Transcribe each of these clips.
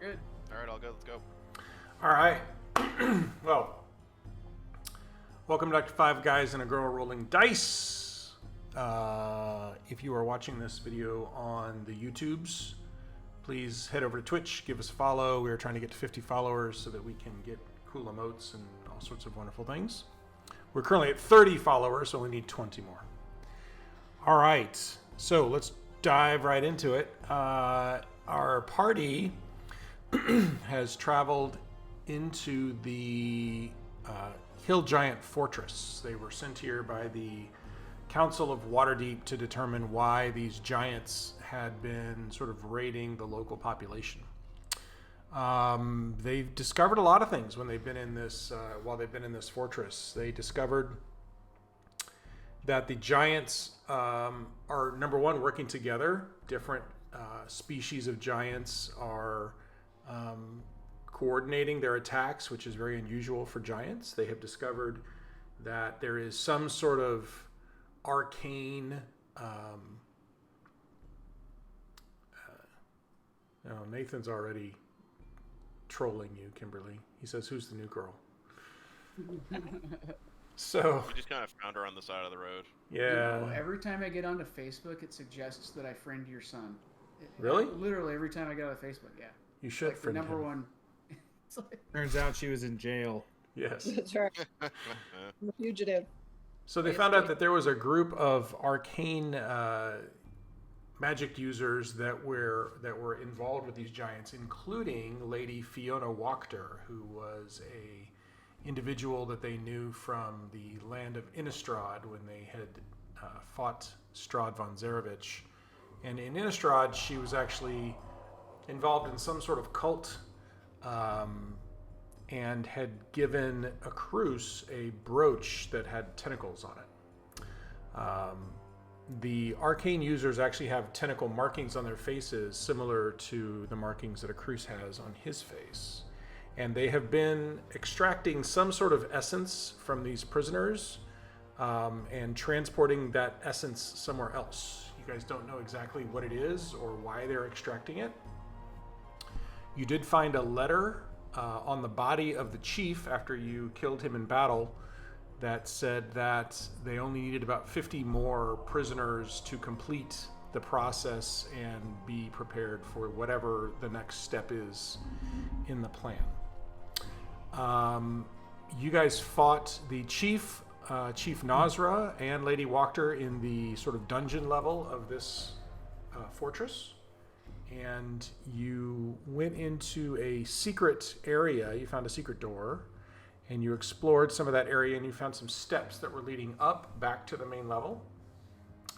Good. All right, I'll go. Let's go. All right. Well, welcome back to Five Guys and a Girl Rolling Dice. If you are watching this video on the YouTubes, please head over to Twitch, give us a follow. We are trying to get to 50 followers so that we can get cool emotes and all sorts of wonderful things. We're currently at 30 followers, so we need 20 more. All right, so let's dive right into it. Our party has traveled into the Hill Giant Fortress. They were sent here by the Council of Waterdeep to determine why these giants had been sort of raiding the local population. They've discovered a lot of things when they've been in this, while they've been in this fortress. They discovered that the giants are, number one, working together. Different species of giants are coordinating their attacks, which is very unusual for giants. They have discovered that there is some sort of arcane Nathan's already trolling you, Kimberly. He says, "Who's the new girl?" So We just kind of found her on the side of the road. yeah. You know, every time I get onto Facebook, it suggests that I friend your son. Really? Literally every time I get on Facebook, yeah. You should Like the friend number him. one. It's like, Turns out she was in jail. Yes. That's right. I'm a fugitive. So they found out that there was a group of arcane magic users that were involved with these giants, including Lady Fiona Wachter, who was a individual that they knew from the land of Innistrad when they had fought Strahd von Zarovich. And in Innistrad, she was actually involved in some sort of cult and had given a Cruz a brooch that had tentacles on it. The arcane users actually have tentacle markings on their faces, similar to the markings that a Cruz has on his face. And they have been extracting some sort of essence from these prisoners and transporting that essence somewhere else. You guys don't know exactly what it is or why they're extracting it. You did find a letter on the body of the chief after you killed him in battle that said that they only needed about 50 more prisoners to complete the process and be prepared for whatever the next step is in the plan. You guys fought the chief, Chief Nazra, and Lady Wachter in the sort of dungeon level of this fortress. And you went into a secret area. You found a secret door, and you explored some of that area, and you found some steps that were leading up back to the main level.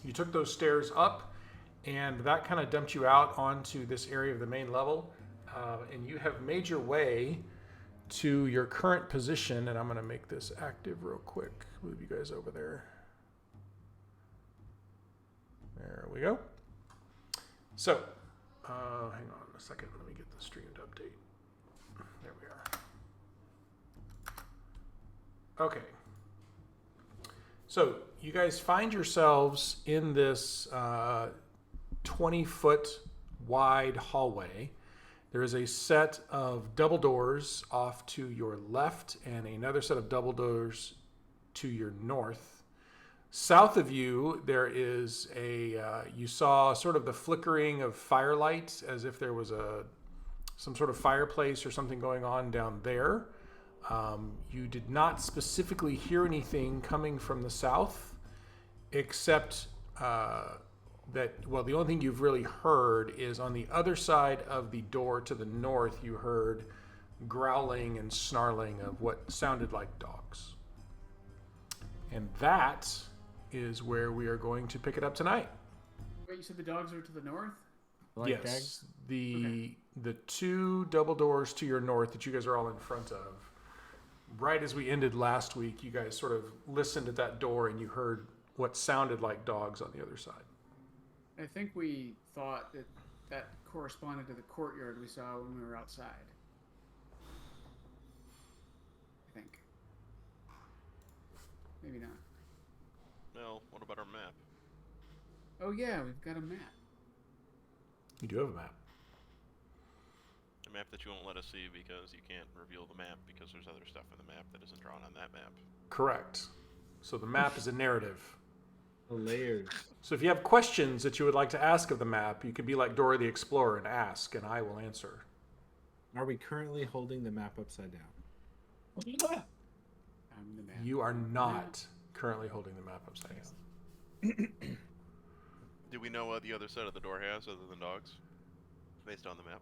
You took those stairs up, and that kind of dumped you out onto this area of the main level, and you have made your way to your current position. And I'm going to make this active real quick. Move you guys over there. There we go. So hang on a second. Let me get the stream to update. There we are. Okay. So you guys find yourselves in this 20-foot wide hallway. There is a set of double doors off to your left and another set of double doors to your north. South of you, there is you saw sort of the flickering of firelight as if there was some sort of fireplace or something going on down there. You did not specifically hear anything coming from the south, except the only thing you've really heard is on the other side of the door to the north, you heard growling and snarling of what sounded like dogs. And that is where we are going to pick it up tonight. wait, you said the dogs are to the north? Like Yes, Dags? the two double doors to your north that you guys are all in front of. Right as we ended last week, you guys sort of listened at that door and you heard what sounded like dogs on the other side. I think we thought that that corresponded to the courtyard we saw when we were outside. I think. Maybe not. No, what about our map? Oh yeah, we've got a map. You do have a map. I map that you won't let us see because you can't reveal the map because there's other stuff in the map that isn't drawn on that map. Correct. So the map is a narrative. The layers. So if you have questions that you would like to ask of the map, you could be like Dora the Explorer and ask, and I will answer. Are we currently holding the map upside down? I'm the man. You are not currently holding the map upside down. Do we know what the other side of the door has other than dogs? Based on the map.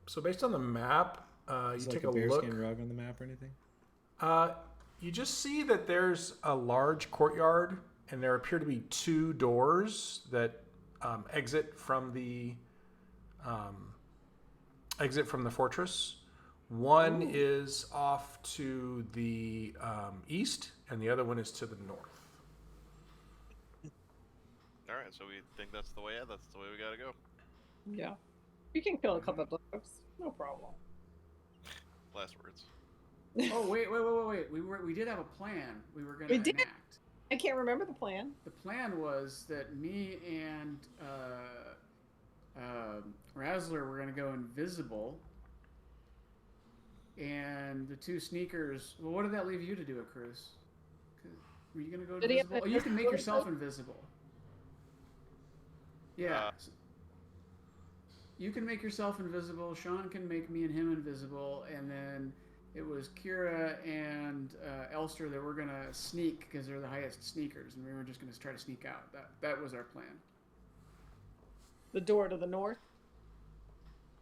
So based on the map, you Is take like a look. bearskin rug on the map or anything? You just see that there's a large courtyard, and there appear to be 2 doors that exit from the fortress. One is off to the east, and the other one is to the north. All right, so we think that's the way. That's the way we gotta go. Yeah. We can kill a couple of dogs. No problem. Last words. Oh wait! We did have a plan. We were gonna We did. enact. I can't remember the plan. The plan was that me and Razzler were gonna go invisible, and the 2 sneakers. Well, what did that leave you to do at Cruz? Were you gonna go Did he have invisible? Oh, an you can make invisible yourself invisible. Yeah. You can make yourself invisible. Sean can make me and him invisible, and then it was Kira and Elster that were gonna sneak because they're the highest sneakers, and we were just gonna try to sneak out. That was our plan. The door to the north.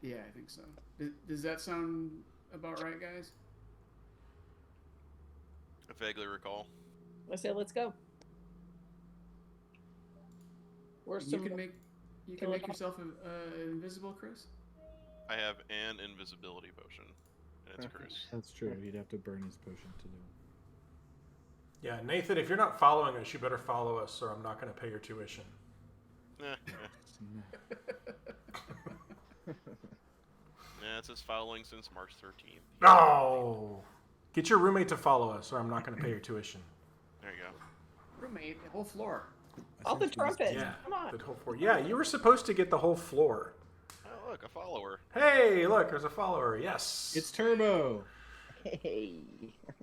Yeah, I think so. Does that sound about right, guys? I vaguely recall. I say, let's go. Where's You some? can make yourself invisible, Chris. I have an invisibility potion, and it's Chris. That's true. He'd have to burn his potion to do it. Yeah, Nathan, if you're not following us, you better follow us, or I'm not going to pay your tuition. Yeah, it says following since March 13th. No! Get your roommate to follow us, or I'm not going to pay your tuition. There you go. Roommate, the whole floor. All the trumpets. Yeah, Come on. the whole floor. Yeah, you were supposed to get the whole floor. Oh, look, a follower. Hey, look, there's a follower. Yes. It's Turbo. Hey,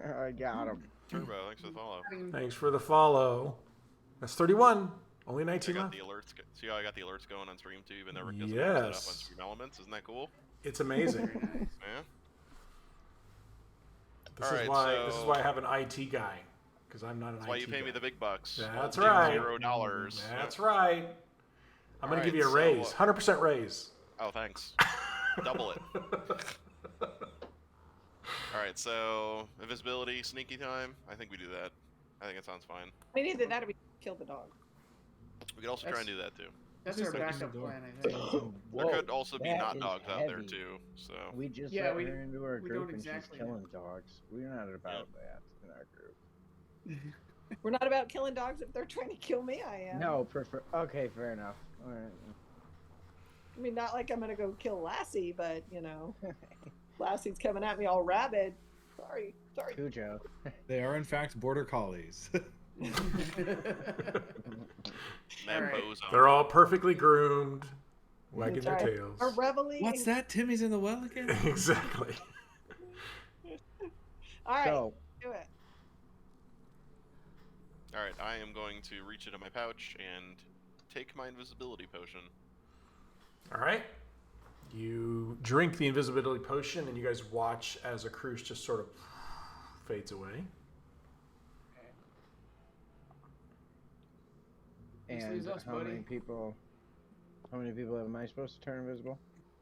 I got him. Turbo, thanks for the follow. Thanks for the follow. That's 31. Only I 19 got left. the alerts. See how I got the alerts going on stream too, even though Rick doesn't have it set up on Yes. Stream Elements. Isn't that cool? It's amazing. Very nice. Yeah. This Alright, is why I have an IT guy, because I'm not an That's IT why you pay guy. me the big bucks. That's Well, right. $0. That's right. I'm going to give you a Alright, raise. so, 100% raise. Oh, thanks. Double it. Alright, so invisibility, sneaky time. I think we do that. I think it sounds fine. I mean, either that or we kill the dog. We could also try and do that too. That's Just our open backup the door. plan, I think. There could also be that not is dogs out there heavy. too. So We just Yeah, let we- her into our we group don't and exactly she's killing dogs. We're not about that in our group. We're not about killing dogs. If they're trying to kill me, I am. No, prefer. Okay, fair enough. All right. I mean, not like I'm gonna go kill Lassie, but you know, Lassie's coming at me all rabid. Sorry. Cujo. They are, in fact, border collies. that Alright. bozo. They're all perfectly groomed, wagging their That's right. tails. We're reveling. What's that? Timmy's in the well again? Exactly. All right, So, do it. Alright, I am going to reach into my pouch and take my invisibility potion. All right. You drink the invisibility potion, and you guys watch as a cruise just sort of fades away. This and leaves us, how many buddy. people? How many people am I supposed to turn invisible?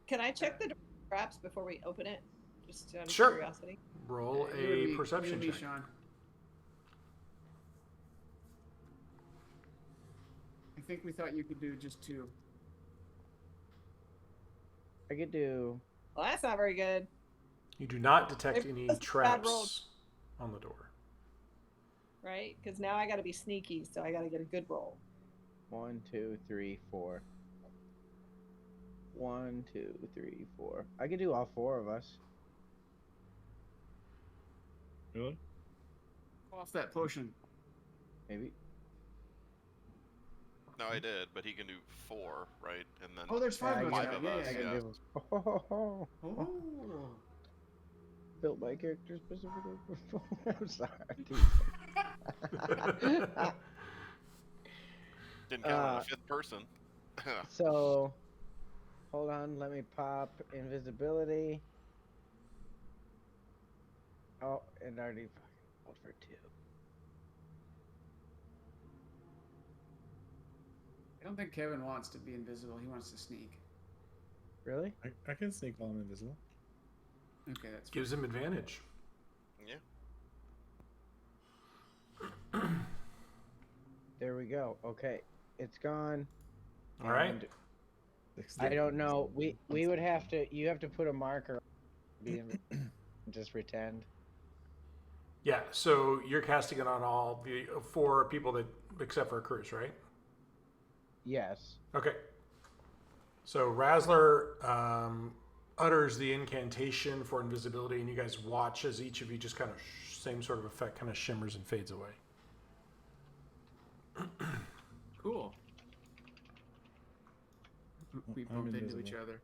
Can I check the traps before we open it? Just out of Sure. curiosity. Roll You and a me- perception you and me, check. Sean. I think we thought you could do just 2. I could do. Well, that's not very good. You do not detect Maybe any that's a bad roll. traps on the door. Right? Because now I got to be sneaky, so I got to get a good roll. 1, 2, 3, 4. 1, 2, 3, 4. I could do all 4 of us. Really? Off that potion. Maybe. No, I did, but he can do 4, right? And then Oh, there's 5 of us. five now. of Yeah, us, yeah, I yeah. can yeah. do. Oh, Oh. built my character specifically for. I'm sorry. Didn't count on a 5th person. So, hold on. Let me pop invisibility. Oh, it already fucking rolled for 2. I don't think Kevin wants to be invisible. He wants to sneak. Really? I can sneak while I'm invisible. Okay, that's Gives him advantage. Yeah. There we go. Okay, it's gone. All right. And I don't know. We would have to. You have to put a marker. Just pretend. Yeah, so you're casting it on all the 4 people that, except for Cruz, right? Yes. Okay. So Razzler utters the incantation for invisibility, and you guys watch as each of you just kind of same sort of effect kind of shimmers and fades away. cool. We I'm bumped into invisible. each other.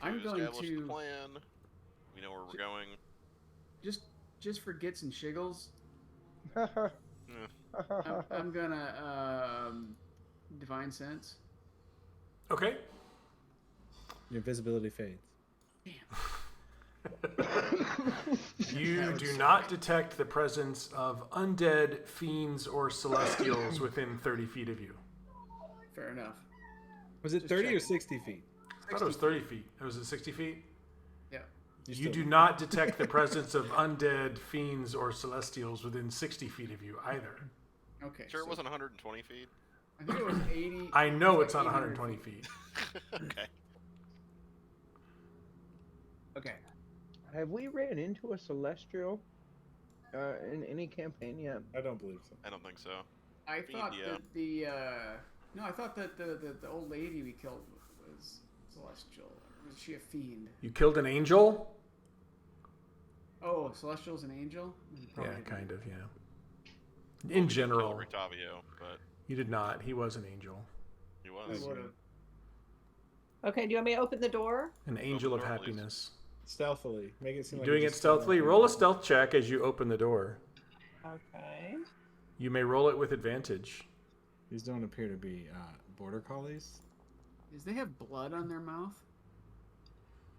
I'm We going established the to plan. We know where we're going. just for gits and shiggles. Yeah. I'm gonna divine sense. Okay. Your visibility fades. You do not detect the presence of undead, fiends, or celestials within 30 feet of you. Fair enough. Was it Just 30 or checking. 60 feet? I thought it was 30 feet. Was it 60 feet? Yeah. You do not detect the presence of undead, fiends, or celestials within 60 feet of you either. Okay. Sure, it so wasn't 120 feet. I think it was 80. I know was it's like not 800 120 feet. Okay. Okay. Have we ran into a celestial in any campaign yet? I don't believe so. I don't think so. I Fiend, thought yeah. that the no, I thought that the old lady we killed was celestial. Or was she a fiend? You killed an angel? Oh, celestial's an angel? Probably Yeah, didn't. kind of, yeah. In Kill general, Rictavio, but you did not. He was an angel. he I was. would've. Okay, do you want me to open the door? An angel of door, please. happiness. Stealthily. Make it seem like Doing you it just fell stealthily. off Roll a the- stealth check as you open the door. Okay. You may roll it with advantage. These don't appear to be border collies. Does they have blood on their mouth?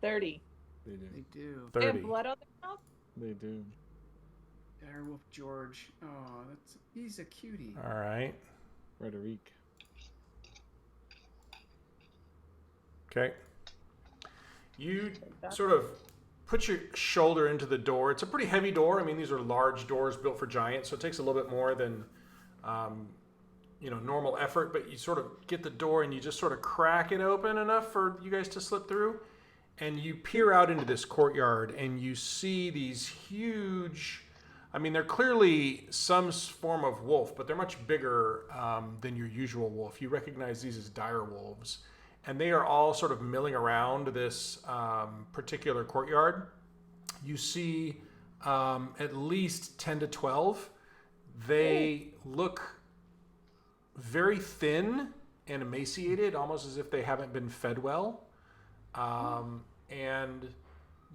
30. They do. They do. They 30. have blood on their mouth? They do. Direwolf George. Oh, he's a cutie. All right. Frederic. Okay. You sort of put your shoulder into the door. It's a pretty heavy door. I mean, these are large doors built for giants, so it takes a little bit more than, normal effort. But you sort of get the door and you just sort of crack it open enough for you guys to slip through. And you peer out into this courtyard and you see these huge. I mean, they're clearly some form of wolf, but they're much bigger than your usual wolf. You recognize these as dire wolves. And they are all sort of milling around this particular courtyard. You see at least 10 to 12. They look very thin and emaciated, almost as if they haven't been fed well. And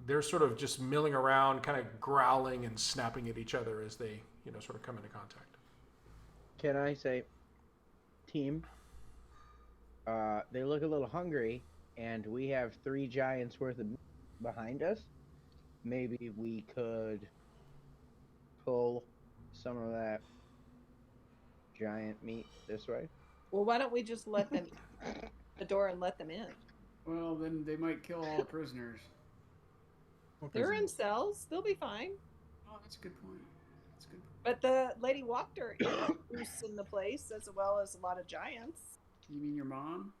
they're sort of just milling around, kind of growling and snapping at each other as they, sort of come into contact. Can I say, team? They look a little hungry, and we have 3 giants worth of meat behind us. Maybe we could pull some of that giant meat this way. Well, why don't we just let them the door and let them in? Well, then they might kill all the prisoners. What They're prison? in cells. They'll be fine. Oh, that's a good point. That's a good. But the Lady Wachter is loose in the place, as well as a lot of giants. You mean your mom?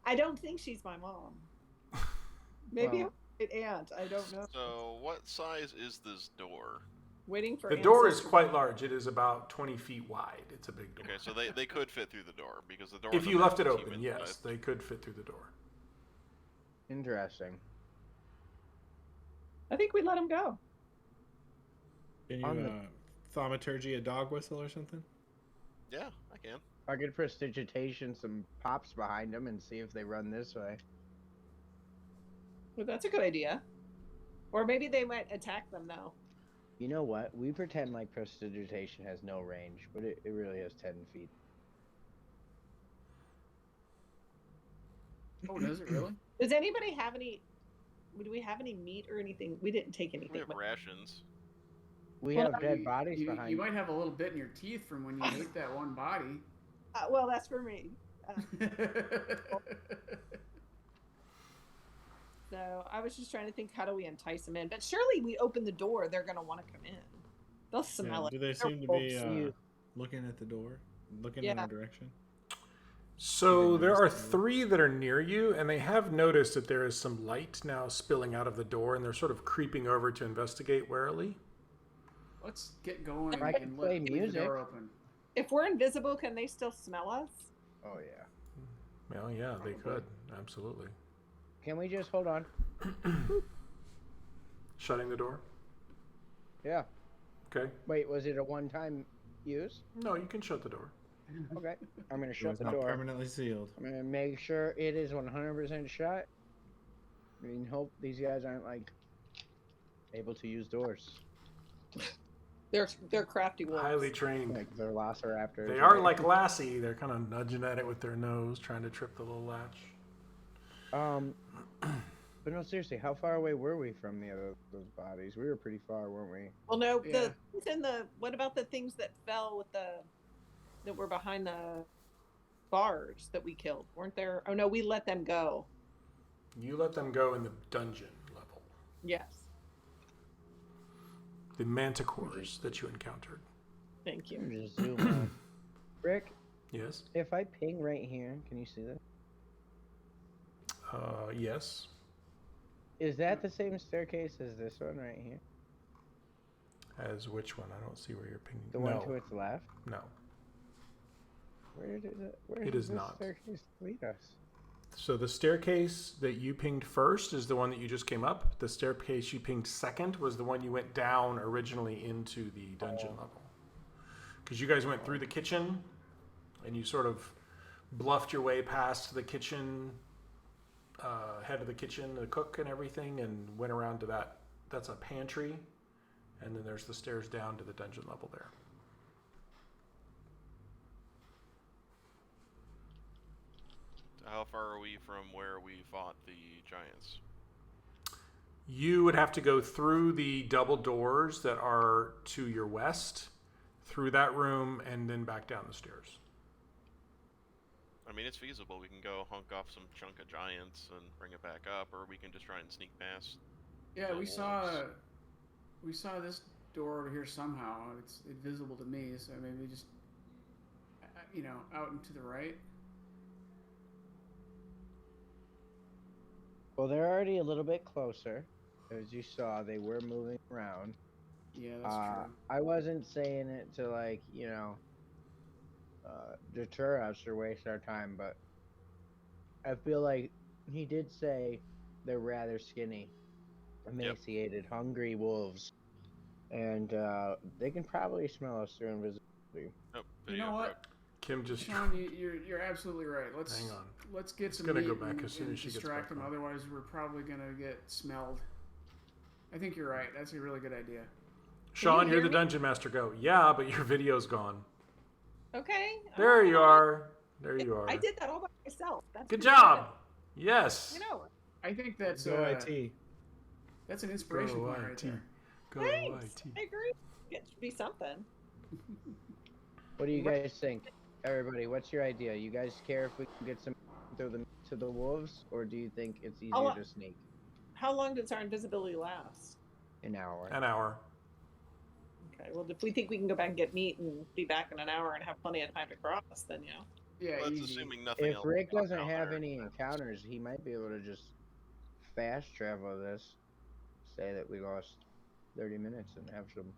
I don't think she's my mom. Maybe Well- an aunt. I don't know. So, what size is this door? Waiting for The door is ancestors. quite large. It is about 20 feet wide. It's a big door. Okay, so they could fit through the door because the door. If on the you map left it is open, human yes, sized. they could fit through the door. Interesting. I think we let them go. Can On you the- thaumaturgy a dog whistle or something? Yeah, I can. I could prestidigitation some pops behind them and see if they run this way. Well, that's a good idea. Or maybe they might attack them though. You know what? We pretend like prestidigitation has no range, but it really has 10 feet. Oh, does it really? Does anybody have any? Do we have any meat or anything? We didn't take anything. We have but- rations. We Well, have dead bodies You behind. might have a little bit in your teeth from when you ate that one body. Well, that's for me. So I was just trying to think, how do we entice them in? But surely we open the door, they're going to want to come in. They'll smell it. Do they They're seem to be wolves. looking at the door, looking in our direction? So there are notice that? 3 that are near you, and they have noticed that there is some light now spilling out of the door, and they're sort of creeping over to investigate warily. Let's get going I can and play leave music. the door open. If we're invisible, can they still smell us? Oh yeah. Well, yeah, they could. Absolutely. Can we just hold on? Shutting the door? Yeah. Okay. Wait, was it a one-time use? No, you can shut the door. Okay. I'm gonna It shut was the not door. permanently sealed. I'm gonna make sure it is 100% shut. I mean, hope these guys aren't like able to use doors. They're crafty wolves. Highly trained. Like they're velociraptors. They are like Lassie. They're kind of nudging at it with their nose, trying to trip the little latch. But no, seriously, how far away were we from those bodies? We were pretty far, weren't we? Well, no, Yeah. what about the things that fell with that were behind the bars that we killed? Weren't there? Oh no, we let them go. You let them go in the dungeon level. Yes. The manticores that you encountered. Thank Let me you. just zoom out. Rick, Yes? if I ping right here, can you see that? Yes. Is that the same staircase as this one right here? As which one? I don't see where you're pinging. The no. one to its left? No. Where It does is this not. staircase lead us? So the staircase that you pinged first is the one that you just came up. The staircase you pinged second was the one you went down originally into the dungeon level. Because you guys went through the kitchen and you sort of bluffed your way past the kitchen, head of the kitchen, the cook and everything, and went around to that. That's a pantry. And then there's the stairs down to the dungeon level there. How far are we from where we fought the giants? You would have to go through the double doors that are to your west, through that room, and then back down the stairs. I mean, it's feasible. We can go hunk off some chunk of giants and bring it back up, or we can just try and sneak past. Yeah, the we wolves. saw this door over here somehow. It's invisible to me, so maybe just out and to the right. Well, they're already a little bit closer. As you saw, they were moving around. Yeah, that's true. I wasn't saying it to deter us or waste our time, but I feel like he did say they're rather skinny, emaciated, hungry wolves, and they can probably smell us through invisibility. Oh, You video know what? broke. Kim just... Sean, you're absolutely right. Let's Hang on. Let's get some gonna meat go back and, as soon and as she gets distract back them. on. Otherwise, we're probably gonna get smelled. I think you're right. That's a really good idea. Sean, you you're hear the me? dungeon master. Go. Yeah, but your video's gone. Okay. There you are. There you are. I did that all by myself. That's Good pretty job. Yes. good. I think that's Go IT. that's an inspiration Go point right IT. there. Go Thanks. IT. I agree. It should be something. What do you guys think? Everybody, what's your idea? You guys care if we can get some to the wolves, or do you think it's easier I'll- to sneak? How long does our invisibility last? An hour. An hour. Okay. Well, if we think we can go back and get meat and be back in an hour and have plenty of time to cross, then Yeah, Well, that's easy. assuming nothing If else. Rick pops doesn't out have there. any encounters, he might be able to just fast travel this. Say that we lost 30 minutes and have some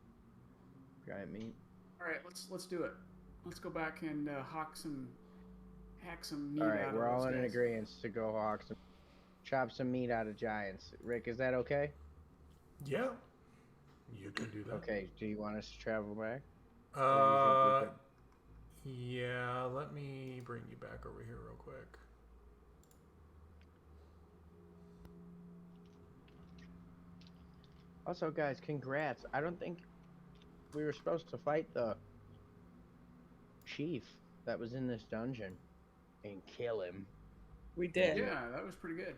giant meat. All right, let's do it. Let's go back and hack some meat All out right, of we're all those in guys. agreement to go hawk chop some meat out of giants. Rick, is that okay? Yeah. You can do that. Okay, do you want us to travel back? Uh, yeah, let me bring you back over here real quick. Also, guys, congrats. I don't think we were supposed to fight the chief that was in this dungeon and kill him. We did. Yeah, that was pretty good.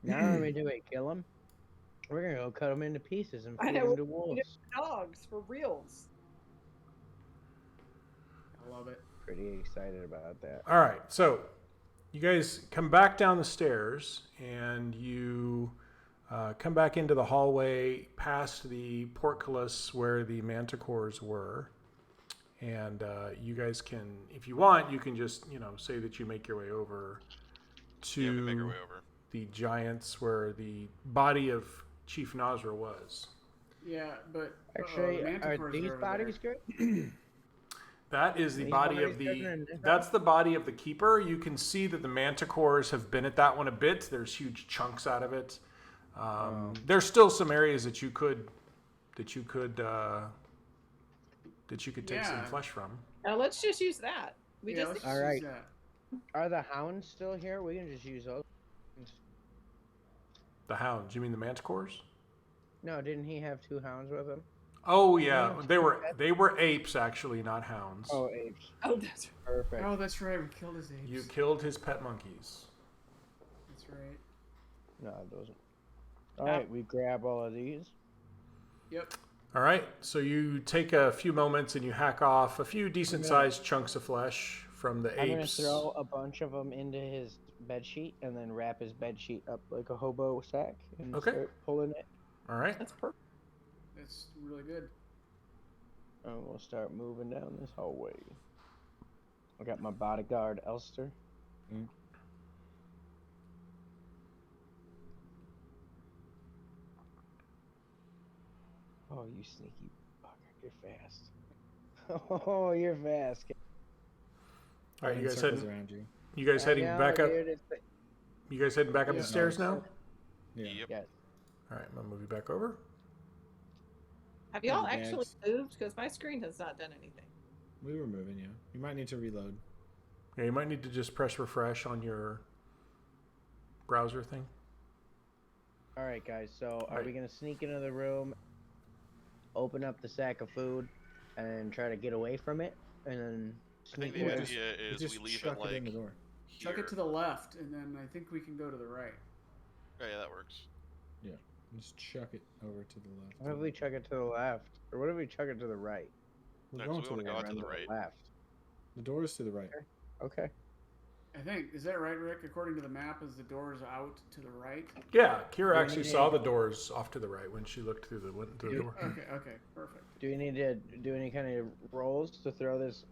Now we do it, kill him. We're gonna go cut him into pieces and I feed know, him to we wolves. Dogs for reals. I love it. Pretty excited about that. All right, so you guys come back down the stairs and you come back into the hallway past the portcullis where the manticores were. And you guys can, if you want, you can just, say that you make your way over Yeah, we make our to way over. the giants where the body of Chief Nazra was. Yeah, but Actually, the are manticores these over bodies there. good? That is the These body bodies of the. better than this That's the body of the keeper. You can see that the manticores have been at that one a bit. There's huge chunks out of it. There's still some areas that you could take Yeah. some flesh from. Now let's just use that. We Yeah, just let's All use right. that. Are the hounds still here? We can just use those. The hounds. You mean the manticores? No, didn't he have 2 hounds with him? Oh yeah, they were apes actually, not hounds. Oh, apes. oh, that's Perfect. Oh, that's right. We killed his apes. You killed his pet monkeys. That's right. No, it doesn't. All right, we grab all of these. Yep. All right, so you take a few moments and you hack off a few decent-sized chunks of flesh from the I'm gonna apes. throw a bunch of them into his bed sheet and then wrap his bed sheet up like a hobo sack and Okay. start pulling it. All right. that's perfect. That's really good. And we'll start moving down this hallway. I got my bodyguard, Elster. Oh, you sneaky bugger. You're fast. Oh, you're fast. All right, you guys Circles heading. around you. You guys heading I know, back up. dude, it's the- You guys heading back up Yeah. the stairs now? Yeah. Yep. Yes. All right, I'm gonna move you back over. Have y'all Bags. actually moved? Because my screen has not done anything. We were moving, yeah. You might need to reload. Yeah, you might need to just press refresh on your browser thing. All right, guys. So, are Right. we gonna sneak into the room, open up the sack of food, and try to get away from it, and then I think sneak the away? idea is just we leave chuck it it in like the door. Chuck here. it to the left, and then I think we can go to the right. Oh, yeah, that works. Just chuck it over to the left. What if we chuck it to the left, or what if we chuck it to the right? We're No, going so to we the wanna right. go out to the Run right. Left. The door is to the right. Okay. I think is that right, Rick? According to the map, is the doors out to the right? Yeah, Kira Yeah, actually yeah, saw yeah. the doors off to the right when she looked through the door. Okay, perfect. Do we need to do any kind of rolls to throw this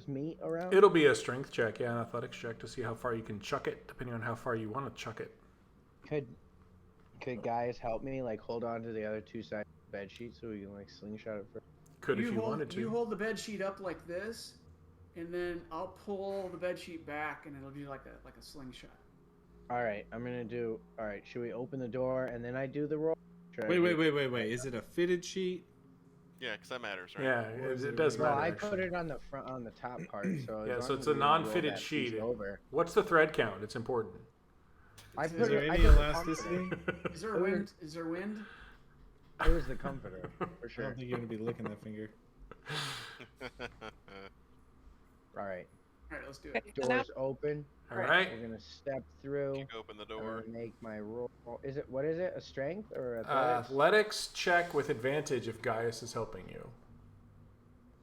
meat around? It'll be a strength check, yeah, an athletics check to see how far you can chuck it, depending on how far you want to chuck it. Could guys help me like hold on to the other 2 sides of the bed sheet so we can like slingshot it first? Could if you hold, wanted to. You hold the bed sheet up like this, and then I'll pull the bed sheet back, and it'll be like a slingshot. All right, I'm gonna do. All right, should we open the door and then I do the roll? Should I do- Wait. Is it a fitted sheet? Yeah, because that matters, right? Yeah, Or is it it does really- Well, matter. I put actually. it on the front, on the top part. So Yeah, as so long it's as a we roll non-fitted that sheet. piece Over. What's the thread count? It's important. I Is put Is there it. I any put the elasticity? comforter. Is there wind? Is there wind? It was the comforter for I sure. don't think you're gonna be licking that finger. All right, All right, let's do it. Okay, so now doors open. All right. We're gonna step through. Kick open the I'm door. gonna make my roll. Is it what is it? A strength or athletics? Athletics check with advantage if Gaius is helping you.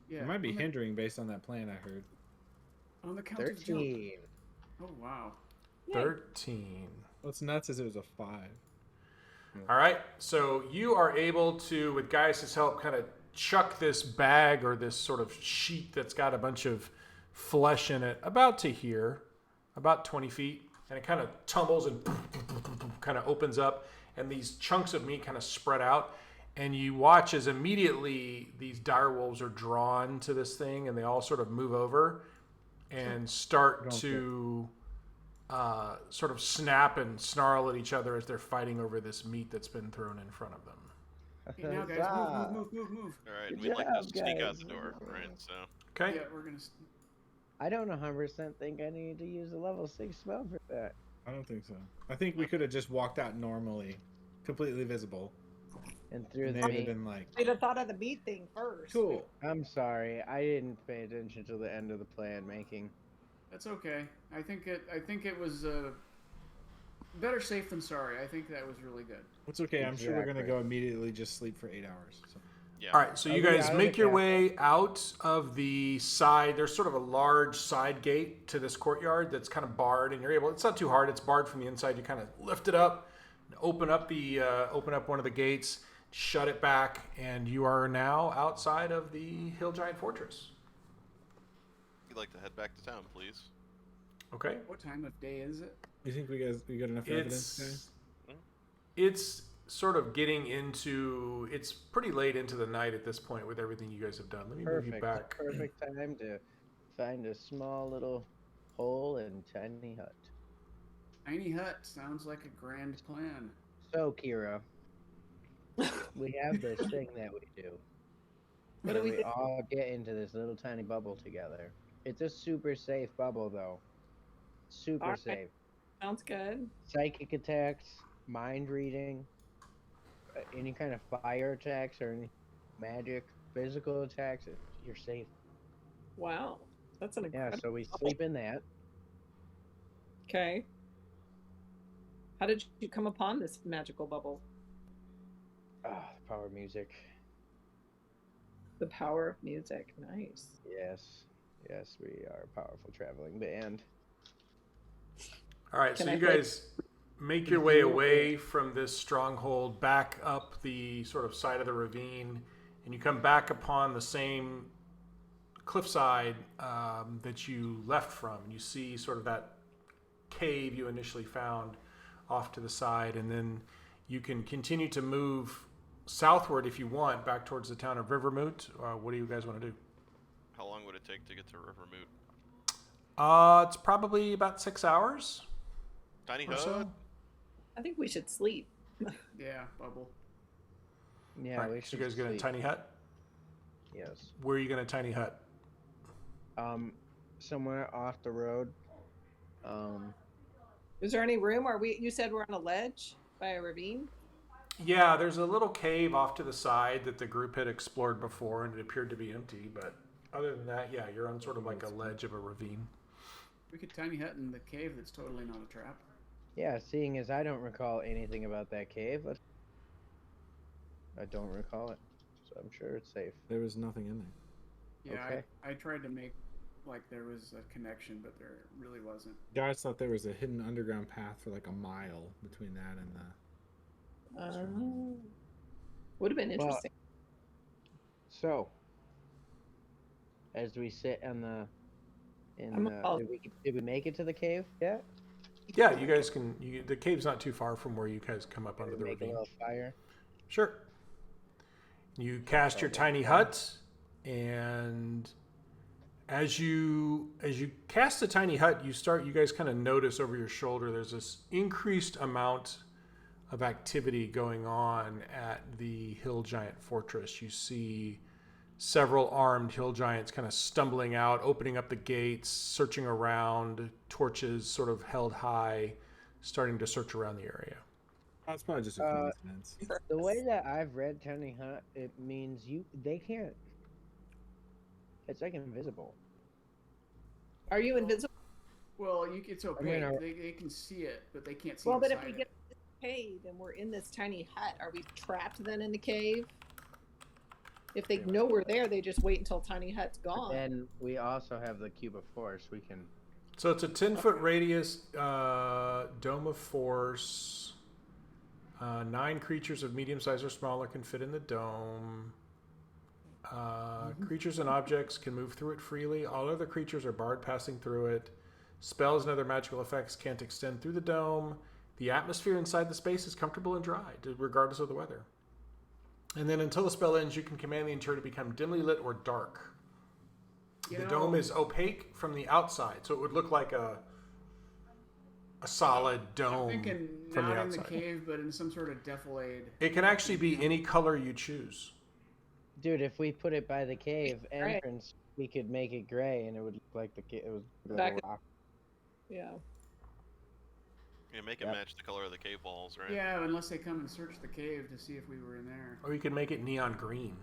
Yeah. It might be on the, hindering based on that plan I heard. on the count of jump. 13. Oh wow. 13. What's nuts is it was a 5. All right, so you are able to, with Gaius' help, kind of chuck this bag or this sort of sheet that's got a bunch of flesh in it about to here, about 20 feet, and it kind of tumbles and kind of opens up, and these chunks of meat kind of spread out, and you watch as immediately these dire wolves are drawn to this thing, and they all sort of move over and start to sort of snap and snarl at each other as they're fighting over this meat that's been thrown in front of them. Okay, now guys, Huzzah. move. All right, and Good we'd like to job, sneak out guys. the door, right? So Okay. Yeah, we're gonna. I don't 100% think I need to use a level 6 spell for that. I don't think so. I think we could have just walked out normally, completely visible, And through and the they would have meat. been like, I'd have thought of the meat thing first. cool. I'm sorry, I didn't pay attention to the end of the plan making. That's okay. I think it was better safe than sorry. I think that was really good. It's okay. I'm sure we're gonna Exactly. go immediately just sleep for 8 hours. So. yeah. All right, so you Are we guys out of make the your castle? way out of the side. There's sort of a large side gate to this courtyard that's kind of barred, and you're able. It's not too hard. It's barred from the inside. You kind of lift it up, open up one of the gates, shut it back, and you are now outside of the Hill Giant Fortress. You'd like to head back to town, please. Okay. What time of day is it? You think we got enough evidence, guys? It's sort of getting into. It's pretty late into the night at this point with everything you guys have done. Let me move you Perfect. back. Perfect time to find a small little hole and tiny hut. Tiny hut sounds like a grand plan. So, Kira, we have this thing that we do. What where do we we do? all get into this little tiny bubble together. It's a super safe bubble, though. Super All right. safe. Sounds good. Psychic attacks, mind reading, any kind of fire attacks or any magic, physical attacks, you're safe. Wow. That's an Yeah, incredible. so we sleep in that. Okay. How did you come upon this magical bubble? Ah, the power of music. The power of music. Nice. Yes. Yes, we are a powerful traveling band. All right, Can so I you play- guys make your way away from this stronghold, back up the sort of side of the ravine, and you come back upon the same cliffside that you left from. You see sort of that cave you initially found off to the side, and then you can continue to move southward if you want, back towards the town of Rivermoot. What do you guys want to do? How long would it take to get to Rivermoot? It's probably about 6 hours Tiny or hut. so. I think we should sleep. Yeah, bubble. Yeah, All right, we so should you guys get a sleep. tiny hut? Yes. Where are you going to tiny hut? Somewhere off the road. Is there any room? You said we're on a ledge by a ravine? Yeah, there's a little cave off to the side that the group had explored before, and it appeared to be empty. But other than that, yeah, you're on sort of like a ledge of a ravine. We could tiny hut in the cave that's totally not a trap. Yeah, seeing as I don't recall anything about that cave, I don't recall it, so I'm sure it's safe. There was nothing in there. Yeah, Okay. I tried to make like there was a connection, but there really wasn't. Guys thought there was a hidden underground path for like a mile between that and the. Would have been Well, interesting. So, as we sit in the, all- did we make it to the cave yet? Yeah, you guys can. The cave's not too far from where you guys come up onto Did the we make a ravine. little fire? Sure. You cast your tiny hut, and as you cast the tiny hut, you guys kind of notice over your shoulder there's this increased amount of activity going on at the Hill Giant Fortress. You see several armed hill giants kind of stumbling out, opening up the gates, searching around, torches sort of held high, starting to search around the area. That's probably just a coincidence. The way that I've read tiny hut, it means they can't. It's like invisible. Are you invisible? Well, it's opaque. mean, They can see it, but they can't see Well, but inside if we it. get to this cave and we're in this tiny hut, are we trapped then in the cave? If they know we're there, they just wait until tiny hut's gone. Then we also have the cube of force. We can. So it's a 10-foot radius dome of force. 9 creatures of medium size or smaller can fit in the dome. Creatures and objects can move through it freely. All other creatures are barred passing through it. Spells and other magical effects can't extend through the dome. The atmosphere inside the space is comfortable and dry, regardless of the weather. And then until the spell ends, you can command the interior to become dimly lit or dark. The dome is opaque from the outside, so it would look like a solid I'm dome thinking from the not in the outside. cave, but in some sort of defilade. It can actually be any color you choose. Dude, if we put it by the cave Gray. entrance, we could make it gray, and it would look like it was like Back a at- rock. Yeah. Yeah, make it Yep. match the color of the cave walls, right? Yeah, unless they come and search the cave to see if we were in there. Or you can make it neon green.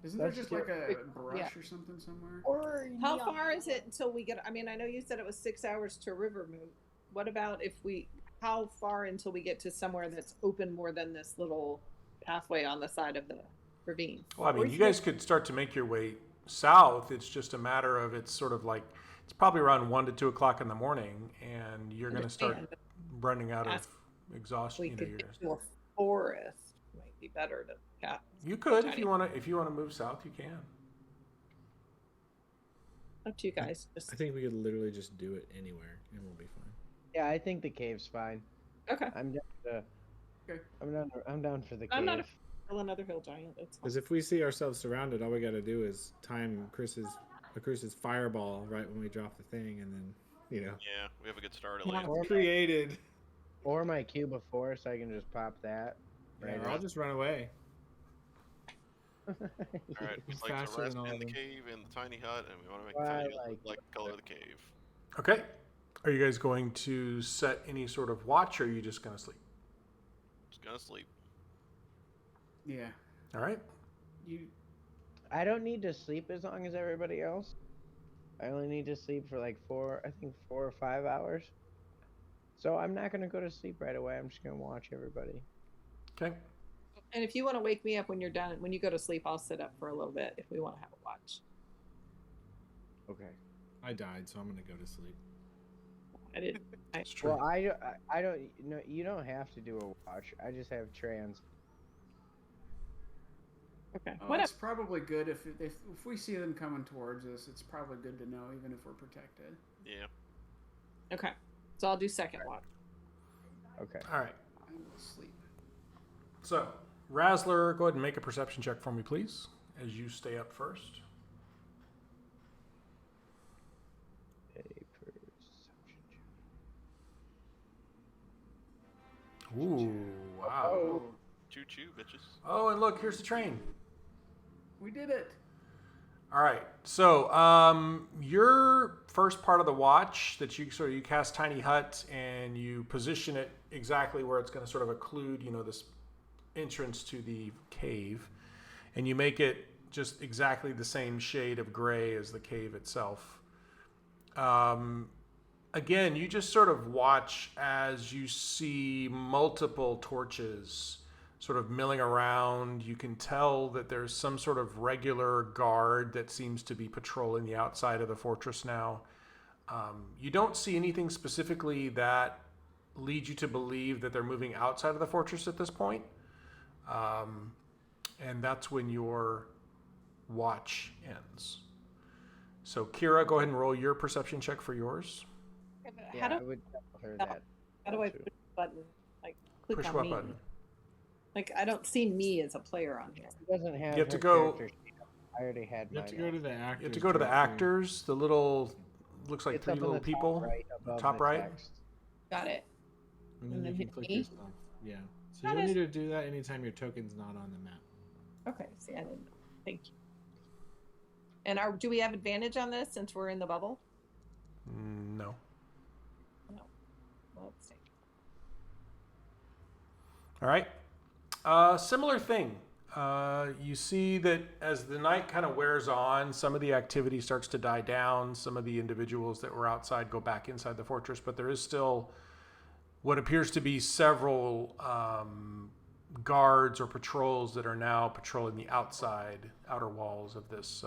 Isn't there Let's just do like a it. brush Yeah. or something somewhere? Or How far is it until we get? I mean, I know you said it was 6 hours to Rivermoot. What about if we? How far until we get to somewhere that's open more than this little pathway on the side of the ravine? Well, I Or mean, if you guys could start to make your way south. It's just a matter of it's sort of like it's probably around 1 to 2 o'clock in the morning, and you're going to start Understand. running out of Ask- exhaustion. We You know, could you're get to a forest. Might be better to cap. you could if tiny. you want to. If you want to move south, you can. Up to you guys. Just I think we could literally just do it anywhere and we'll be fine. Yeah, I think the cave's fine. okay. I'm down. Okay. I'm down for the I'm cave. not Kill another hill giant. It's fine. Because if we see ourselves surrounded, all we got to do is time Chris's fireball right when we drop the thing, and then Yeah, we have a good start at Yeah. least. Or, created. or my cube of force, I can just pop that. Right, Right. I'll just run away. All right, we'd It's like to faster rest than all in of the them. cave in the tiny hut, and we want to make Well, the I tiny hut like look like the color of the cave. Okay. Are you guys going to set any sort of watch, or are you just going to sleep? Just gonna sleep. Yeah. All right. You. I don't need to sleep as long as everybody else. I only need to sleep for like 4 or 5 hours. So I'm not gonna go to sleep right away. I'm just gonna watch everybody. Okay. And if you want to wake me up when you're done, when you go to sleep, I'll sit up for a little bit if we want to have a watch. Okay. I died, so I'm gonna go to sleep. I didn't. It's true. Well, I don't. No, you don't have to do a watch. I just have trans. Okay. Oh, Whatever. it's probably good if we see them coming towards us. It's probably good to know, even if we're protected. Yeah. Okay. So I'll do second watch. Okay. All right. I will sleep. So, Razzler, go ahead and make a perception check for me, please, as you stay up first. Ooh, wow. Oh. Choo choo, bitches. Oh, and look, here's the train. We did it. All right. So, your first part of the watch that you cast Tiny Hut and you position it exactly where it's going to sort of occlude, this entrance to the cave, and you make it just exactly the same shade of gray as the cave itself. Again, you just sort of watch as you see multiple torches sort of milling around. You can tell that there's some sort of regular guard that seems to be patrolling the outside of the fortress now. You don't see anything specifically that leads you to believe that they're moving outside of the fortress at this point. And that's when your watch ends. So, Kira, go ahead and roll your perception check for yours. Yeah, How do I would tell her that. how do I too. push the button? Like click Push on what me. button? Like I don't see me as a player on here. She doesn't have. You have to her go- character sheet. I already had You mine. have to go to the actors. You have to go to the directory. actors, the little, looks like It's three up on little the top people. right above Top the right? text. Got it. And And then then you hit can click E? your stuff. Yeah. So That you'll is- need to do that anytime your token's not on the map. Okay. See, I didn't know. Thank you. And do we have advantage on this since we're in the bubble? No. No. Well, let's see. All right. Similar thing. You see that as the night kind of wears on, some of the activity starts to die down. Some of the individuals that were outside go back inside the fortress, but there is still what appears to be several guards or patrols that are now patrolling the outer walls of this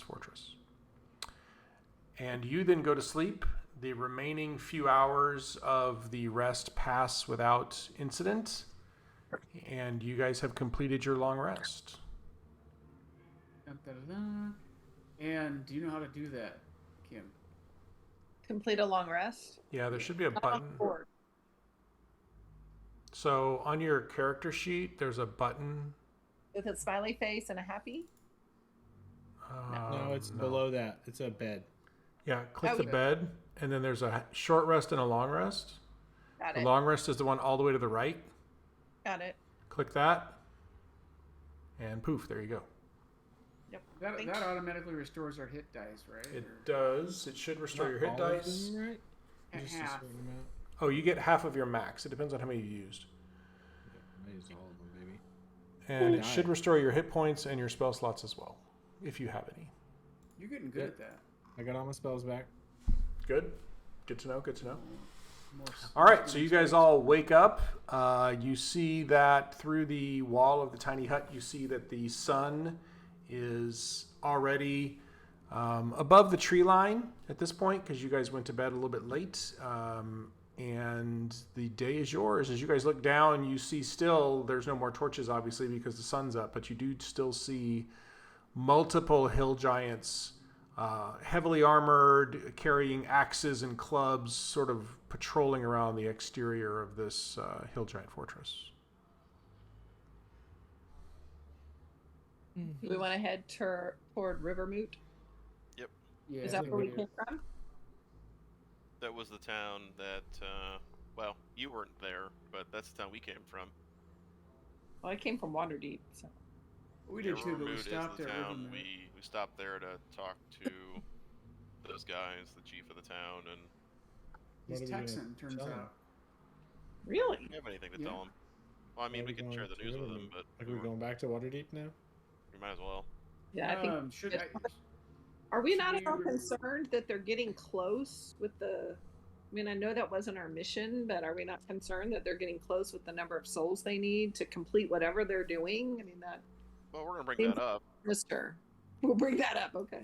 fortress. And you then go to sleep. The remaining few hours of the rest pass without incident. And you guys have completed your long rest. Da-da-da-da. And do you know how to do that, Kim? Complete a long rest. Yeah, there should be a button. Board. So on your character sheet, there's a button. With a smiley face and a happy. No, it's below that. It's a bed. Yeah, click Oh, the yeah. bed, and then there's a short rest and a long rest. Got The it. long rest is the one all the way to the right. Got it. Click that, and poof, there you go. Yep. That Thank that automatically restores our hit dice, right? It Or does. It should restore your hit Not all of dice. them, right? at Just a half. certain amount. Oh, you get half of your max. It depends on how many you used. I used all of them, maybe. And it Got should it. restore your hit points and your spell slots as well, if you have any. You're getting good Yep. at that. I got all my spells back. Good. Good to know. Good to know. More All right, so you guys all wake up. You see that through the wall of the tiny hut, you see that the sun is already above the tree line at this point because you guys went to bed a little bit late. And the day is yours. As you guys look down, you see still, there's no more torches, obviously, because the sun's up, but you do still see multiple hill giants, heavily armored, carrying axes and clubs, sort of patrolling around the exterior of this hill giant fortress. Do we want to head toward Rivermoot? Yeah, Is that I where we think came from? That was the town that, well, you weren't there, but that's the town we came from. Well, I came from Waterdeep, so. we did too, but we Rivermoot is stopped the at town. Rivermoot. We stopped there to talk to those guys, the chief of the town, and He's What are we gonna Texan, turns tell him? out. Really? we didn't have anything to Yeah. tell them. Well, I mean, Why are we we can going share the to news with them, Rivermoot? but Like, are we going back to Waterdeep now? we might as well. Yeah, I think. Should it's- I? Are we should not we at all re- concerned that they're getting close with the? I mean, I know that wasn't our mission, but are we not concerned that they're getting close with the number of souls they need to complete whatever they're doing? I mean, that Well, we're gonna bring Seems- that up. Mister. We'll bring that up. Okay.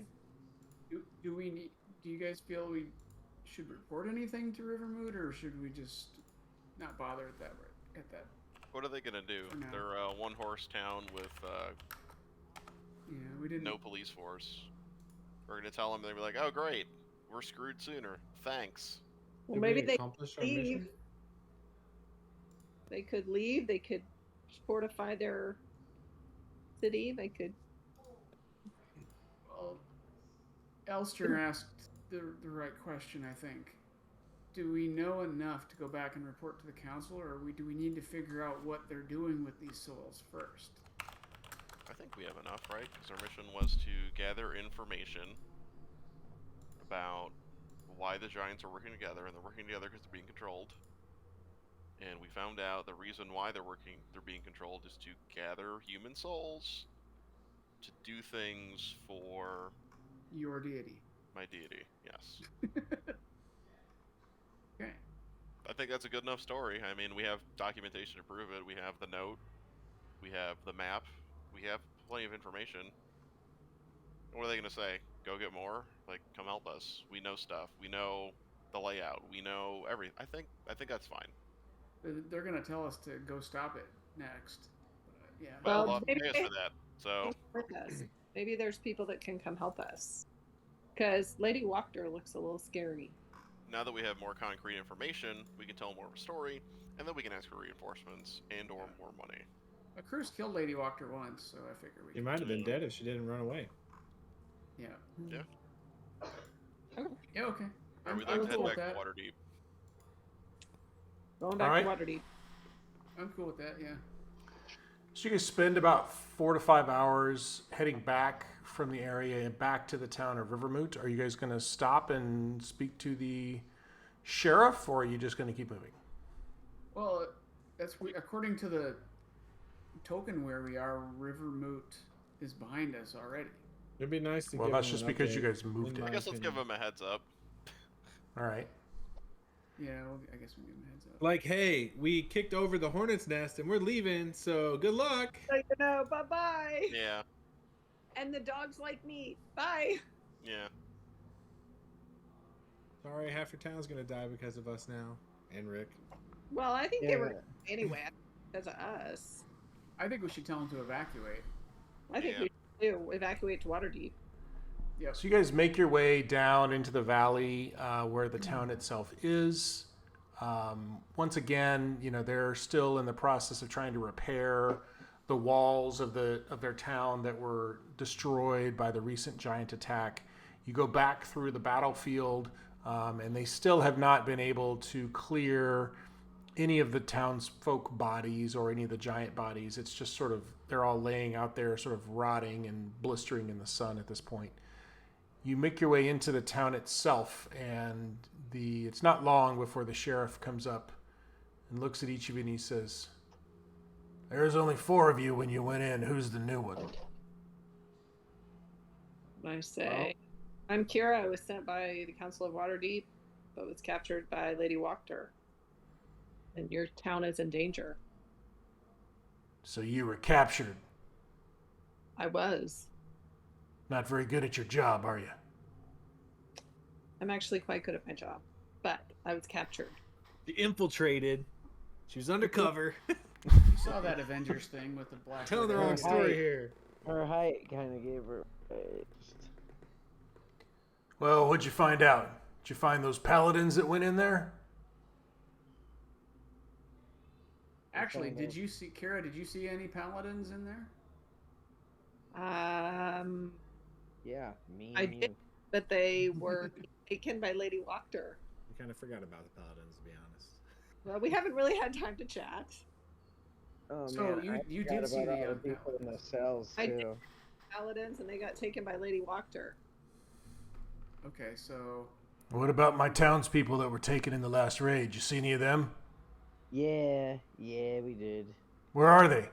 Do we need? Do you guys feel we should report anything to Rivermoot, or should we just not bother at that? What are they gonna do? For now. They're a one-horse town with Yeah, we didn't. no police force. We're gonna tell them. They'll be like, "Oh, great, we're screwed sooner. Thanks." Well, Did maybe we they accomplish our leave. mission? They could leave. They could fortify their city. They could. Well, Elster asked the right question, I think. Do we know enough to go back and report to the council, or do we need to figure out what they're doing with these souls first? I think we have enough, right? Because our mission was to gather information about why the giants are working together, and they're working together because they're being controlled. And we found out the reason why they're being controlled is to gather human souls to do things for Your deity. my deity. Yes. Okay. I think that's a good enough story. I mean, we have documentation to prove it. We have the note. We have the map. We have plenty of information. What are they going to say? Go get more? Like, come help us. We know stuff. We know the layout. We know everything. I think that's fine. They're gonna tell us to go stop it next. Yeah. Well, Well, maybe pay us they- for that. So, With us. Maybe there's people that can come help us. Because Lady Wachter looks a little scary. now that we have more concrete information, we can tell more of a story, and then we can ask for reinforcements and or more money. A Cruz killed Lady Wachter once, so I figure we. She might have been dead if she didn't run away. Yeah. Yeah. Okay. Yeah. Okay. Or I'm, we'd like I'm to head cool back with to that. Waterdeep. Going back Alright. to Waterdeep. I'm cool with that. Yeah. So you guys spend about 4 to 5 hours heading back from the area and back to the town of Rivermoot. Are you guys going to stop and speak to the sheriff, or are you just going to keep moving? Well, according to the token where we are. Rivermoot is behind us already. It'd be nice to Well, give that's them just an because you update, guys moved in it. I my guess let's give opinion. them a heads up. All right. Yeah. Well, I guess we give him a heads up. Like, hey, we kicked over the hornet's nest and we're leaving, so good luck. So you know, bye bye. Yeah. And the dogs like me. Bye. Yeah. Sorry, half your town's gonna die because of us now. And Rick. Well, I think they Yeah. were anyway because of us. I think we should tell him to evacuate. I think Yeah. we should do evacuate to Waterdeep. Yep. So you guys make your way down into the valley where the town itself is. Once again, you know, they're still in the process of trying to repair the walls of their town that were destroyed by the recent giant attack. You go back through the battlefield. and they still have not been able to clear any of the townsfolk bodies or any of the giant bodies. It's just sort of, they're all laying out there sort of rotting and blistering in the sun at this point. You make your way into the town itself, and it's not long before the sheriff comes up and looks at each of you and he says, "There's only 4 of you when you went in. Who's the new one?" I say, I'm Kira. I was sent by the Council of Waterdeep, but was captured by Lady Wachter. And your town is in danger. "So you were captured. I was. Not very good at your job, are you?" I'm actually quite good at my job, but I was captured. She infiltrated. She was undercover. You saw that Avengers thing with the black. Telling the Widow. wrong story here. Her height kind of gave her. "Well, what'd you find out? Did you find those paladins that went in there?" Actually, did you see Kira? Did you see any paladins in there? Yeah, me. I and you. did, but they were taken by Lady Wachter. We kind of forgot about the paladins, to be honest. Well, we haven't really had time to chat. Oh, So man, you I forgot did see about the all people in the cells I did. too. Paladins, and they got taken by Lady Wachter. Okay, so "What about my townspeople that were taken in the last raid? You see any of them? Yeah, we did. Where are they?"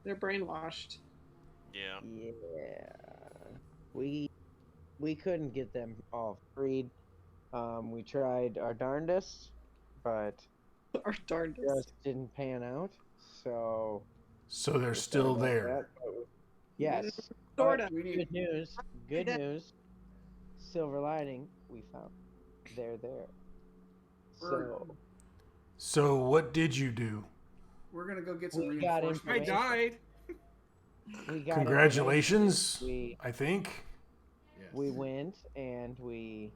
They're brainwashed. Yeah. Yeah. We couldn't get them all freed. We tried our darndest, but Our darndest. just didn't pan out. So "So they're still about there." that, but yes. Sort But of. we need. Good news. Good did. news. Silver lining. We found they're there. We're- So "So what did you do?" We're gonna go get some We got I reinforcements. died. we got "Congratulations, We I think." Yes. we went and we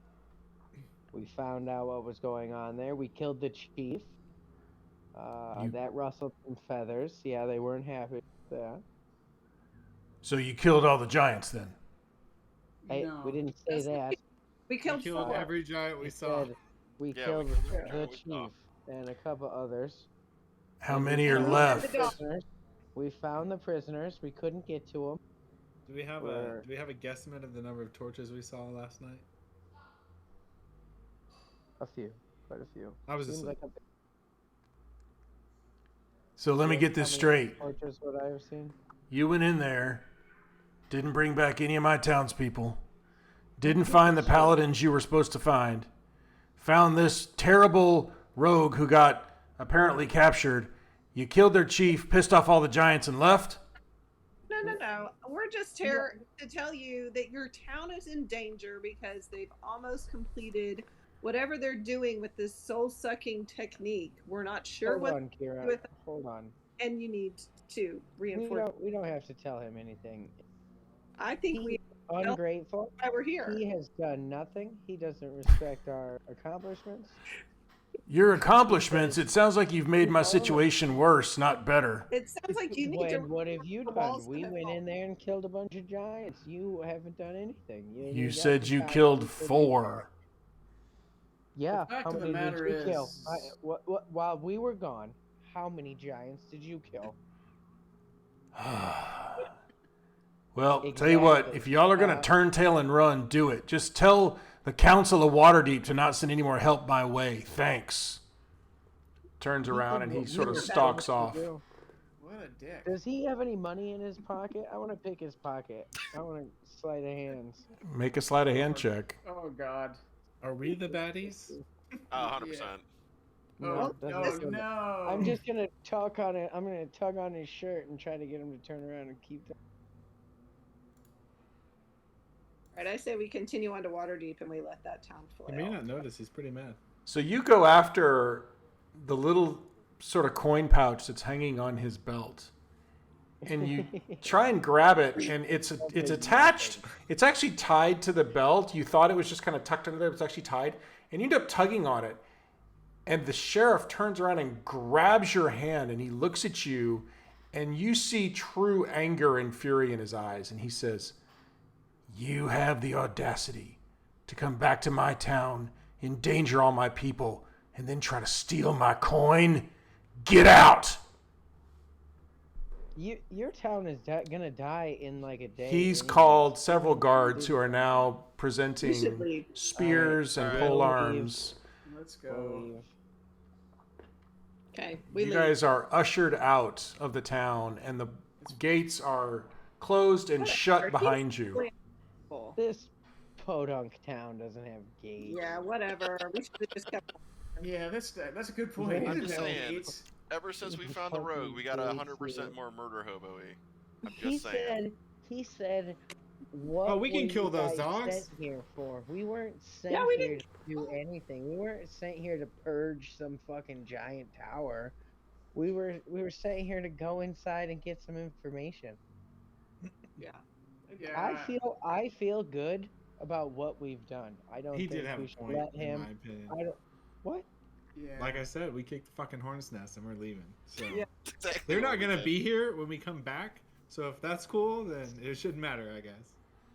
found out what was going on there. We killed the chief. You- That rustled some feathers. Yeah, they weren't happy with that. "So you killed all the giants then?" Hey, No. we didn't say Yes, that. We We killed killed 4. every giant we We saw. said we Yeah, killed we killed every the giant we saw. chief and a couple others. "How And we many are found the left?" prisoners. We found the prisoners. We couldn't get to them. Do we have We're- a guesstimate of the number of torches we saw last night? A few, quite a few. I was Seems asleep. like "So let me get this straight. Torches, what I've seen. You went in there, didn't bring back any of my townspeople, didn't find the paladins you were supposed to find, found this terrible rogue who got apparently captured. You killed their chief, pissed off all the giants, and left?" No. We're just here to tell you that your town is in danger because they've almost completed whatever they're doing with this soul-sucking technique. We're not sure Hold what, on, Kira. with- Hold on. and you need to reinforce. We don't have to tell him anything. I think He's we ungrateful. why we're here. He has done nothing. He doesn't respect our accomplishments. "Your accomplishments, it sounds like you've made my situation worse, not better." It sounds like you need to. What have you the done? walls We to went fall. in there and killed a bunch of giants. You haven't done anything. You got said the you time killed to do 4. Yeah. The fact How of the many matter did you kill? is- While we were gone, how many giants did you kill? Well, tell you what, Exactly. if y'all are going to turn tail and run, do it. Just tell the Council of Waterdeep to not send any more help my way. Thanks. Turns around and he sort of stalks off. What a dick. Does he have any money in his pocket? I want to pick his pocket. I want to sleight of hands. Make a sleight of hand check. Oh God. Are we the baddies? 100%. Oh doesn't no, sound- no. I'm just gonna tug on it. I'm gonna tug on his shirt and try to get him to turn around and keep. Right, I say we continue on to Waterdeep and we let that town You flail. may not notice he's pretty mad. So you go after the little sort of coin pouch that's hanging on his belt. And you try and grab it, and it's attached. It's actually tied to the belt. You thought it was just kind of tucked under there, but it's actually tied. And you end up tugging on it. And the sheriff turns around and grabs your hand, and he looks at you, and you see true anger and fury in his eyes. And he says, You have the audacity to come back to my town, endanger all my people, and then try to steal my coin? Get out! Your town is gonna die in like a day. He's anyway. called several guards who are now We should presenting leave. spears and Alright. pole We'll arms. Let's We'll go. leave. Okay, we You leave. guys are ushered out of the town, and the gates are closed and shut behind you. This podunk town doesn't have gates. Yeah, whatever. We should have just kept. Yeah, that's a good point. I'm He just didn't have saying. gates. Ever since we found the rogue, we got 100% more murder hobo-y. I'm He just saying. said, what Oh, we can were kill you those guys dogs. sent here for? We weren't sent Yeah, we here didn't to do anything. We weren't sent here to purge some fucking giant tower. We were sent here to go inside and get some information. Yeah. I feel good about what we've done. I don't He think did have we a should point, let in him. my opinion. I don't. What? Yeah. Like I said, we kicked the fucking hornet's nest and we're leaving. So Yeah. Exactly they're what not we gonna did. be here when we come back. So if that's cool, then it shouldn't matter, I guess.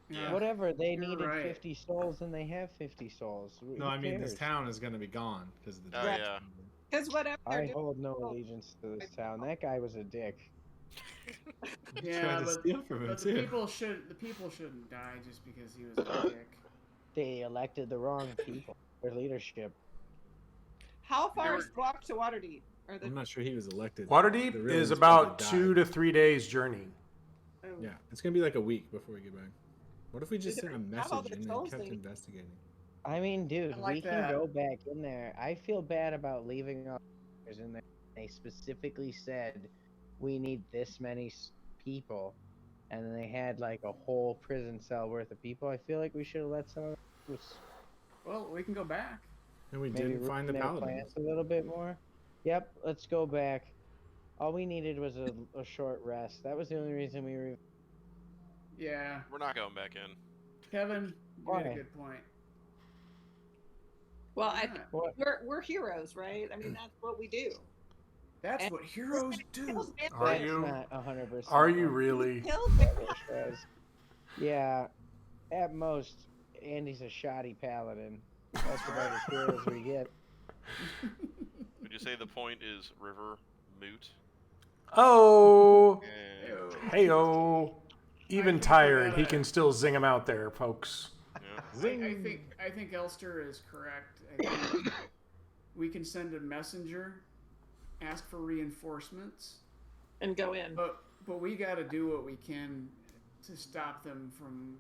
Yeah. Whatever. They You're needed right. 50 souls, and they have 50 souls. No, I mean this town is gonna be gone because of the. Oh, dragon. yeah. Because whatever they're I doing. hold no allegiance to this town. That guy was a dick. Yeah, Tried to but, steal from him but the too. people shouldn't die just because he was a dick. They elected the wrong people for leadership. How far They is the walk to Waterdeep? Or the I'm not sure he was elected. Waterdeep The real is ones about probably 2 died. to 3 days journey. oh, Yeah, it's gonna be like a week before we get back. What if we just Did sent a they have all message the in and souls kept they- investigating? I mean, dude, I like we that. can go back in there. I feel bad about leaving our in there. They specifically said we need this many people, and then they had like a whole prison cell worth of people. I feel like we should have let some of those Well, we can go back. And we maybe didn't find the ruin their paladins. plans a little bit more. Yep, let's go back. All we needed was a short rest. That was the only reason we were. Yeah. We're not going back in. Kevin, you made Why? a good point. Well, I Yeah. think What? we're heroes, right? I mean, that's what we do. That's And- what heroes do. Are That's you? not 100%. Are you really? Killed what it says. Yeah, at most, Andy's a shoddy paladin. That's about as good as we get. Would you say the point is river moot? Oh, And, heyo. Even think we tired, he gotta- can still zing him out there, folks. yeah. I think Elster is correct. I think we can send a messenger, ask for reinforcements, and go in. but we got to do what we can to stop them from.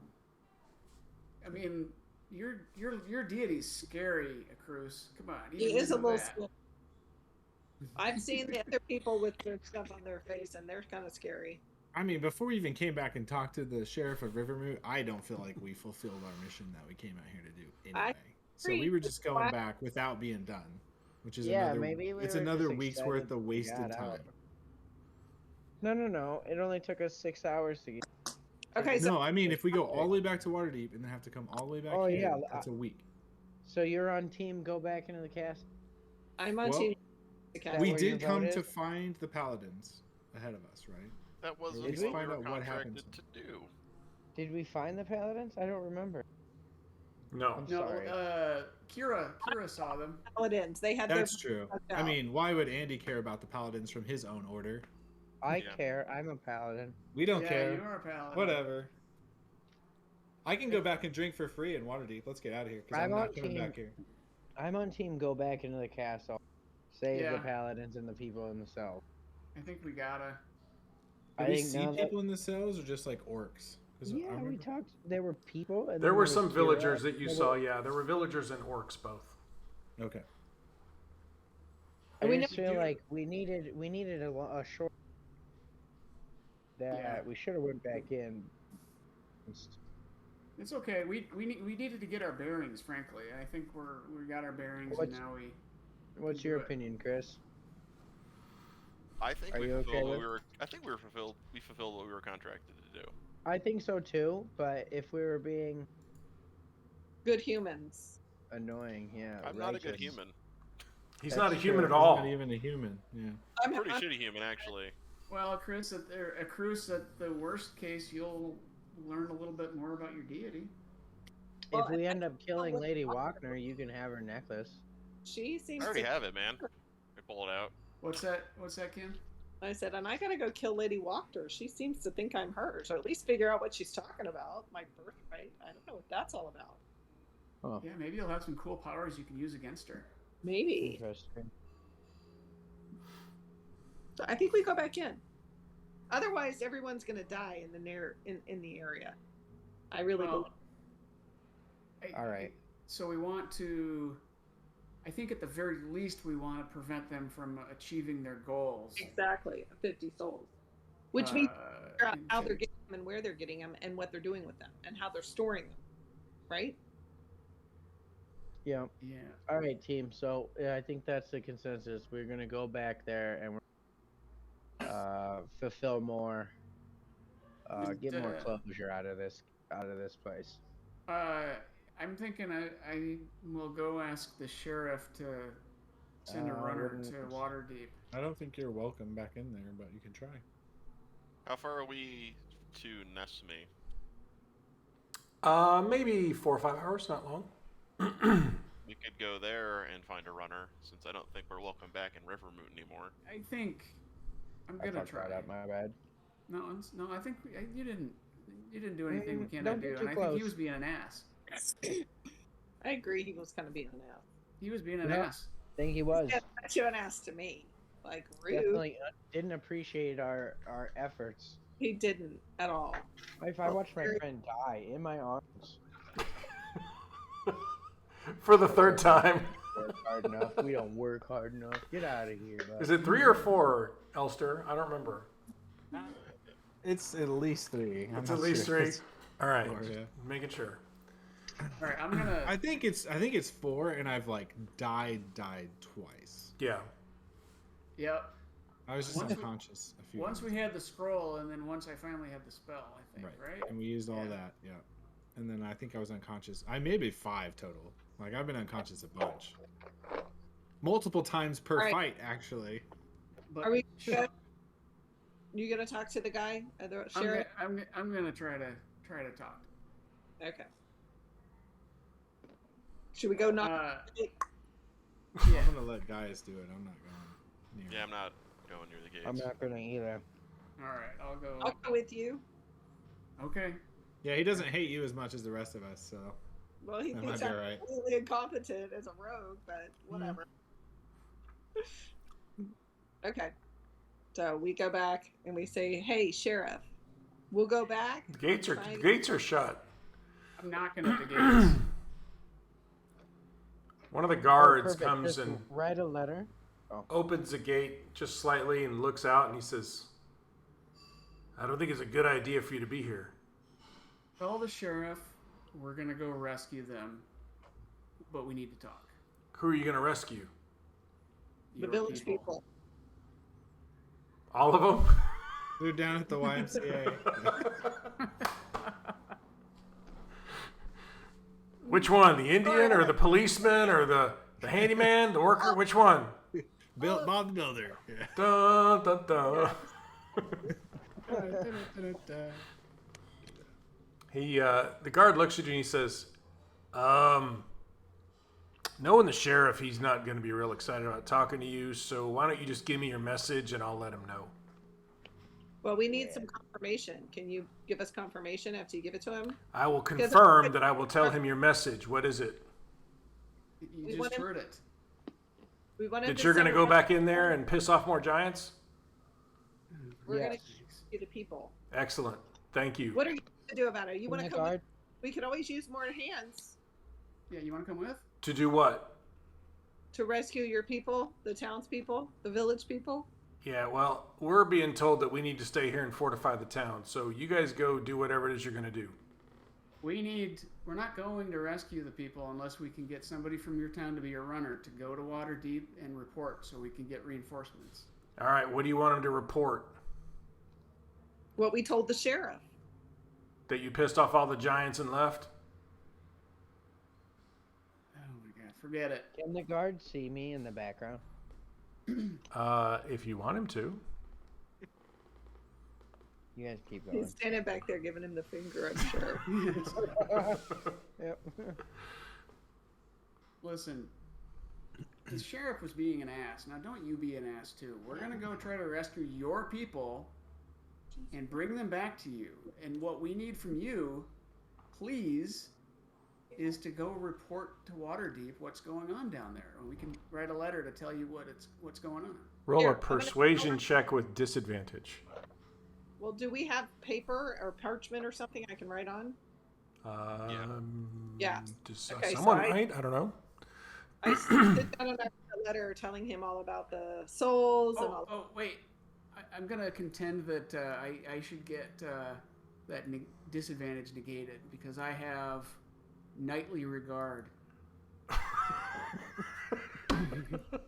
I mean, your deity's scary, Cruz. Come on, He even is a you know little. that. Scary. I've seen the other people with their stuff on their face, and they're kind of scary. I mean, before we even came back and talked to the sheriff of Rivermoot, I don't feel like we fulfilled our mission that we came out here to do anyway. So we were just going back without being done, which is Yeah, another. maybe we it's were another just week's excited worth that of we wasted got time. out. No. It only took us 6 hours to get. Okay, so No, I mean if we go all the way back to Waterdeep and then have to come all the way back Oh, here, yeah, that's a week. So you're on team. Go back into the cast. I'm on Well, team. Okay. that We where your did come vote to is? find the paladins ahead of us, right? That wasn't Did what we? we Find were out what happened contracted to do. Did we find the paladins? I don't remember. No. I'm No, sorry. Kira saw them. Paladins. They had That's their. true. fucked I out. mean, why would Andy care about the paladins from his own order? I Yeah. care. I'm a paladin. We don't Yeah, care. you are a paladin. Whatever. I can go back and drink for free in Waterdeep. Let's get out of here because I'm I'm not on coming team- back here. I'm on team. Go back into the castle. Save Yeah. the paladins and the people in the cell. I think we gotta. I Did we think see now that- people in the cells or just like orcs? 'Cause I Yeah, we remember- talked. There were people. And There then were was some Kira. villagers that you There saw, were- yeah. There were villagers and orcs both. Okay. I We just never feel do. like we needed a short. That Yeah. we should have went back in. It's okay. We needed to get our bearings. Frankly, I think we got our bearings, What's- and now we. What's can your do it. opinion, Chris? I think Are we you okay fulfilled what with- we were. I think we fulfilled. We fulfilled what we were contracted to do. I think so too, but if we were being Good humans. annoying, yeah. I'm not a good righteous. human. He's That's not a human true. at He's all. not even a human. Yeah. I'm, Pretty I'm shitty human, actually. Well, Chris, at the worst case, you'll learn a little bit more about your deity. Well, If we I end up don't know killing what- Lady Walkner, you can have her necklace. She seems I already to. have it, man. I pull it out. What's that? What's that, Kim? I said, and I gotta go kill Lady Walker. She seems to think I'm hers, or at least figure out what she's talking about. My birthright. I don't know what that's all about. Oh, Yeah, maybe you'll have some cool powers you can use against her. Maybe. interesting. So I think we go back in. Otherwise, everyone's gonna die in the area. I really believe. All right. So we want to. I think at the very least we want to prevent them from achieving their goals. Exactly, 50 souls. Which means figure out how they're okay. getting them and where they're getting them and what they're doing with them and how they're storing them. Right? Yeah. Yeah. All right, team. So yeah, I think that's the consensus. We're gonna go back there and we're fulfill more, get more closure out of this place. I'm thinking I will go ask the sheriff to send a runner to Waterdeep. I don't think you're welcome back in there, but you can try. How far are we to Nesme? Maybe 4 or 5 hours, not long. We could go there and find a runner, since I don't think we're welcome back in Rivermoot anymore. I think I'm I gonna fucked try. that up. My bad. No, I think you didn't do anything we cannot don't do, get and too I think he close. was being an ass. I agree he was kind of being an ass. He was being an Yeah. ass. I think he was. Yeah, not you an ass to me. Like, rude. Definitely didn't appreciate our efforts. He didn't at all. If I watched my friend die in my arms, For the third time. work hard enough. We don't work hard enough. Get out of here. Bud. Is it 3 or 4, Elster? I don't remember. It's at least 3. It's at least 3. All right. Four, yeah. Making sure. All right, I'm gonna. I think it's 4, and I've like died twice. Yeah. Yep. I was just Once we- unconscious a few Once times. we had the scroll, and then once I finally had the spell, I think, right? And we used all Yeah. that, yeah. And then I think I was unconscious. I maybe 5 total. Like I've been unconscious a bunch, multiple times per Alright. fight, actually. But Are we Sh- good? You gonna talk to the guy, the sheriff? I'm gonna try to talk. Okay. Should we go knock? Yeah. I'm gonna let guys do it. I'm not going near. Yeah, I'm not going near the gates. I'm not gonna either. All right, I'll go. I'll go with you. Okay. Yeah, he doesn't hate you as much as the rest of us, so Well, he that thinks might be I'm alright. completely incompetent as a rogue, but whatever. Okay. So we go back and we say, "Hey, sheriff, we'll go back." The gates and are find- the gates are shut. I'm knocking at the gates. One of the guards Perfect. comes Just and write a letter. opens the gate just slightly and looks out and he says, "I don't think it's a good idea for you to be here." Tell the sheriff we're gonna go rescue them, but we need to talk. Who are you going to rescue? The Your village people. All of them? They're down at the YMCA. Which one? The Indian or the policeman or the handyman, the worker? Which one? Built Bob the Builder. Yeah. Dun, dun, dun. The guard looks at you and he says, knowing the sheriff, he's not going to be real excited about talking to you, so why don't you just give me your message and I'll let him know. Well, we need some confirmation. Can you give us confirmation after you give it to him? I will confirm that I will tell him your message. What is it? You We just want him- heard it. We want him That you're going to send go us- back in there and piss off more giants? We're Yes. going to see the people. Excellent. Thank you. What are you going to do about it? You want to That come? guard? We could always use more hands Yeah, you want to come with? To do what? to rescue your people, the townspeople, the village people. Yeah, well, we're being told that we need to stay here and fortify the town. So you guys go do whatever it is you're going to do. We're not going to rescue the people unless we can get somebody from your town to be a runner to go to Waterdeep and report so we can get reinforcements. All right, what do you want him to report? What we told the sheriff. That you pissed off all the giants and left? Oh my god, forget it. Can the guard see me in the background? If you want him to. You guys keep He's going. standing back there giving him the finger, I'm sure. Yep. Listen, the sheriff was being an ass. Now don't you be an ass too. We're gonna go try to rescue your people and bring them back to you. And what we need from you, please, is to go report to Waterdeep what's going on down there. And we can write a letter to tell you what's going on. Roll Here, a I'm gonna- persuasion check with disadvantage. Well, do we have paper or parchment or something I can write on? Yeah. Does Okay, so someone I- write? I don't know. I sit down and I write a letter telling him all about the souls and all. Oh, wait. I'm going to contend that I should get that disadvantage negated because I have knightly regard.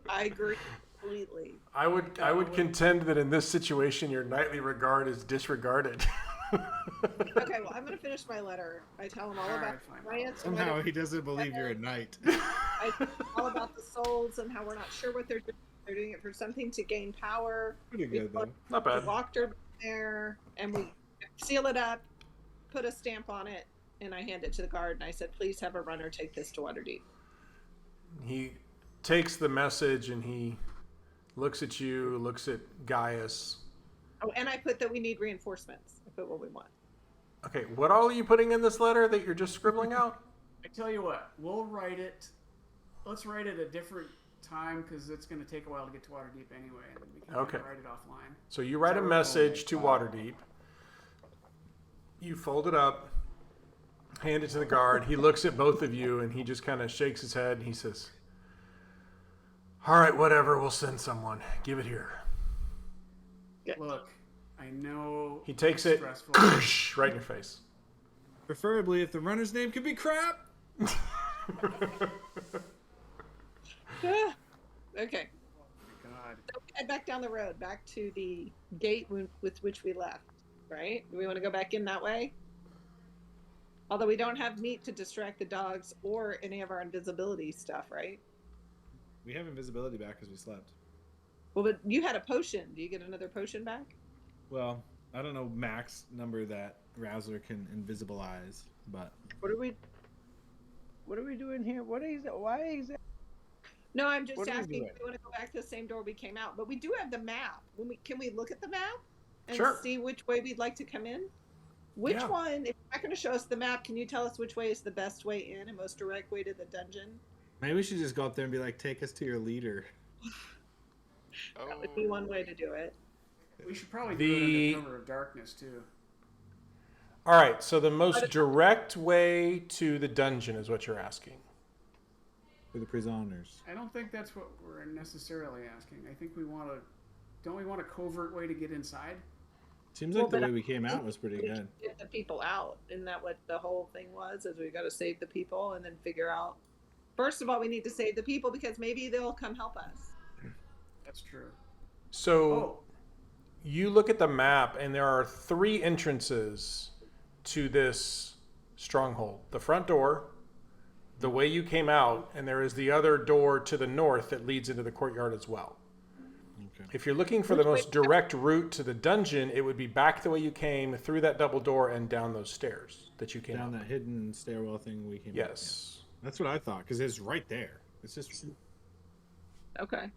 I agree completely. I would contend that in this situation, your knightly regard is disregarded. Okay, well, I'm going to finish my letter. I tell him all All about right, fine. my answer. Somehow he doesn't believe you're a knight. I tell him all about the souls and how we're not sure what they're doing. They're doing it for something to gain power. Pretty good though. Not We bad. walked her there, and we seal it up, put a stamp on it, and I hand it to the guard. And I said, "Please have a runner take this to Waterdeep." He takes the message and he looks at you, looks at Gaius. Oh, and I put that we need reinforcements. I put what we want. Okay, what all are you putting in this letter that you're just scribbling out? I tell you what, we'll write it. Let's write it a different time because it's going to take a while to get to Waterdeep anyway, and then we can Okay. write it offline. So you write a message to Waterdeep. You fold it up, hand it to the guard. He looks at both of you and he just kind of shakes his head and he says, "All right, whatever, we'll send someone. Give it here." Look, I know He takes it's it stressful. right in your face. Preferably if the runner's name could be Crap. Ah, okay. God. So we head back down the road, back to the gate with which we left, right? Do we want to go back in that way? Although we don't have meat to distract the dogs or any of our invisibility stuff, right? We have invisibility back because we slept. Well, but you had a potion. Do you get another potion back? Well, I don't know max number that Razzler can invisibilize, but What are we doing here? What is it? Why is it? No, I'm just What are we asking doing? if we want to go back to the same door we came out. But we do have the map. Can we look at the map and Sure. see which way we'd like to come in? Which Yeah. one, if you're not going to show us the map, can you tell us which way is the best way in and most direct way to the dungeon? maybe we should just go up there and be like, "Take us to your leader." That would be one way to do it. We should probably do it The- under cover of darkness too. All right, so the most direct way to the dungeon is what you're asking. For the prisoners. I don't think that's what we're necessarily asking. I think we want to. Don't we want a covert way to get inside? Seems Well, like the but way we came out was pretty We good. should get the people out. Isn't that what the whole thing was? Is we got to save the people and then figure out. First of all, we need to save the people because maybe they'll come help us. That's true. So Oh, you look at the map and there are 3 entrances to this stronghold. The front door, the way you came out, and there is the other door to the north that leads into the courtyard as well. Okay. If you're looking for the most direct route to the dungeon, it would be back the way you came, through that double door, and down those stairs that you came Down up. that hidden stairwell thing we came. Yes. Up. Yeah. That's what I thought because it's right there. It's just. Okay.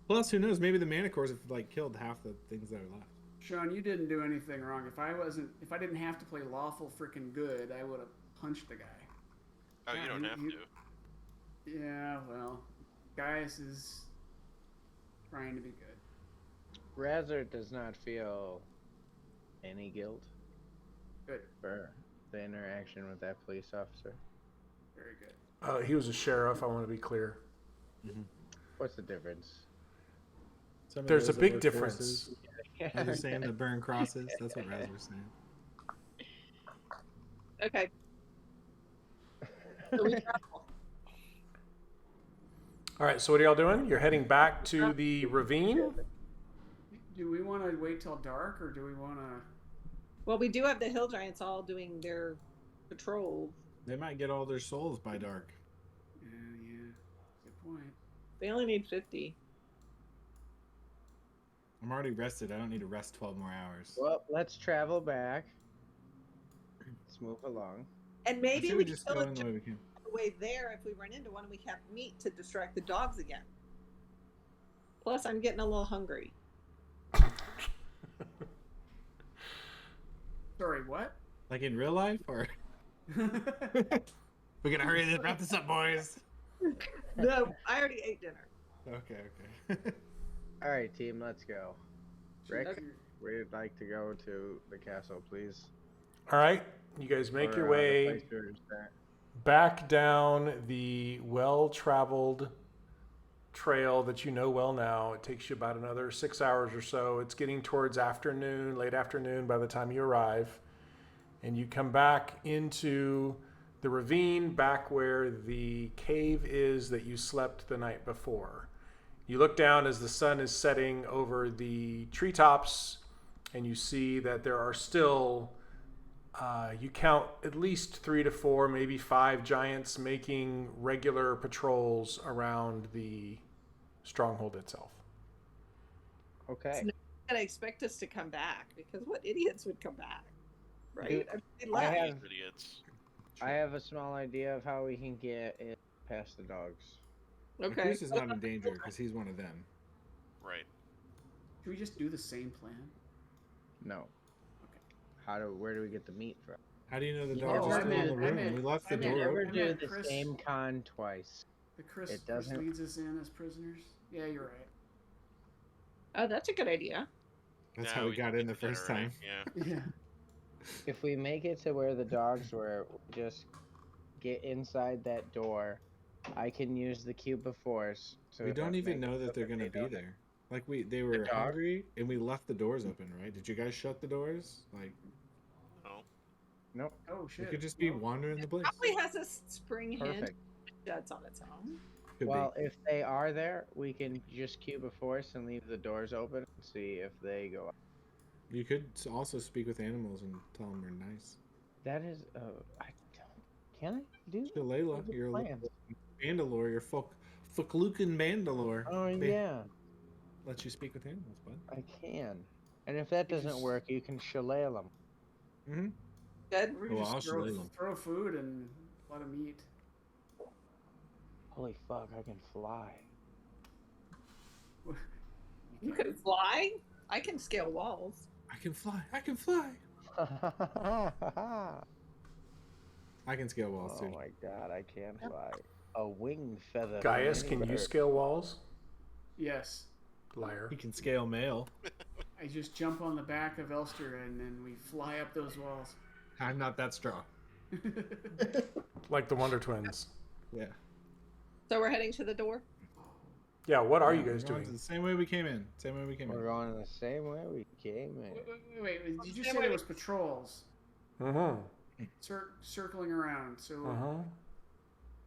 Plus, who knows? Maybe the Manicores have like killed half the things that are left. Sean, you didn't do anything wrong. If I didn't have to play lawful freaking good, I would have punched the guy. Oh, Yeah, you don't have you- to. Yeah, well, Gaius is trying to be good. Razzler does not feel any guilt Good, for the interaction with that police officer. very good. He was a sheriff, I want to be clear. What's the difference? Some of There's a those that big work difference. forces, As you're saying, the burn crosses. That's what Razzler's saying. Okay. So we travel. All right, so what are y'all doing? You're heading back to the ravine? Do we want to wait till dark, or do we want to? Well, we do have the hill giants all doing their patrol. They might get all their souls by dark. Yeah, good point. They only need 50. I'm already rested. I don't need to rest 12 more hours. Well, let's travel back. Let's move along. And I maybe say we we just kill go a in the way we can. the way there. If we run into one, we have meat to distract the dogs again. Plus, I'm getting a little hungry. Sorry, what? Like in real life, or we gotta hurry this, wrap this up, boys. No, I already ate dinner. Okay. All right, team, let's go. Rick, Okay. we'd like to go to the castle, please. All right, you guys make Or, your the way place we were just at. back down the well-traveled trail that you know well now. It takes you about another 6 hours or so. It's getting towards afternoon, late afternoon by the time you arrive. And you come back into the ravine, back where the cave is that you slept the night before. You look down as the sun is setting over the treetops, and you see that there are still, you count at least 3 to 4, maybe 5 giants making regular patrols around the stronghold itself. Okay. So I expect us to come back because what idiots would come back, right? Dude, They I left. have- Idiots. I have a small idea of how we can get it past the dogs. Okay. Chris is not in danger because he's one of them. Right. Should we just do the same plan? No. Okay. Where do we get the meat from? How do you know the You dogs never are still in did- the I room? meant- We left the I meant door Never open. do meant the Chris- same con twice. The Chris, It Chris doesn't- leads us in as prisoners. Yeah, you're right. Oh, that's a good idea. That's Yeah, how we got in the did that first already. time. Yeah. Yeah. If we make it to where the dogs were, we just get inside that door. I can use the cube of force. We don't even know that they're going gonna to be there. Like they were dog? hungry and we left the doors open, right? Did you guys shut the doors? Like No. Nope. Oh we shit. could just be Well, wandering the place. Probably has a spring hinge Perfect. that's on its own. Could Well, if they are there, we can just cube of force and leave the doors open and see if they go up. be. You could also speak with animals and tell them we're nice. That is, I don't. Can I do? Shalala, What's the you're a plan? Mandalore, you're Folklukan Mandalore. Oh They yeah, let you speak with animals, bud. I can. And if that doesn't just- work, you can shillelagh them. Mm-hmm. Good. we Well, just I'll throw, shillelagh 'em. throw food and let them eat. Holy fuck, I can fly. You can fly. I can scale walls. I can fly. I can fly. I can scale walls Oh too. my god, I can fly. A wing feather. from Gaius, any can you bird. scale walls? Yes. Liar. He can scale mail. I just jump on the back of Elster and then we fly up those walls. I'm not that strong. Like the Wonder Twins. Yeah. So we're heading to the door. Yeah, what are you We're guys going doing? The same way we came in. Same way we came We're in. going the same way we came in. Wait, did you say there was patrols Mm-hmm. circling around? So Uh-huh.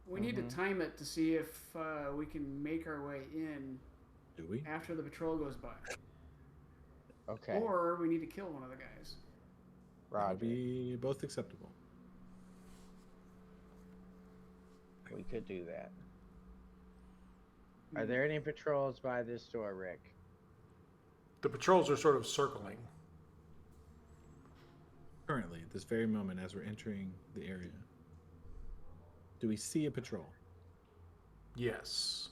we need to time it to see if we can make our way in Do we? after the patrol goes by. Okay, Or we need to kill one of the guys. That'll Roger. be both acceptable. We could do that. Are there any patrols by this door, Rick? The patrols are sort of circling. Currently, at this very moment, as we're entering the area, do we see a patrol? Yes.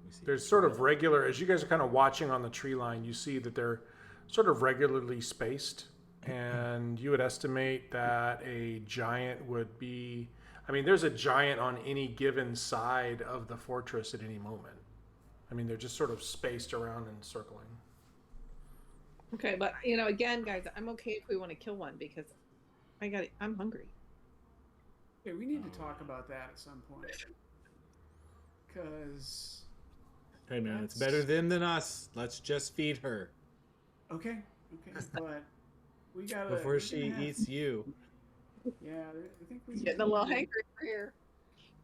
We see There's sort of regular, as you guys are kind of watching on the tree line, you see that they're sort of regularly spaced. And you would estimate that a giant would be, I mean, there's a giant on any given side of the fortress at any moment. I mean, they're just sort of spaced around and circling. Okay, but again, guys, I'm okay if we want to kill one because I'm hungry. Okay, we need to talk about that at some point. Because Hey man, it's That's- better them than us. Let's just feed her okay, but we gotta before we're she gonna have- eats you. Yeah, I think we Getting a little hangry over here.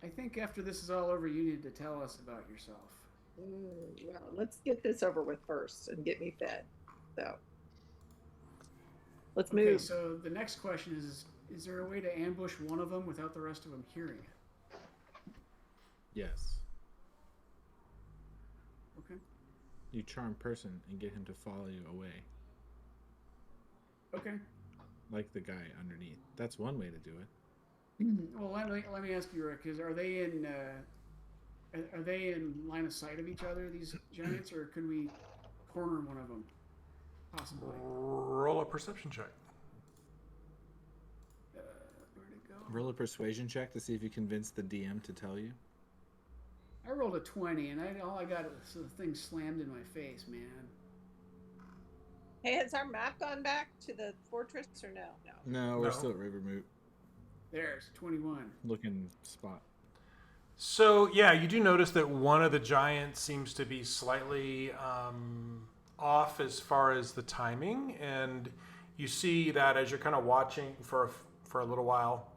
I think after this is all over, you need to tell us about yourself. Well, let's get this over with first and get me fed. So let's Okay, move. so the next question is there a way to ambush one of them without the rest of them hearing it? Yes. Okay. You charm person and get him to follow you away, Okay. like the guy underneath. That's one way to do it. Well, let me ask you, Rick. Are they in line of sight of each other, these giants, or could we corner one of them? Possibly. Roll a perception check. Where'd it go? Roll a persuasion check to see if you convince the DM to tell you. I rolled a 20, and all I got was the thing slammed in my face, man. Hey, has our map gone back to the fortress or no? No, we're No. still at Rivermoot, There's 21. looking spot. So, yeah, you do notice that one of the giants seems to be slightly off as far as the timing, and you see that as you're kind of watching for a little while.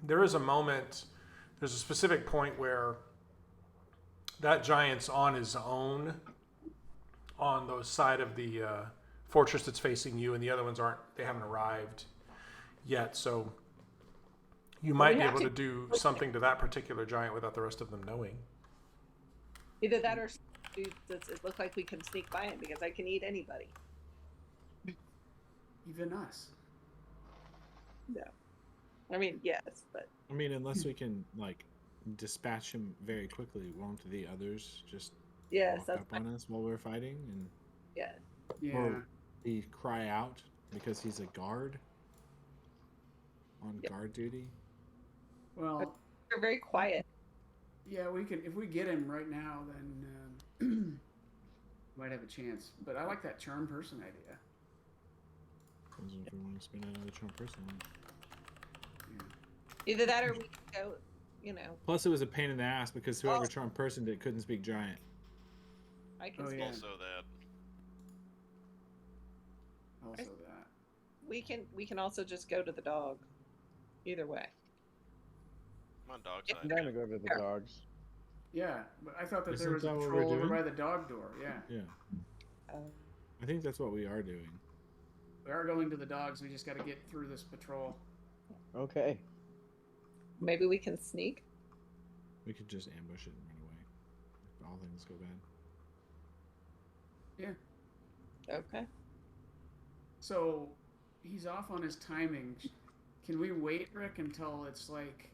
There is a moment, there's a specific point where that giant's on his own on the side of the fortress that's facing you, and the other ones they haven't arrived yet, so you might be able to do something to that particular giant without the rest of them knowing. Either that or does it look like we can sneak by him, because I can eat anybody. Even us. No. I mean, yes, but I mean, unless we can like dispatch him very quickly, won't the others just yes, walk that's up on us while we're fighting, and yeah. Yeah. or he cry out because he's a guard on guard duty? Well, They're very quiet. yeah, we can. If we get him right now, then might have a chance. But I like that charm person idea. Depends if we want to spend another charm person. Either that or we can go, Plus, it was a pain in the ass because whoever charm person did couldn't speak giant. I can Oh, speak. yeah. Also that. Also that. We can also just go to the dog. Either way. I'm on dog Yeah. side. I'm down to go to the dogs. Yeah, but I thought that Isn't there was a that what we're patrol over doing? by the dog door. Yeah, Yeah, I think that's what we are doing. we are going to the dogs. We just got to get through this patrol. Okay. Maybe we can sneak. We could just ambush it and run away if all things go bad. Yeah. Okay. So he's off on his timing. Can we wait, Rick, until it's like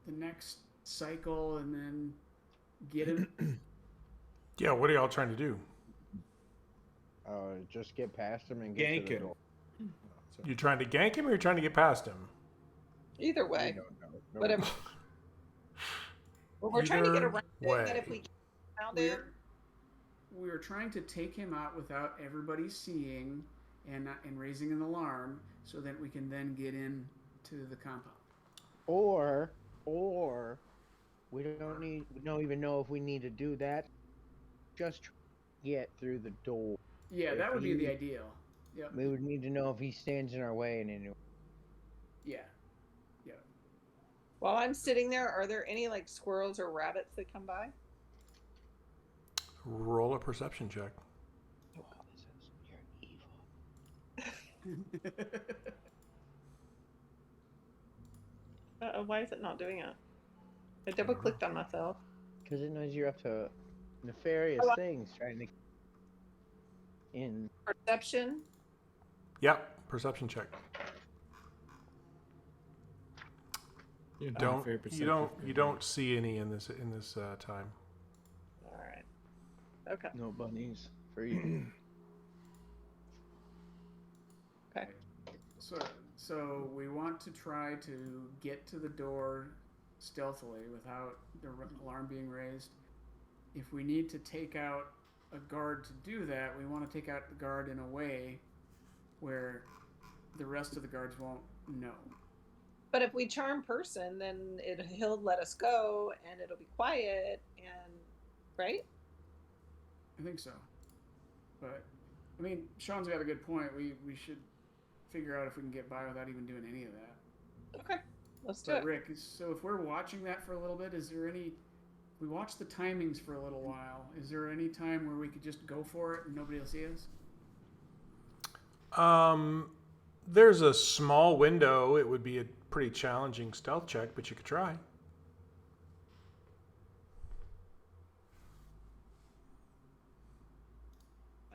the next cycle and then get him? Yeah, what are y'all trying to do? Just get past him and get Gank to the him. door. You trying to gank him or you trying to get past him? Either I way. don't know. No. Whatever. Well, we're trying to get Either around it, way. and if we get around it, We're trying to take him out without everybody seeing and raising an alarm, so that we can then get in to the compound. Or we don't even know if we need to do that. Just get through the door. Yeah, If that would be the you- ideal. Yep. We would need to know if he stands in our way in any way. Yeah. while I'm sitting there, are there any like squirrels or rabbits that come by? Roll a perception check. You're evil. Why is it not doing it? I double clicked on myself. Because it knows you're up to nefarious Oh, things trying to in. Perception. Yep, perception check. You You don't see any in this time. All right. Okay. No bunnies for you. Okay. So we want to try to get to the door stealthily without the alarm being raised. If we need to take out a guard to do that, we want to take out the guard in a way where the rest of the guards won't know. But if we charm person, then he'll let us go, and it'll be quiet, and right? I think so. But I mean, Sean's got a good point. We should figure out if we can get by without even doing any of that. Okay. Let's do But it. Rick, so if we're watching that for a little bit, is there any? We watch the timings for a little while. Is there any time where we could just go for it and nobody will see us? There's a small window. It would be a pretty challenging stealth check, but you could try.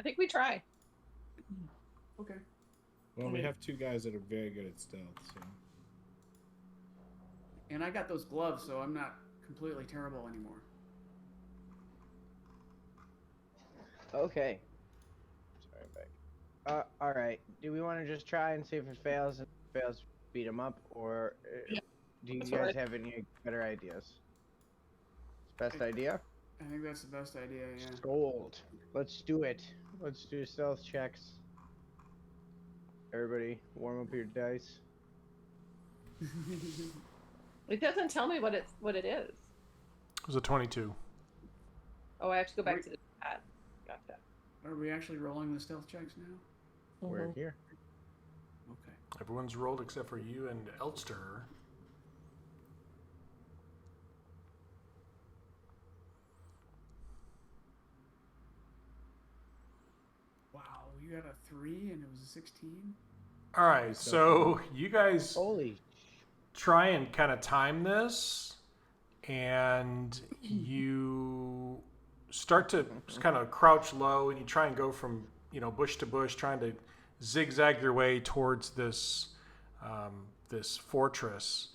I think we try. Okay. Well, we have 2 guys that are very good at stealth, so. And I got those gloves, so I'm not completely terrible anymore. Okay. Sorry, back. All right. Do we want to just try and see if it fails? And if it fails, beat them up, or do you that's guys right. have any better ideas? Best idea? I think that's the best idea, yeah. Sold. Let's do it. Let's do stealth checks. Everybody, warm up your dice. It doesn't tell me what it is. It was a 22. Oh, I have to go back to the pad. Gotcha. Are we actually rolling the stealth checks now? We're here. Okay. Everyone's rolled except for you and Elster. Wow, you got a 3 and it was a 16? All right, so you guys Holy. try and kind of time this, and you start to kind of crouch low, and you try and go from bush to bush, trying to zigzag your way towards this this fortress.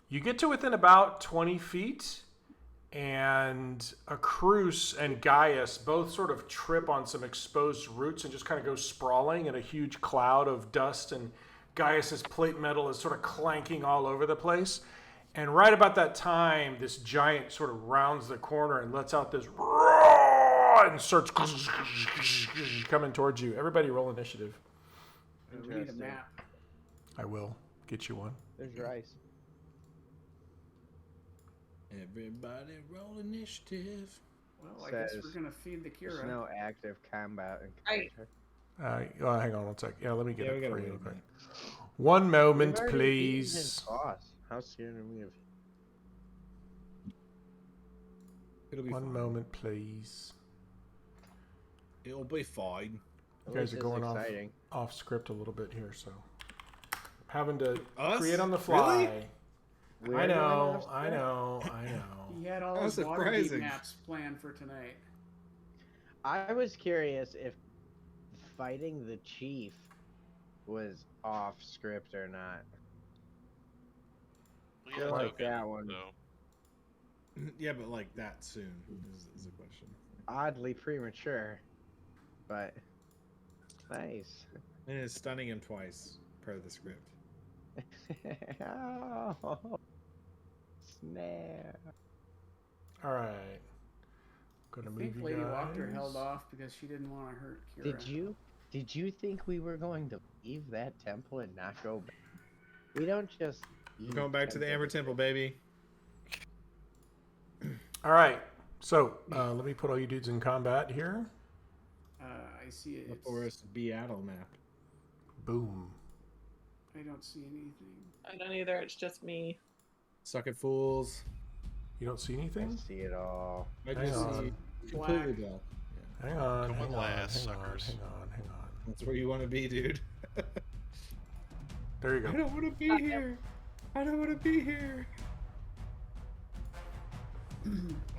You get to within about 20 feet, and Acrus and Gaius both sort of trip on some exposed roots and just kind of go sprawling in a huge cloud of dust, and Gaius's plate metal is sort of clanking all over the place. And right about that time, this giant sort of rounds the corner and lets out this roar and starts coming towards you. Everybody roll initiative. We need a map. I will get you one. There's your ice. Everybody roll initiative. Well, I guess we're going to feed the There's Kira. no active combat. Right. Hang on one sec. Yeah, let me get Yeah, we it gotta for you wait real a quick. minute. One moment, We've already beaten his please. boss. How soon are we of? It'll be One fine. moment, please. It'll be fine. You guys are going exciting. off script a little bit here, so having to Us? create on the fly. Really? I We're doing know, this I thing? know. He had all That's his Waterdeep surprising. maps planned for tonight. I was curious if fighting the chief was off script or not. We Feel got like token, that one. so Yeah, but like that soon is a question. Oddly premature, but nice. And it's stunning him twice per the script. Oh, snap. All right. Gonna I move think you Lady guys. Walker held off because she didn't want to hurt Kira. Did you think we were going to leave that temple and not go back? We don't just. We're going back to the Amber Temple, baby. All right. So let me put all you dudes in combat here. I see it. The Forest Beatle map. Boom. I don't see anything. I don't either. It's just me. Suck it, fools. You don't see I anything? see it all. I Hang just on. see completely black. Yeah. Hang on. Come Hang with on. last, Hang on. suckers. Hang on. Hang on. That's where you want to be, dude. There you I go. don't want to be here. I don't want to be here. I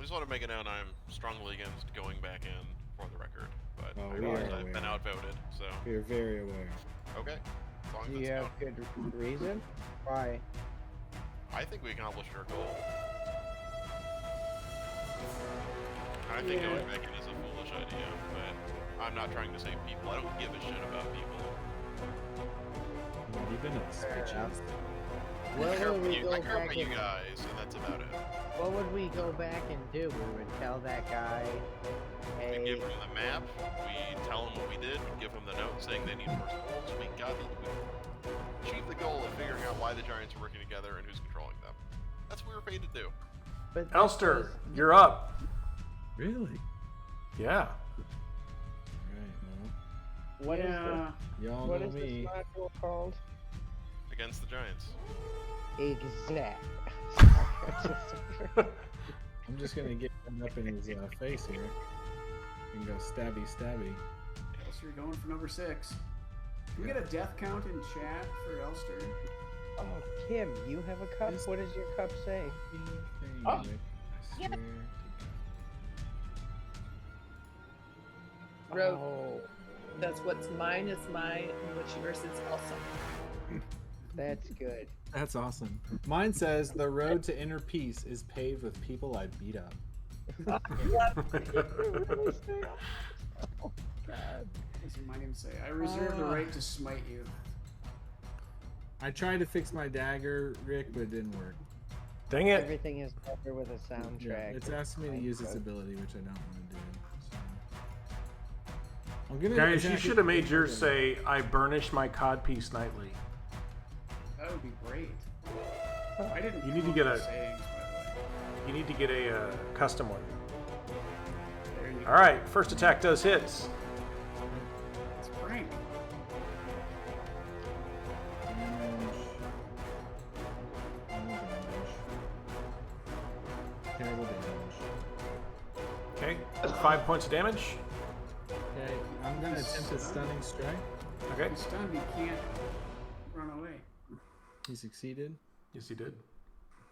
just want to make it known I'm strongly against going back in for the record, but Oh, I we realize are I've been aware. outvoted, so We are very aware. okay. As long as Do it's you have known. good reason? Why? I think we accomplished our goal. I think Yeah. going back in is a foolish idea, but I'm not trying to save people. I don't give a shit about people. Not even us, Fair enough. bitches. What I care would about we you, go I care back about you and guys, and that's about it. What would we go back and do? We would tell that guy, We hey, give him the map, we tell him what we did, we give him the note saying they need first holds, we achieved the goal of figuring out why the Giants are working together and who's controlling them. That's what we were paid to do. but this Elster, was- you're up. Really? Yeah. Alright, What is Yeah. well, y'all what know is me. this module called? Against the Giants. Exact. I'm just gonna get him up in his face here and go stabby stabby. So you're going for number 6. Can we get a death count in chat for Elster? Oh, Kim, you have a cup. Is- What does your cup say? Oh. I Yeah. swear to Wrote Oh, That's what's mine is mine, and what's yours is also. That's good. That's awesome. Mine says the road to inner peace is paved with people I beat up. Oh, God. As you might even say, I reserve the right to smite you. I tried to fix my dagger, Rick, but it didn't work. Dang it. Everything is better with a soundtrack. It's asking me to use its ability, which I don't want to do. So. I'm gonna Guys, you should have made yours say, I burnish my codpiece nightly. That would be great. I didn't. You need to come get up a- with sayings, by the way. You need to get a custom one. There you go. Alright, first attack does hit. It's Frank. Terrible damage. Okay, 5 points of damage. Okay, I'm gonna attempt a stunning strike. Okay. He's stunned. He can't run away. He succeeded. Yes, he did.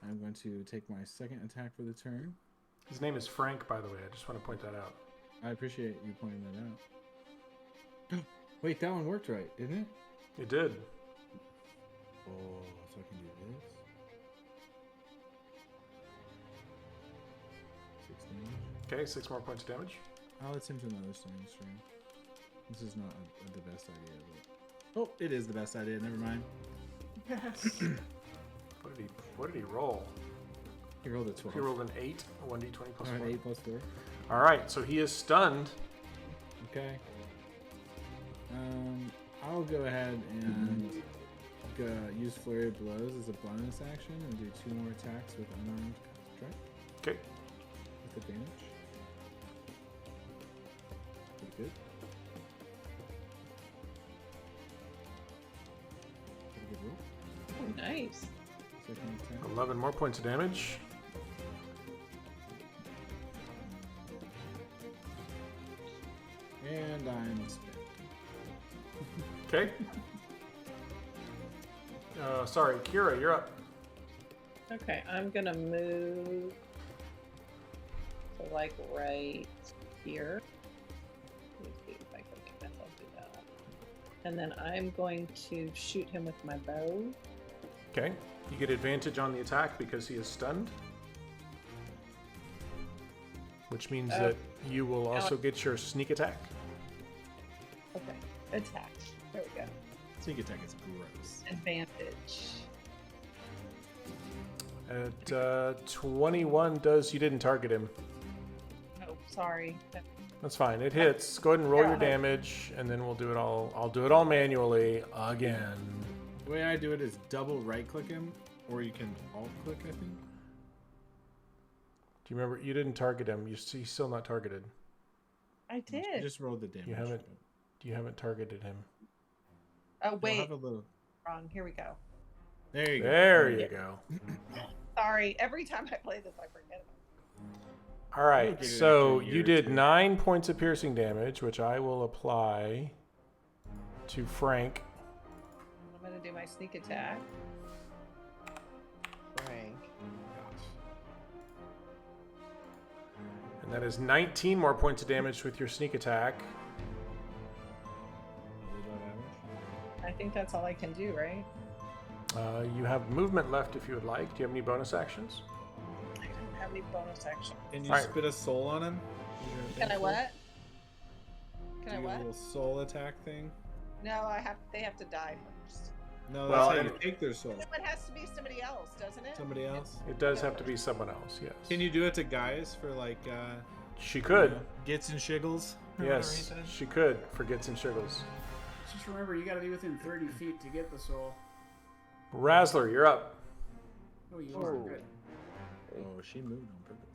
I'm going to take my second attack for the turn. His name is Frank, by the way. I just want to point that out. I appreciate you pointing that out. Wait, that one worked right, didn't it? It did. Oh, so I can do this. 16. Okay, 6 more points of damage. I'll attempt another stunning strike. This is not the best idea, but... Oh, it is the best idea. Never mind. Yes. What did he roll? He rolled a 12. He rolled an 8, a 1d20 plus Alright, 4. 8 plus 4. Alright, so he is stunned. Okay. I'll go ahead and use Flurry of Blows as a bonus action and do 2 more attacks with unarmed strike Okay. with advantage. Pretty good. Pretty good roll. Oh, nice. Second attack. 11 more points of damage. And I'm spent. Okay. Sorry, Kira, you're up. Okay, I'm gonna move to like right here. Let me see if I can make myself do that. And then I'm going to shoot him with my bow. Okay. You get advantage on the attack because he is stunned. Which means that you will also get your sneak attack. Okay, attack. There we go. Sneak attack is gross. Advantage. At 21 you didn't target him. Oh, sorry. That's fine. It hits. Go ahead and roll Yeah. your damage, and then we'll do it all. I'll do it all manually again. The way I do it is double right click him, or you can alt click, I think. Do you remember? You didn't target him. He's still not targeted. I You did. just rolled the damage. You haven't targeted him. Oh, You'll wait. have a little... Wrong. Here we go. There you go. There you go. Sorry. Every time I play this, I forget about it. All right. We'll get it So after a year you or did two. 9 points of piercing damage, which I will apply to Frank. I'm going to do my sneak attack. Frank. And that is 19 more points of damage with your sneak attack. I think that's all I can do, right? You have movement left if you would like. Do you have any bonus actions? I don't have any bonus action. Can you Alright. spit a soul on him? Can I what? Can I Do a what? little soul attack thing? No, they have to die first. No, Well, that's how and- you take their soul. No, it has to be somebody else, doesn't it? Somebody else? It does have to be someone else, yes. Can you do it to Gaius for like She could. gits and shiggles? or Yes, whatever he said? she could for Gits and Shiggles. Just remember, you got to be within 30 feet to get the soul. Razzler, you're up. Oh, you are Oh. good. Oh, she moved on purpose.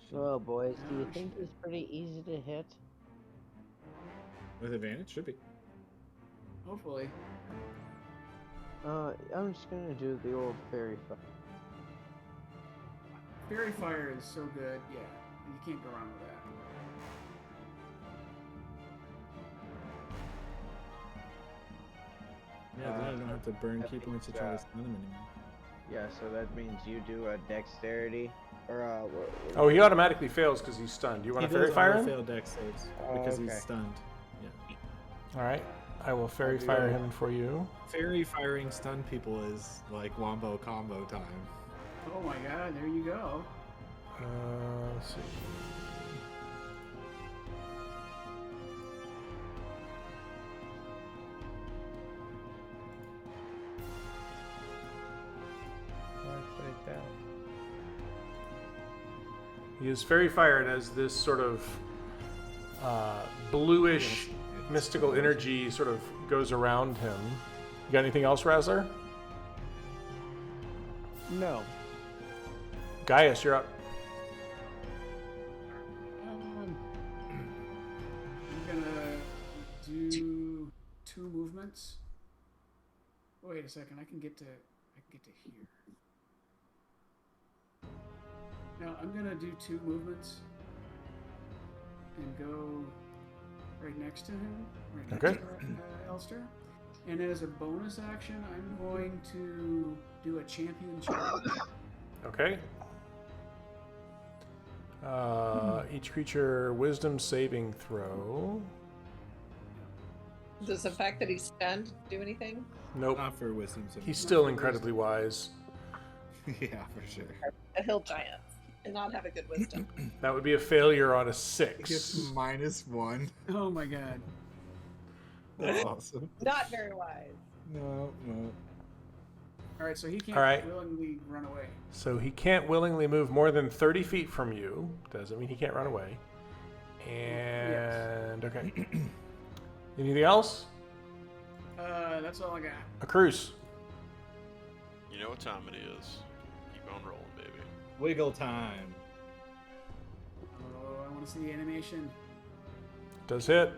So, boys, do you think he's pretty easy to hit? With advantage, should be. Hopefully. I'm just gonna do the old fairy fire. Fairy fire is so good. Yeah, you can't go wrong with that. Yeah, then I don't have to burn key points to try to yeah. stun them anymore. Yeah, so that means you do a dexterity, or what? Oh, he automatically fails because he's stunned. Do you want He to fairy does fire him? fail dex saves Oh, because okay. he's stunned. Yeah. All right. I will fairy fire him for you. Fairy firing stun people is like wombo combo time. Oh my god, there you go. Let's see. He is fairy fired as this sort of bluish mystical energy sort of goes around him. You got anything else, Razzler? No. Gaius, you're up. I'm gonna do 2 movements. Wait a second, I can get to here. Now I'm gonna do 2 movements and go right next to him, right next Okay. to Elster. And as a bonus action, I'm going to do a champion charge. Okay. Each creature wisdom saving throw. Does the fact that he's stunned do anything? Nope. Not for wisdom. He's still incredibly wise. Yeah, for sure. A hill giant and not have a good wisdom. That would be a failure on a It 6. gets -1. Oh my god. That's awesome. Not very wise. No. Alright, so he can't All right. willingly run away. So he can't willingly move more than 30 feet from you. Doesn't mean he can't run away. And okay. Anything else? That's all I got. A cruise. You know what time it is. Keep on rolling, baby. Wiggle time. Oh, I want to see the animation. Does hit.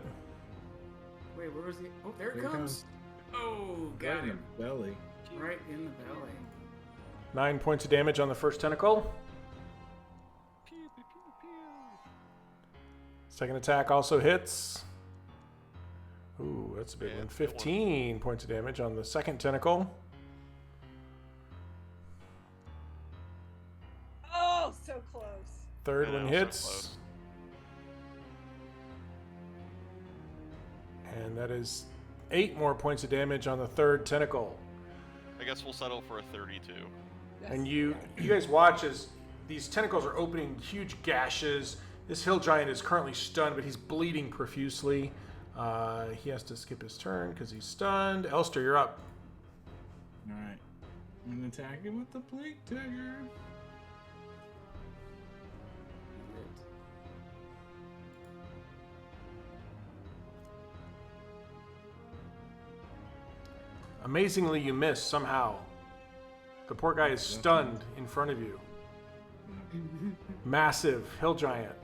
Wait, where was the... Oh, there it Here it comes. Oh, got Right in him. the belly. Right in the belly. 9 points of damage on the first tentacle. Pew, pew, pew, pew. Second attack also hits. Ooh, that's a big Yeah, one. it's a good one. 15 points of damage on the second tentacle. Oh, so close. Third I one know, so hits. close. And that is 8 more points of damage on the third tentacle. I guess we'll settle for a 32. And you guys watch as these tentacles are opening huge gashes. This hill giant is currently stunned, but he's bleeding profusely. He has to skip his turn because he's stunned. Elster, you're up. Alright. I'm gonna attack him with the plague dagger. Amazingly, you miss somehow. The poor guy is stunned in front of you. Massive hill giant.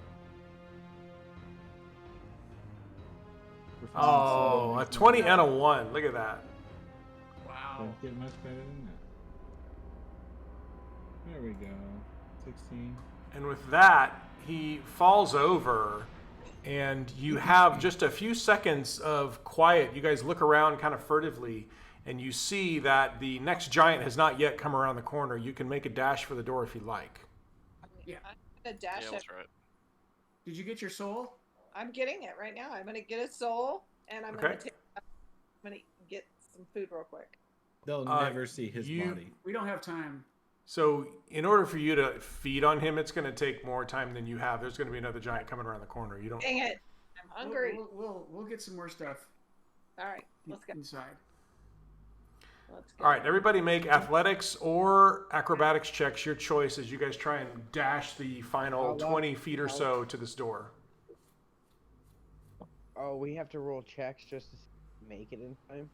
Oh, a 20 and a 1. Look at that. Wow. Don't get much better than that. There we go. 16. And with that, he falls over, and you have just a few seconds of quiet. You guys look around kind of furtively, and you see that the next giant has not yet come around the corner. You can make a dash for the door if you'd like. Yeah. I'm gonna dash Yeah, it. that's right. Did you get your soul? I'm getting it right now. I'm gonna get a soul, and I'm Okay. gonna get some food real quick. They'll never see his body. We don't have time. So in order for you to feed on him, it's going to take more time than you have. There's going to be another giant coming around the corner. You don't. Dang it! I'm hungry. We'll get some more stuff All right, let's go. inside. Let's go. All right, everybody make athletics or acrobatics checks, your choice, as you guys try and dash the final 20 feet or so to this door. Oh, we have to roll checks just to make it in time.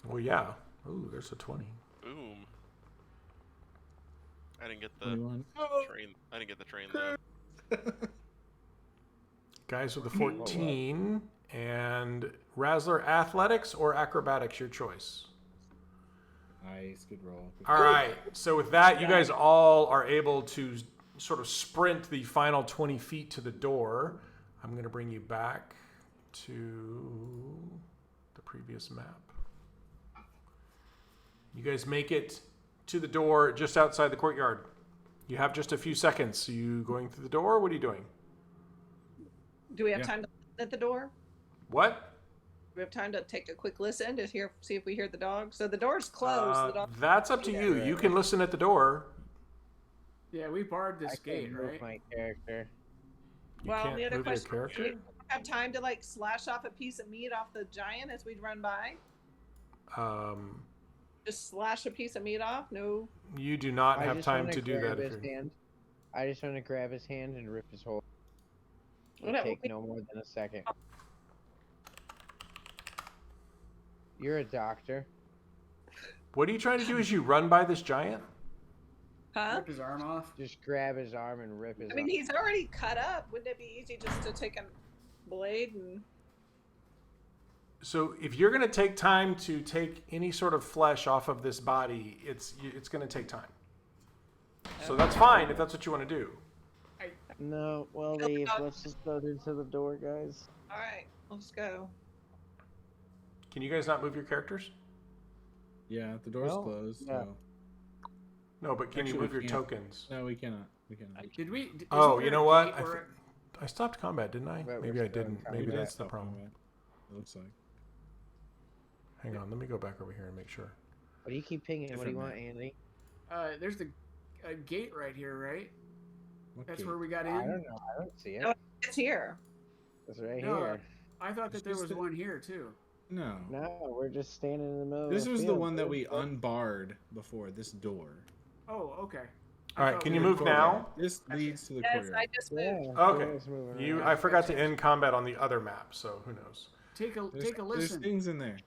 Well, yeah. Ooh, there's a 20. Boom. I didn't get the 21. train. I didn't get the train though. Guys with a 14 and Razzler, athletics or acrobatics, your choice. Nice, good roll. All right. So with that, you guys all are able to sort of sprint the final 20 feet to the door. I'm going to bring you back to the previous map. You guys make it to the door just outside the courtyard. You have just a few seconds. Are you going through the door? What are you doing? Do we have time to at the door? What? We have time to take a quick listen to see if we hear the dog. So the door's closed. The dog. That's up to you. You can listen at the door. Yeah, we barred I this can't gate, move right? my character. You Well, can't the other move your question: do character. we have time to like slash off a piece of meat off the giant as we run by? Just slash a piece of meat off? No. You do not I have just time wanna to do that. grab If his you're... hand. I just want to grab his hand and rip his whole. It'll Whatever. take no more than a second. You're a doctor. What are you trying to do? Is you run by this giant? Huh? Rip his arm off. Just grab his arm and rip his I mean, arm. he's already cut up. Wouldn't it be easy just to take a blade and? So if you're going to take time to take any sort of flesh off of this body, it's going to take time. So that's fine if that's what you want to do. No, well, leave. Let's just go into the door, guys. All right, let's go. Can you guys not move your characters? Yeah, the door's No, closed. yeah. So. No, but can Actually, you move we your can't. tokens? No, we cannot. We cannot. Did we? Oh, isn't you there know a what? gate where- I stopped combat, didn't I? But Maybe we're I still in didn't. combat. Maybe that's the Stop problem. combat, it looks like. Hang on, let me go back over here and make sure. What do you keep pinging? What do you Different want, Andy? There's the gate right here, right? What That's gate? where we got in. I don't know. I don't see it. No. It's here. It's right No, here. I thought that It's there just was the- one here too. No. No, we're just standing in the middle. This of was the field, one that dude. we unbarred before. This door. Oh, okay. All right, thought can we you were move now? This leads to the Yes, courtyard. I just moved. Yeah. Okay. door's moving You, around. I forgot to end combat on the other map, so who knows? Take a There's listen. things in there.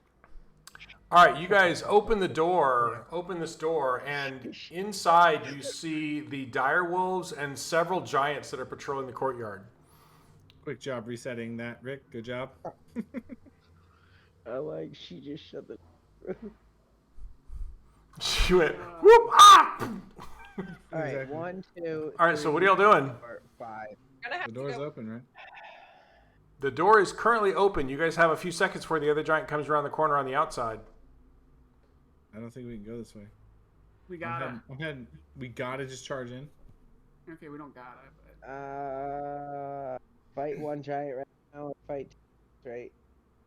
All right, you guys open the door, open this door, and inside you see the dire wolves and several giants that are patrolling the courtyard. Quick job resetting that, Rick. Good job. I like she just shut the. She went, whoop, ah! All right, Exactly. 1, 2. All right, so what are y'all doing? 4, 5. We're gonna have The to door's go. open, right? The door is currently open. You guys have a few seconds before the other giant comes around the corner on the outside. I don't think we can go this way. We gotta. I'm heading. We gotta just charge in. Okay, we don't gotta. But Fight one giant right now. Or fight two, right,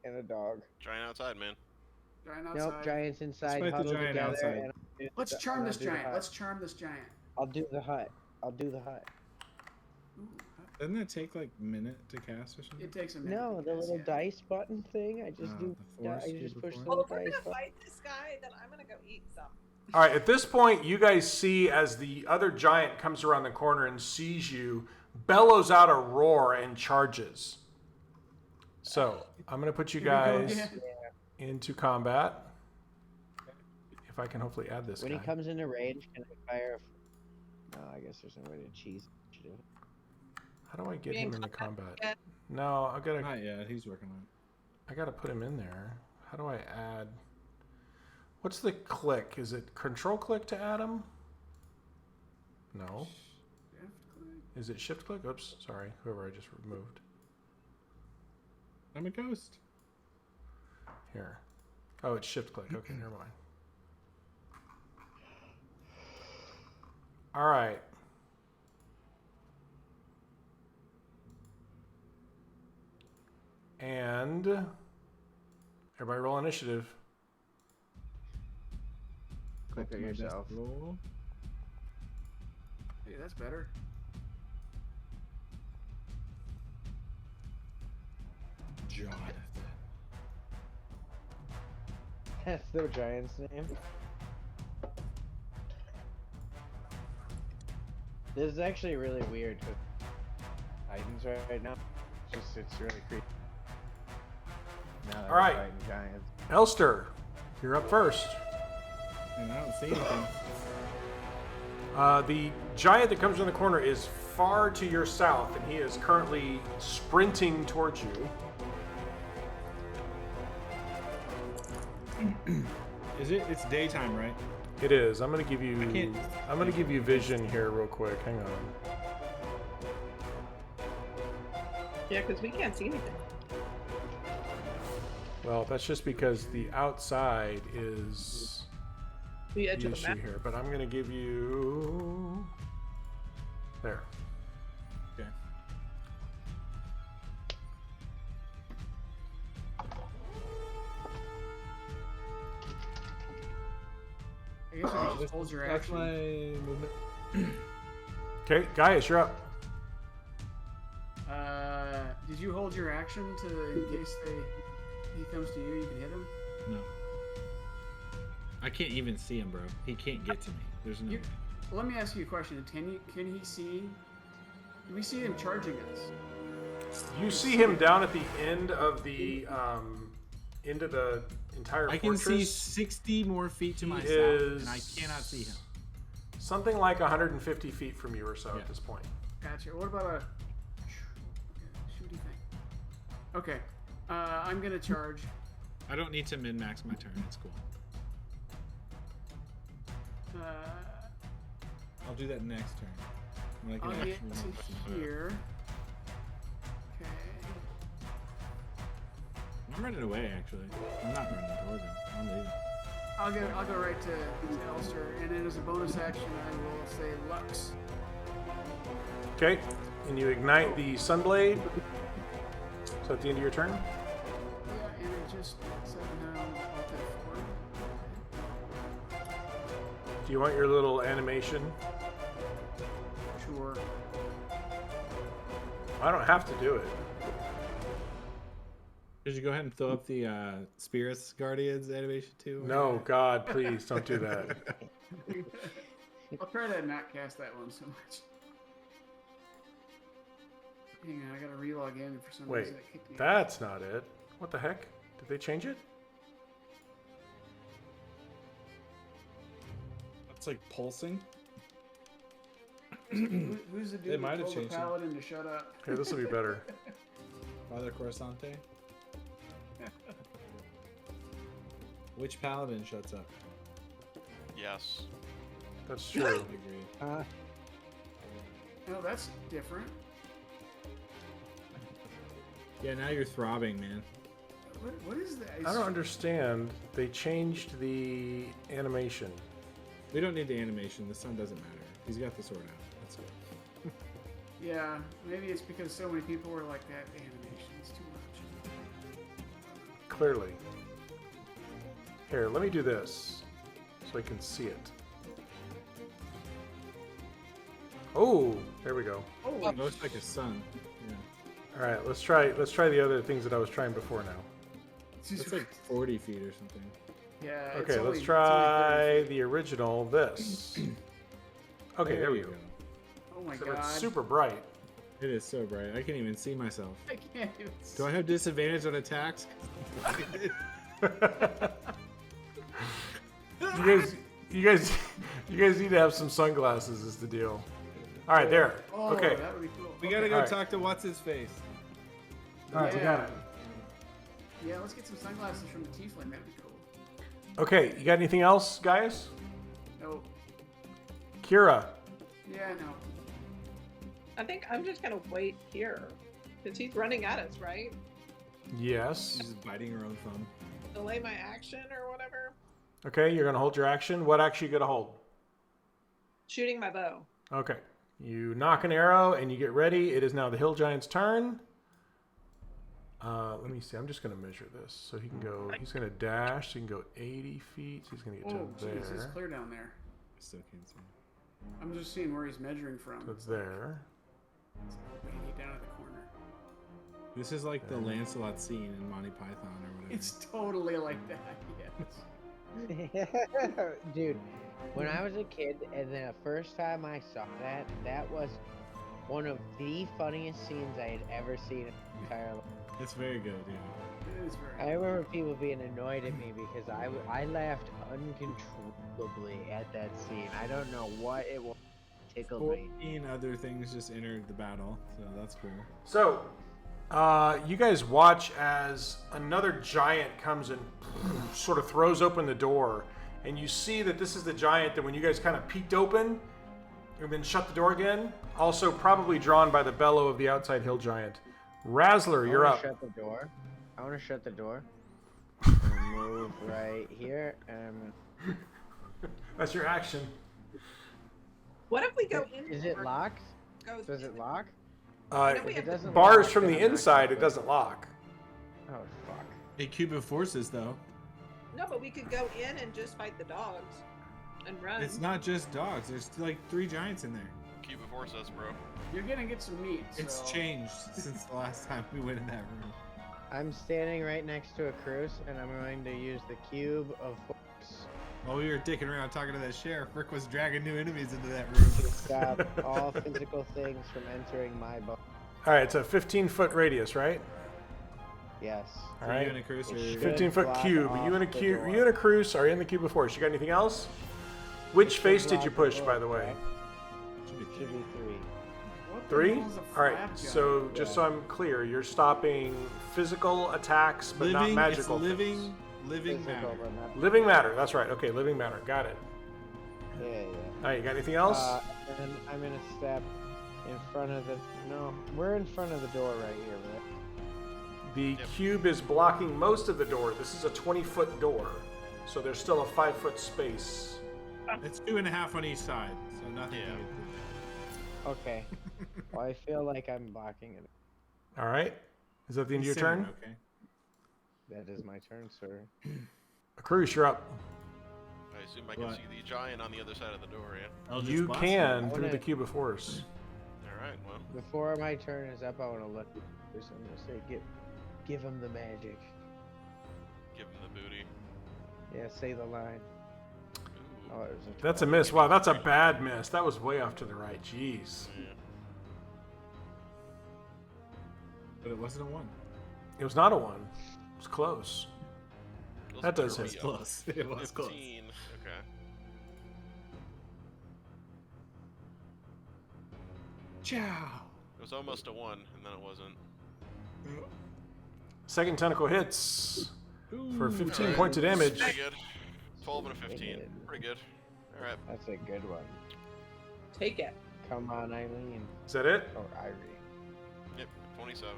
and a dog. Giant outside, man. giant outside. Nope, giants inside. fight the Huddle giant together. outside. And Let's charm I'll this do the giant. hut. Let's charm this giant. I'll do the hut. I'll do the hut. Ooh, Doesn't that take like a minute to cast or something? it takes a minute. No, the because, little yeah. dice button thing. I just Oh, do. the force I do just the push force? the Well, little if we're dice gonna button. fight this guy, then I'm gonna go eat some. All right, at this point, you guys see as the other giant comes around the corner and sees you, bellows out a roar and charges. So, I'm going to put you Here we go guys again. into combat. If I can hopefully add this When guy. he comes into range, can I fire? No, I guess there's no way to cheese. How do I get Being him into combat combat? again. No, Not yet. He's working on it. I gotta put him in there. How do I add? What's the click? Is it control click to add him? No. Shift click. Is it shift click? Oops, sorry. Whoever I just removed. I'm a ghost. Here. Oh, it's shift click. Okay, never mind. All right. And everybody roll initiative. Click on yourself. Roll. Hey, that's better. Jonathan. That's the giant's name. This is actually really weird because Titans right now. It's really creepy. Now that All we're right. fighting giants. Elster, you're up first. And I don't see anything. The giant that comes in the corner is far to your south, and he is currently sprinting towards you. Is it? It's daytime, right? It is. I'm gonna give you. I can't- I'm gonna give you vision here, real quick. Hang on. Yeah, because we can't see anything. Well, that's just because the outside is The edge the of the issue map. here. But I'm gonna give you there. Okay. I guess if you just hold your That's action. my movement. Okay, Gaius, you're up. Did you hold your action in case he comes to you? You can hit him. No. I can't even see him, bro. He can't get to me. There's no way. Let me ask you a question. Can he see? Do we see him charging us? You see him down at the end of the entire I can fortress. see 60 more feet to my south, and I cannot see him. Something like 150 feet from you or so Yeah. at this point. Gotcha. What about a shooty thing? Okay. I'm gonna charge. I don't need to min-max my turn. It's cool. I'll do that next turn. When I can I'll get actually move to some. here. Okay. I'm running away, actually. I'm not running towards him. I'm leaving. I'll go right to Elster, and then as a bonus action, I will say Lux. Okay, and you ignite the Sunblade. So at the end of your turn. Yeah, and it just said no. I'll take 4. Do you want your little animation? Sure. I don't have to do it. Did you go ahead and throw up the Spirits Guardians animation too? No, God, please don't do that. I'll try to not cast that one so much. Hang on, I gotta relog in for some Wait, reason. It kicked me out. that's not it. What the heck? Did they change it? It's like pulsing. Who's the dude They might that have told the changed it. paladin to shut up? Here, this will be better. Father Corsante. Which paladin shuts up? Yes. That's I true. agree. Oh, that's different. Yeah, now you're throbbing, man. What is that? I don't understand. They changed the animation. We don't need the animation. The sun doesn't matter. He's got the sword out. That's good. Yeah, maybe it's because so many people were like that. The animation's too much. Clearly. Here, let me do this so I can see it. Oh, there we go. Oh, It looks like a sun. Yeah. All right, let's try the other things that I was trying before now. It's like 40 feet or something. yeah. Okay, it's let's only try 30 feet. the original. This. Okay, there we you go. Oh my So god. it's super bright. It is so bright. I can't even see myself. I can't even. Do I have disadvantage on attacks? You guys need to have some sunglasses. Is the deal? All right, there. Oh, Okay. that would be cool. We gotta Okay. go Alright. talk to what's his face. All right, we got it. Yeah, let's get some sunglasses from the tiefling. That'd be cool. Okay, you got anything else, guys? No. Kira. Yeah, no. I think I'm just gonna wait here because he's running at us, right? Yes. She's just biting her own thumb. Delay my action or whatever. Okay, you're gonna hold your action. What action you gonna hold? Shooting my bow. Okay. You knock an arrow and you get ready. It is now the hill giant's turn. Let me see. I'm just gonna measure this. So he can go. He's gonna dash. So he can go 80 feet. So he's gonna get Oh, to jeez, it's there. clear down there. I still can't see. I'm just seeing where he's measuring from. So it's there. It's way down at the corner. This is like the Lancelot scene in Monty Python or whatever. It's totally like that. Yes. Dude, when I was a kid and the first time I saw that, that was one of the funniest scenes I had ever seen in my entire life. It's very good, yeah. It is very. I remember people being annoyed at me because I laughed uncontrollably at that scene. I don't know what it was. Tickled me. 14 other things just entered the battle, so that's cool. So, you guys watch as another giant comes and sort of throws open the door, and you see that this is the giant that when you guys kind of peeked open and then shut the door again, also probably drawn by the bellow of the outside hill giant. Razzler, you're up. Shut the door. I want to shut the door. And move right here. That's your action. What if we go in? Is it locked? Go Does it lock? No, we If have it doesn't Bars lock, from then the I'm not inside, gonna it doesn't lock. Oh fuck. A cube of forces, though. No, but we could go in and just fight the dogs. and run. It's not just dogs. There's like 3 giants in there. Keep it force us, bro. You're gonna get some meat. It's so- changed since the last time we went in that room. I'm standing right next to a cruise, and I'm going to use the cube of force While we were dicking around talking to that sheriff, Rick was dragging new enemies into that room. to stop all physical things from entering my boat. All right, it's a 15-foot radius, right? Yes. All So right. you and a cruiser. Should 15-foot block cube. off You and a the cube. door. You and a cruise are in the cube of force. You got anything else? Which Should face did block you the push, door, by the way? correct? Should be Should be 3. What the 3? hell is a All right. flap gun? So just so I'm clear, you're stopping physical attacks, but not magical. It's living, things. living Physical, matter. but not- Living matter. That's right. Okay, living matter. Got it. Yeah, yeah. All right. You got anything else? And I'm gonna step in front of the. No, we're in front of the door right here, right? The Yep. cube is blocking most of the door. This is a 20-foot door, so there's still a 5-foot space. It's 2.5 on each side, so nothing. Yeah. to get through. Okay. Well, I feel like I'm blocking it. All right. Is that the end of your Consider turn? it, Okay. That is my turn, sir. A cruise, you're up. I assume I can What? see the giant on the other side of the door, yeah? I'll just You blast can him. through wanna- the cube of force. Alright, well. Before my turn is up, I want to look. I'm gonna say, give him the magic. Give him the booty. Yeah, say the line. Ooh. Oh, it was a That's a 12. miss. Wow, that's a bad miss. That was way off to the right. Jeez. Yeah. But it wasn't a 1. It was not a 1. It was close. Those That does better hit. be Close. It was close. 15. Okay. Ciao. It was almost a 1, and then it wasn't. Second tentacle hits for Ooh. 15 Alright. points of damage. Pretty good. 12 and a 15. Pretty good. Alright. That's a good one. Take it. Come on, Eileen. Is that it? Or Irie. Yep. 27.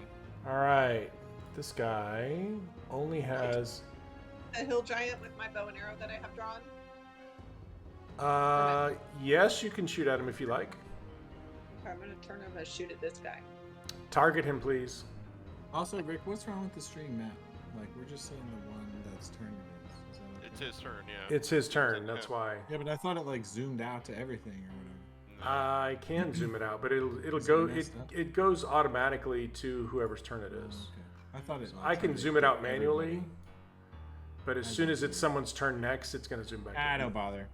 All right. This guy only has. The hill giant with my bow and arrow that I have drawn. Yes, you can shoot at him if you like. Okay, I'm gonna turn him and shoot at this guy. Target him, please. Also, Rick, what's wrong with the stream map? Like, we're just seeing the one that's turned it is. Is that okay? It's his turn, yeah. It's his turn. That's why. Yeah, but I thought it like zoomed out to everything or whatever. No. I can zoom it out, but it'll Is it go. messed up? It goes automatically to whoever's turn it is. Okay. I thought it. I can turned zoom it to out manually, everybody. but as I soon can as it's zoom it. someone's turn next, it's gonna zoom back. Ah, in. don't bother.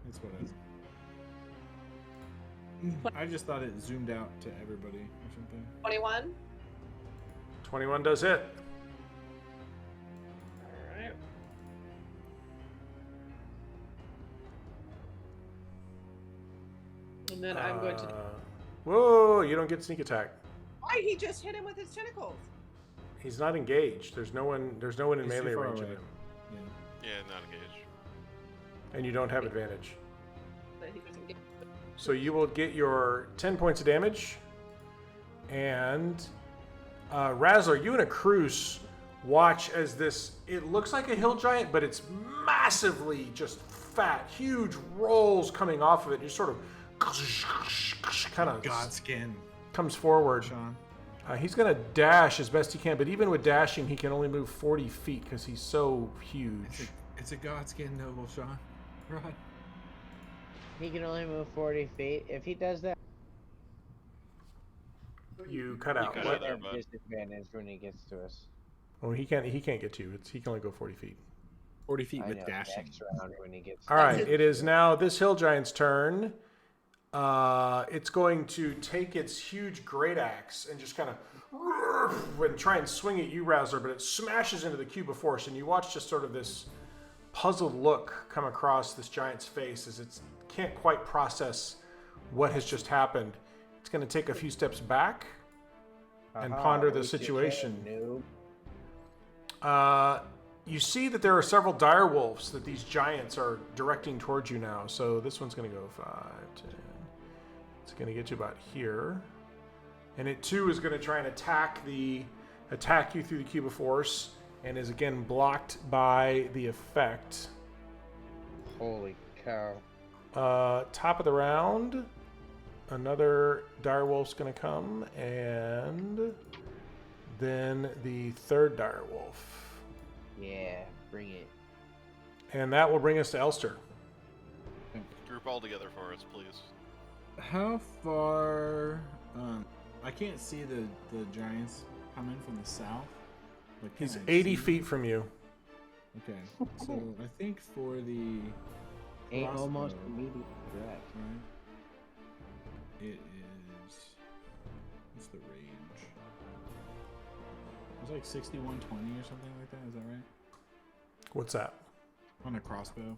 That's what I just thought it zoomed out to everybody or something. 21. 21 does hit. Alright. And then I'm going to. Whoa! You don't get sneak attack. Why? He just hit him with his tentacles. He's not engaged. There's no one. There's no one in He's too melee far range of away. him, Yeah. Yeah, not engaged. and you don't have advantage. That he was engaged. So you will get your 10 points of damage. And Razzler, you and a Cruise watch as this. It looks like a hill giant, but it's massively just fat, huge rolls coming off of it. You sort of kind of Godskin, comes forward. Sean. He's gonna dash as best he can, but even with dashing, he can only move 40 feet because he's so huge. It's a Godskin noble, Sean. Right. He can only move 40 feet. If he does that, You cut out. cut What? out there, have bud. disadvantage when he gets to us. Oh, he can't get to you. He can only go 40 feet. 40 feet I with know, dashing. next round when he gets. All right, it is now this hill giant's turn. It's going to take its huge great axe and just kind of and try and swing at you, Razzler, but it smashes into the cube of force, and you watch just sort of this puzzled look come across this giant's face as it can't quite process what has just happened. It's going to take a few steps back and ponder the we just hit situation. noob. You see that there are several dire wolves that these giants are directing towards you now. So this one's going to go 5, 10. It's going to get you about here. And it too is going to try and attack you through the cube of force, and is again blocked by the effect. Holy cow! Top of the round, another dire wolf's going to come, and then the third dire wolf. Yeah, bring it. And that will bring us to Elster. Okay. Group all together for us, please. How far? I can't see the giants coming from the south. But can He's I 80 see- feet from you. Okay, so I think for the Ain't almost crossbow, immediate threat. right? It is. What's the range? It was like 6120 or something like that. Is that right? What's that? On a crossbow.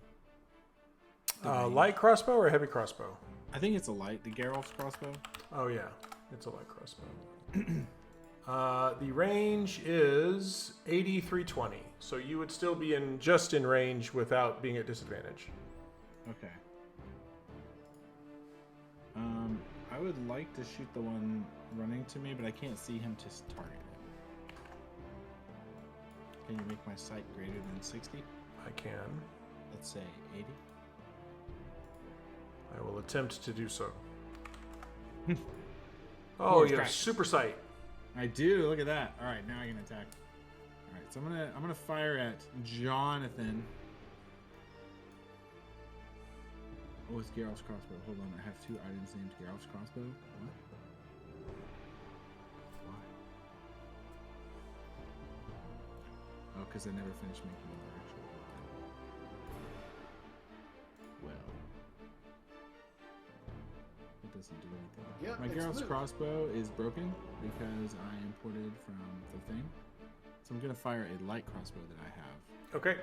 The range. Light crossbow or heavy crossbow? I think it's a light. The Geralt's crossbow. Oh yeah, it's a light crossbow. The range is 8320, so you would still be just in range without being at disadvantage. Okay. I would like to shoot the one running to me, but I can't see him to target him. Can you make my sight greater than 60? I can. Let's say 80. I will attempt to do so. Oh, you have practice. super sight. I do. Look at that. All right, now I can attack. All right, so I'm gonna fire at Jonathan. Oh, it's Geralt's crossbow. Hold on, I have two items named Geralt's crossbow. What? Why? Oh, because I never finished making another actual weapon. Well, it doesn't do anything. Yep, My it's Geralt's moved. crossbow is broken because I imported from the thing. So I'm gonna fire a light crossbow that I have Okay.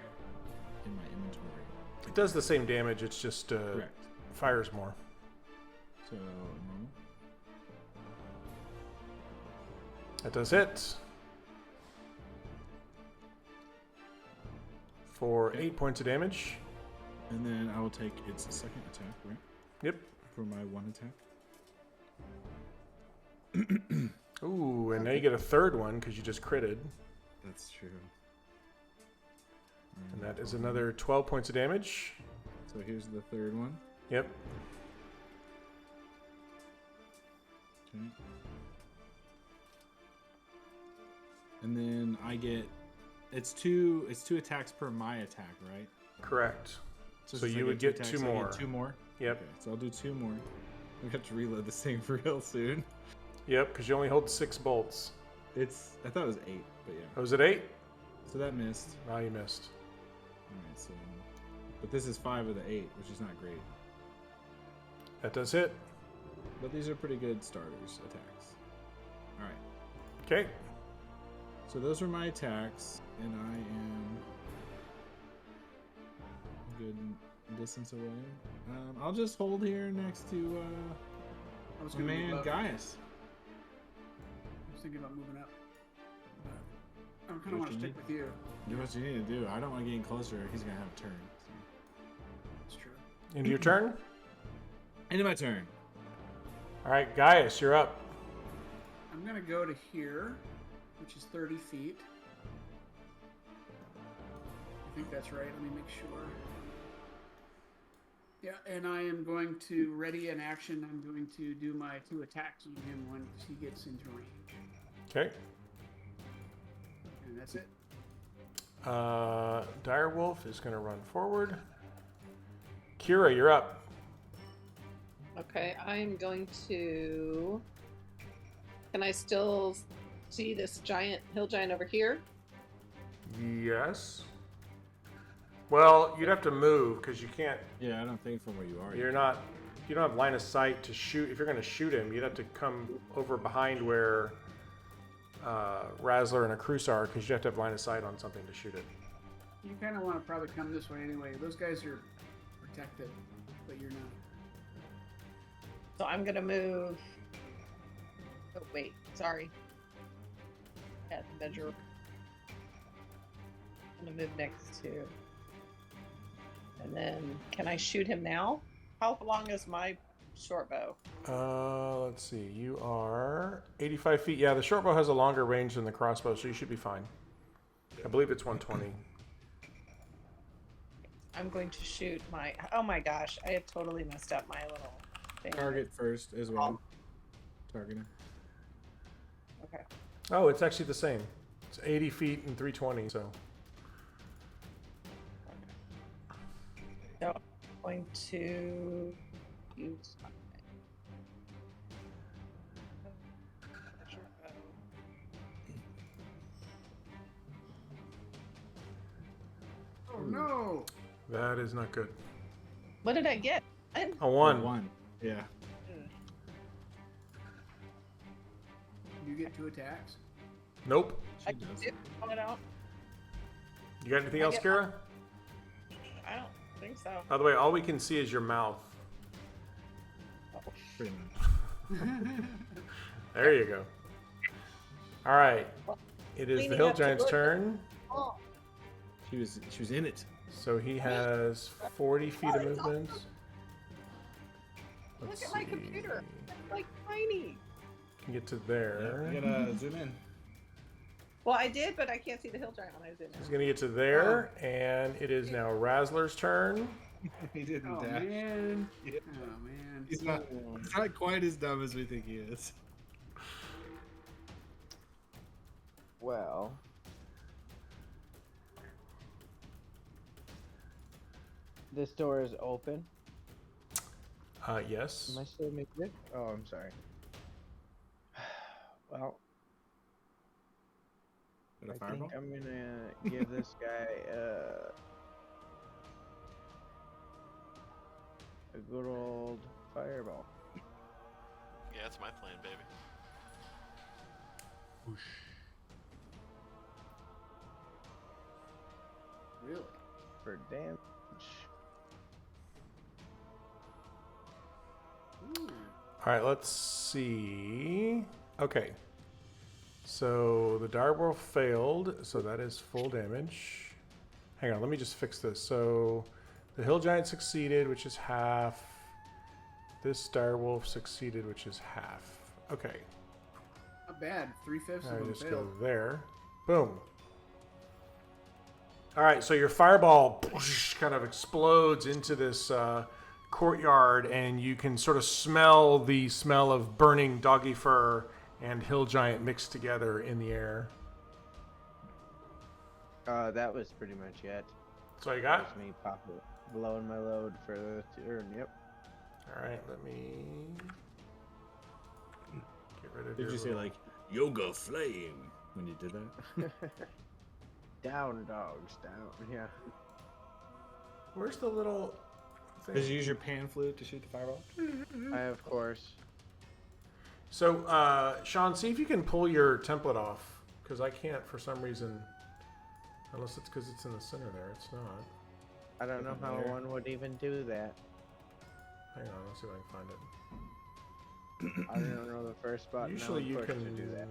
in my inventory. It does the same damage, it's just Correct. fires more. So normal. That does hit. For Okay. 8 points of damage. And then I will take its second attack, right? Yep. For my one attack. Ooh, and now you get a third one because you just critted. That's true. And that is another 12 points of damage. So here's the third one. Yep. Okay. And then I get it's two attacks per my attack, right? Correct. So since I you would two get attacks, two I more. get two more. Yep. Okay, so I'll do two more. We have to reload this thing for real soon. Yep, because you only hold 6 bolts. I thought it was 8, but yeah. Oh, was it 8? So that missed. Oh, you missed. Alright, so but this is 5 of the 8, which is not great. That does hit. But these are pretty good starters attacks. Alright. Okay. So those are my attacks, and I am a good distance away. I'll just hold here next to I was my gonna move man up. Gaius. I was thinking about moving up. But I kind What of want you to stick need? with you. Do what you need to do. I don't want to get in closer. He's gonna have a turn. So. It's true. Into your turn. End of my turn. All right, Gaius, you're up. I'm gonna go to here, which is 30 feet. I think that's right. Let me make sure. Yeah, and I am going to ready an action. I'm going to do my 2 attacks on him when he gets into range. Okay. And that's it. Direwolf is going to run forward. Kira, you're up. Okay, I am going to. Can I still see this giant hill giant over here? Yes. Well, you'd have to move because you can't. Yeah, I don't think from where you are. You're not. You don't have line of sight to shoot. If you're going to shoot him, you'd have to come over behind where Razzler and a Cruz are because you have to have line of sight on something to shoot it. You kind of want to probably come this way anyway. Those guys are protected, but you're not. So I'm gonna move. Oh wait, sorry. At the measure. I'm gonna move next to. And then, can I shoot him now? How long is my short bow? Let's see. You are 85 feet. Yeah, the short bow has a longer range than the crossbow, so you should be fine. I believe it's 120. I'm going to shoot my. Oh my gosh, I have totally messed up my little thing. Target first as well. Target him. Okay. Oh, it's actually the same. It's 80 feet and 320. So So going to use my Oh no! That is not good. What did I get? A 1. One. Yeah. You get 2 attacks. Nope. I She does. did call it out. You got anything I else, get- Kira? I don't think so. By the way, all we can see is your mouth. Pretty much. There you go. All right. It is the Cleaning Hill up to Giant's look. turn. Oh, She was in it. So he has 40 feet of movement. look Let's at my see. computer. It's like tiny. Can get to there. You gotta zoom in. Well, I did, but I can't see the hill giant when I was in He's there. gonna get to there, and it is now Razzler's turn. He didn't Oh dash. man! Yeah. Oh man! He's not quite as dumb as we think he is. Well, this door is open. Yes. Am I still making it? Oh, I'm sorry. Well, Got a I fireball? think I'm gonna give this guy a good old fireball. Yeah, that's my plan, baby. Really? For damage. Ooh. All right, let's see. Okay. So the direwolf failed, so that is full damage. Hang on, let me just fix this. So the hill giant succeeded, which is half. This direwolf succeeded, which is half. Okay. Not bad. 3/5 I of them just go failed. there. Boom. All right, so your fireball kind of explodes into this courtyard, and you can sort of smell the smell of burning doggy fur and hill giant mixed together in the air. That was pretty much it. That's all you That got? was me blowing my load for the turn. Yep. All right, let me get rid of Did your you say little- like yoga flame when you did that? Down, dogs, down. Yeah. Where's the little thing? Did you use your pan flute to shoot the fireball? I of course. So, Sean, see if you can pull your template off, because I can't for some reason. Unless it's because it's in the center there. It's not. I don't know how There. one would even do that. Hang on, let's see if I can find it. I don't know the first button. Usually you push can to do that.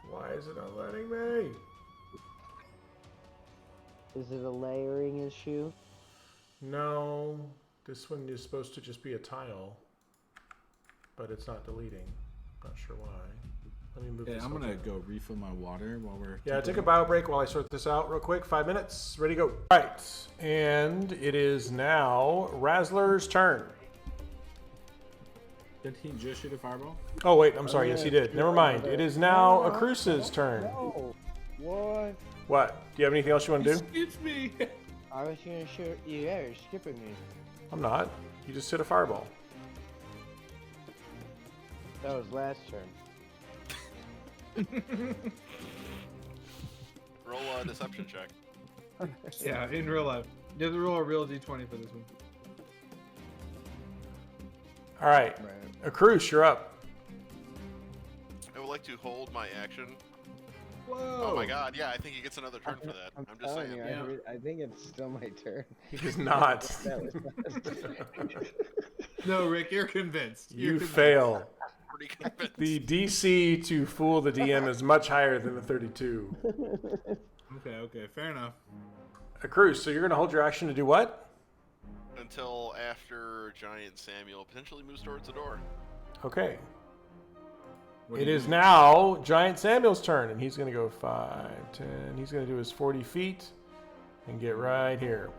Why is it not letting me? Is it a layering issue? No, this one is supposed to just be a tile, but it's not deleting. Not sure why. Let me move Yeah, this. I'm gonna over. go refill my water while we're. Yeah, take a bio break while I sort this out real quick. 5 minutes. Ready, go. All right, and it is now Razzler's turn. Did he just shoot a fireball? Oh wait, I'm sorry. Yes, he yeah, did. Never mind. It is now Acrusa's turn. No. What? What? Do you have anything else you want to do? It's me. I was gonna shoot you. Yeah, you're skipping me. I'm not. You just hit a fireball. That was last turn. Roll a deception check. Yeah, in real life. You have to roll a real d20 for this one. All right, Right. Acrus, you're up. I would like to hold my action. Whoa! Oh my god, yeah, I think he gets another turn for that. I'm just telling saying. you, Yeah. I think it's still my turn. He does not. That was last turn. No, Rick, you're convinced. You're You convinced. fail. Pretty convinced. The DC to fool the DM is much higher than the 32. Okay, fair enough. Acrus, so you're going to hold your action to do what? Until after Giant Samuel potentially moves towards the door. Okay. What It do you is do? now Giant Samuel's turn, and he's going to go 5, 10. He's going to do his 40 feet and get right here.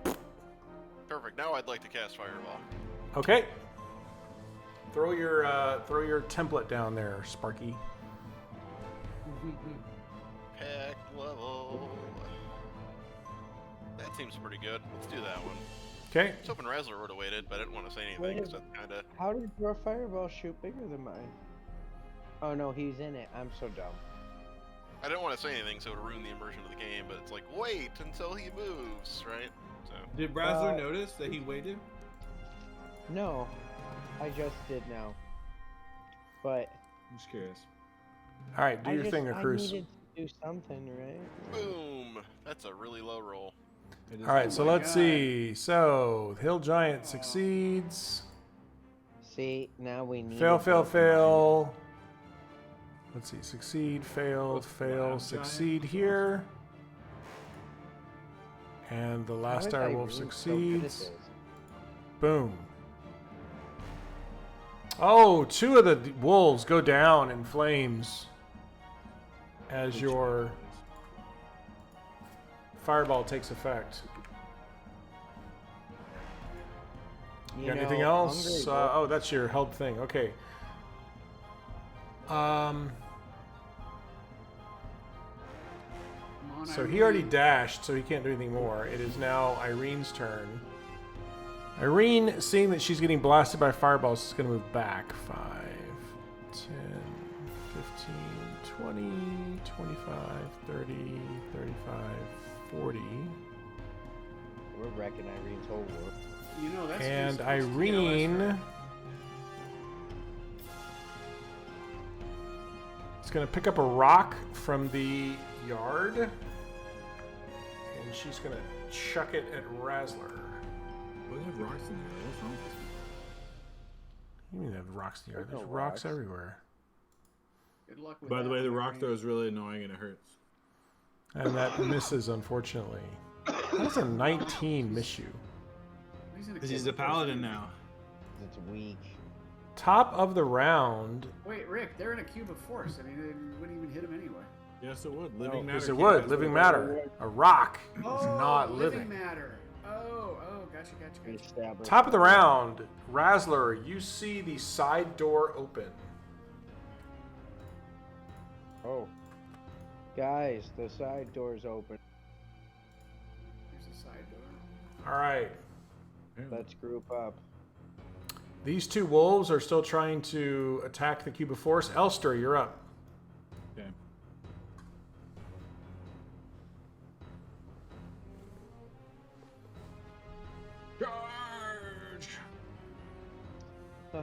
Perfect. Now I'd like to cast Fireball. Okay. Throw your template down there, Sparky. Pack level. That seems pretty good. Let's do that one. Okay. I was hoping Razzler would have waited, but I didn't want to say anything because that's kind of. How did your fireball shoot bigger than mine? Oh no, he's in it. I'm so dumb. I didn't want to say anything, so it would ruin the immersion of the game. But it's like, wait until he moves, right? So. Did Razzler notice that he waited? No, I just did now. But I'm just curious. All right, do your thing, I Cruz. needed to do something, right? Boom! That's a really low roll. All right, so my let's God. see. So Hill Giant succeeds. See, now we need Fail, it fail, both fail. Let's see. Succeed, fail, Both fail, lab succeed giant. here. And the How last is dire wolf Irene so good at succeeds. this? Boom. Oh, 2 of the wolves go down in flames as your fireball takes effect. You got anything else? Oh, that's your held thing. Okay. Come on, So Irene. he already dashed, so he can't do anything more. It is now Irene's turn. Irene, seeing that she's getting blasted by fireballs, is going to move back. 5, 10, 15, 20, 25, 30, 35, 40. We're wrecking Irene's whole world. You know, that's And just Irene TOS, is going to pick up a rock from the yard. And she's going to chuck it at Razzler. Well, they have rocks in there. What's wrong with this? You mean they have rocks in the yard? There's There's no rocks rocks. everywhere. Good luck with By the that way, the one, rock Irene. throw is really annoying and it hurts. And that misses, unfortunately. That's a 19 miss you. He's in Because he's a close paladin range. now. It's weak. Top of the round. Wait, Rick, they're in a cube of force. I mean, it wouldn't even hit him anyway. Yes, it would. Living matter. Yes, it can't would. pass Living by. matter. A rock is Oh, not living. matter. Oh, gotcha. Established. Top of the round. Razzler, you see the side door open. Oh. Guys, the side door's open. There's a side door. All right. Let's group up. These 2 wolves are still trying to attack the cube of force. Elster, you're up. Okay. Charge! Huh.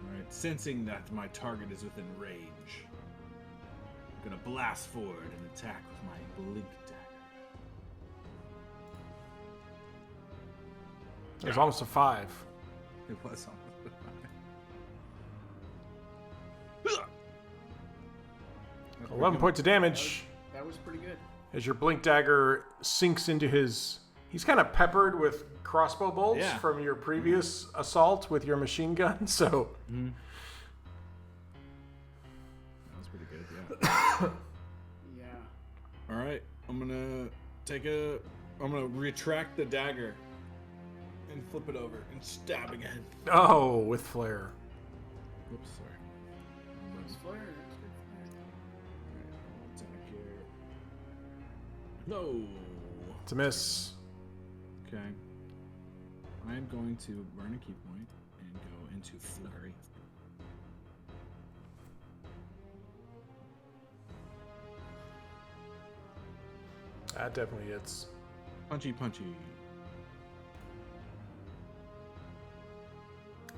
Alright, sensing that my target is within range, I'm gonna blast forward and attack with my blink dagger. It was almost a 5. It was almost. 11 points of damage That was pretty good. as your blink dagger sinks into his. He's kind of peppered with crossbow bolts Yeah. from your previous assault with your machine gun, so. That was pretty good, yeah. Yeah. Alright, I'm gonna retract the dagger and flip it over and stab again. Oh, with flare. Oops, sorry. It's flare. It's good flare. Attack here. No. It's a miss. Okay. I am going to burn a key point and go into flurry. That definitely hits. Punchy, punchy.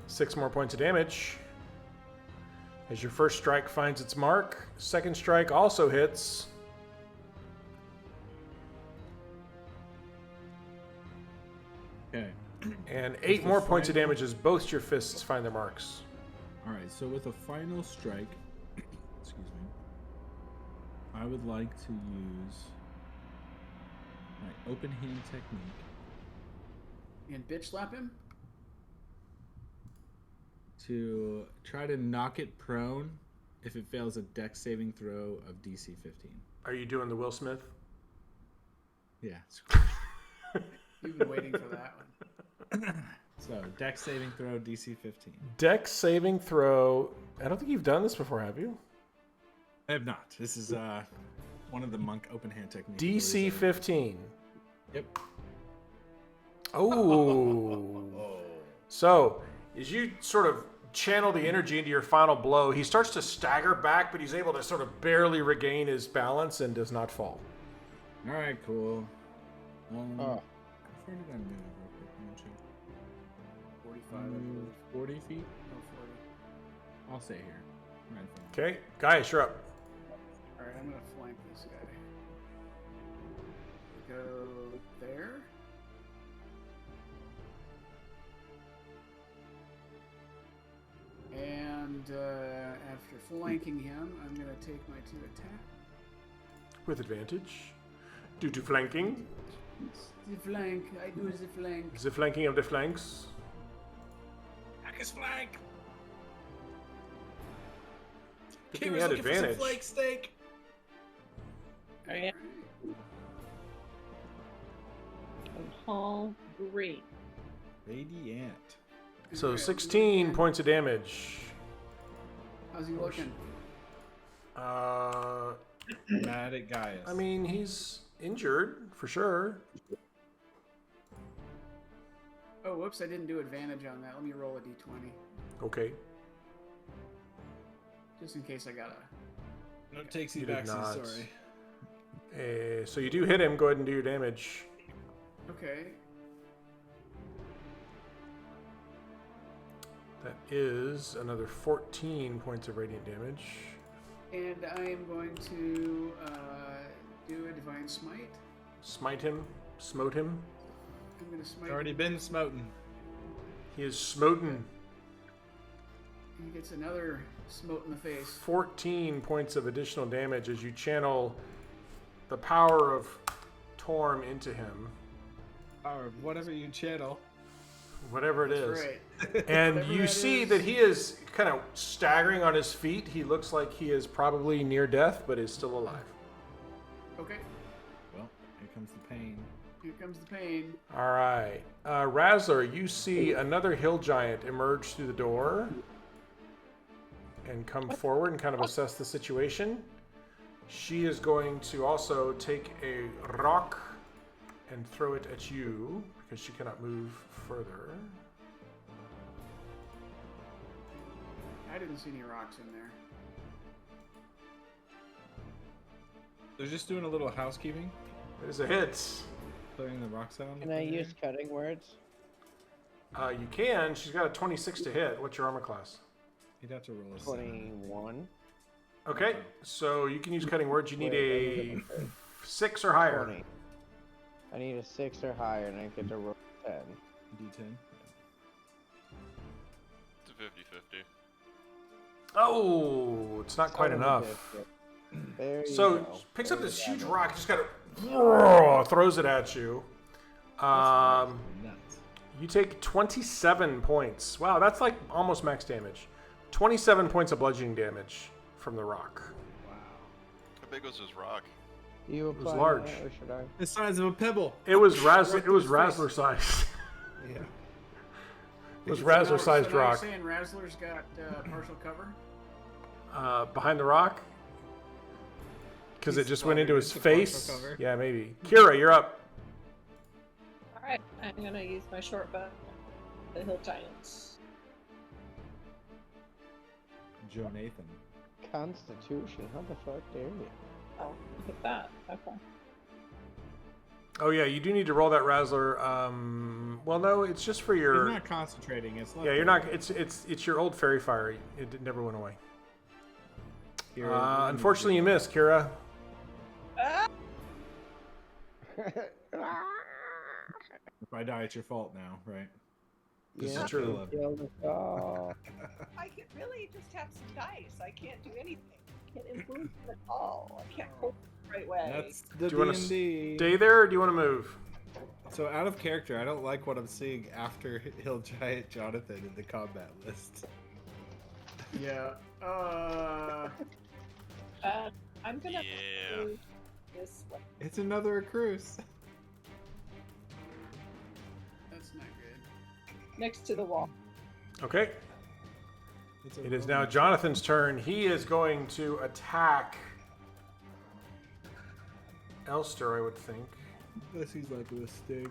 6 more points of damage. As your first strike finds its mark, second strike also hits. Okay. And 8 more points of damage as both your fists find their marks. All right. So with a final strike, excuse me, I would like to use my open hand technique And bitch slap him? to try to knock it prone if it fails a dex saving throw of DC 15. Are you doing the Will Smith? Yeah. You've been waiting for that one. So dex saving throw DC 15. Dex saving throw. I don't think you've done this before, have you? I have not. This is one of the monk open hand techniques. DC 15. Yep. Oh. So, as you sort of channel the energy into your final blow, he starts to stagger back, but he's able to sort of barely regain his balance and does not fall. All right, cool. Oh. How far did I move? Real quick, let me check. 45. I believe. 40 feet. Oh, 40. I'll stay here. Right in front of Okay, Gaius, you're up. All right, I'm gonna flank this guy. Go there. And after flanking him, I'm gonna take my 2 attack. With advantage. Due to flanking. The flank. I do the flank. The flanking of the flanks. Back his flank. Good thing you had advantage. Flake steak. Alright. I'm hungry. Radiant. So 16 points of damage. How's he looking? Mad at Gaius. I mean, he's injured for sure. Oh, whoops! I didn't do advantage on that. Let me roll a d20, Okay. just in case I got a. no takes You you did back. not. Sorry. So you do hit him. Go ahead and do your damage. Okay. That is another 14 points of radiant damage. And I am going to do a divine smite. Smite him. Smote him. I'm gonna smite. It's already been smoten. He is smoten. He gets another smote in the face. 14 points of additional damage as you channel the power of Torm into him. Or whatever you channel. Whatever it That's is. right. And Whatever you that see is. that he is kind of staggering on his feet. He looks like he is probably near death, but is still alive. Okay. Well, here comes the pain. Here comes the pain. All right. Razzler, you see another hill giant emerge through the door and come forward and kind of assess the situation. She is going to also take a rock and throw it at you because she cannot move further. I didn't see any rocks in there. They're just doing a little housekeeping, It is a hit. clearing the rocks out. Can I use cutting words? You can. She's got a 26 to hit. What's your armor class? You'd have to roll a 7. 21. Okay, so you can use cutting words. You need Wait, let me a look at my 6 or higher. 20. I need a 6 or higher, and I get to roll 10. D10. It's a 50-50. Oh, it's not quite Son of a enough. biscuit. There you So go. picks up There this you huge have rock, just kind of throws it at you. Nuts. You take 27 points. Wow, that's like almost max damage. 27 points of bludgeoning damage from the rock. Wow. How big was his rock? it. You was apply large. that, or should I? The size of a pebble. It was Razzler. Right It was through his face. Razzler sized. Yeah. It was So Razzler now sized you're rock. saying Razzler's got partial cover? Behind the rock? Because it He's just went into his splattered into face? partial cover. Yeah, maybe. Kira, you're up. Alright, I'm gonna use my short bow. The hill giants. Joe Nathan. Constitution. How the fuck dare you? Oh, look at that. Okay. Oh, yeah, you do need to roll that Razzler. Well, no, it's just for your... He's not concentrating. It's Yeah, you're not... It's your old fairy fire. It never went away. Unfortunately, you missed, Kira. Ah! If I die, it's your fault now, right? This Yeah, is true. killed us all. I can really just have some dice. I can't do anything. I can't influence it at all. I can't hold it the right way. That's the Do you want to D&D. stay there, or do you want to move? So out of character, I don't like what I'm seeing after Hill Giant Jonathan in the combat list. Yeah. I'm gonna Yeah. do this way. It's another cruise. That's not good. Next to the wall. Okay. It's a It is now romance. Jonathan's turn. He is going to attack Elster, I would think. This is like a mistake.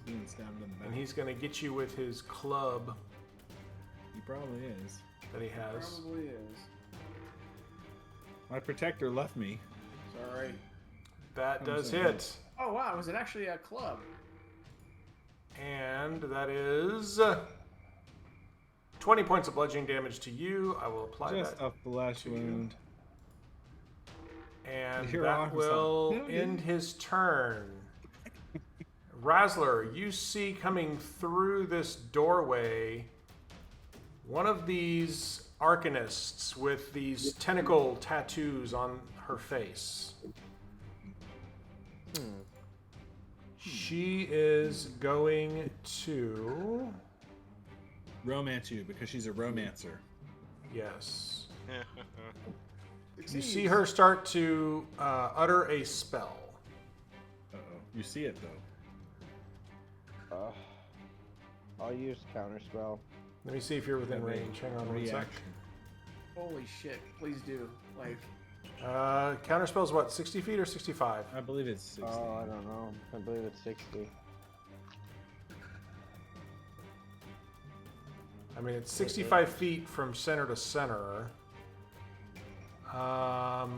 He's being stabbed in the back. And he's going to get you with his club He probably is. that he has. Probably is. My protector left me. Sorry. That does sorry. hit. Oh wow, was it actually a club? And that is 20 points of bludgeoning damage to you. I will apply Just that. a flesh to you. wound. And You're that awesome. will No, end dude. his turn. Razzler, you see coming through this doorway one of these arcanists with these tentacle tattoos on her face. She is going to... Romance you because she's a romancer. Yes. You Succeeds. see her start to utter a spell. Uh-oh. You see it, though. I'll use counterspell. Let me see if you're within range. Hang on one sec. Reaction. Holy shit! Please do. Like, Counterspell is what, 60 feet or 65? I believe it's 60. Oh, I don't know. I believe it's 60. I mean, it's 65 feet from center to center. I'll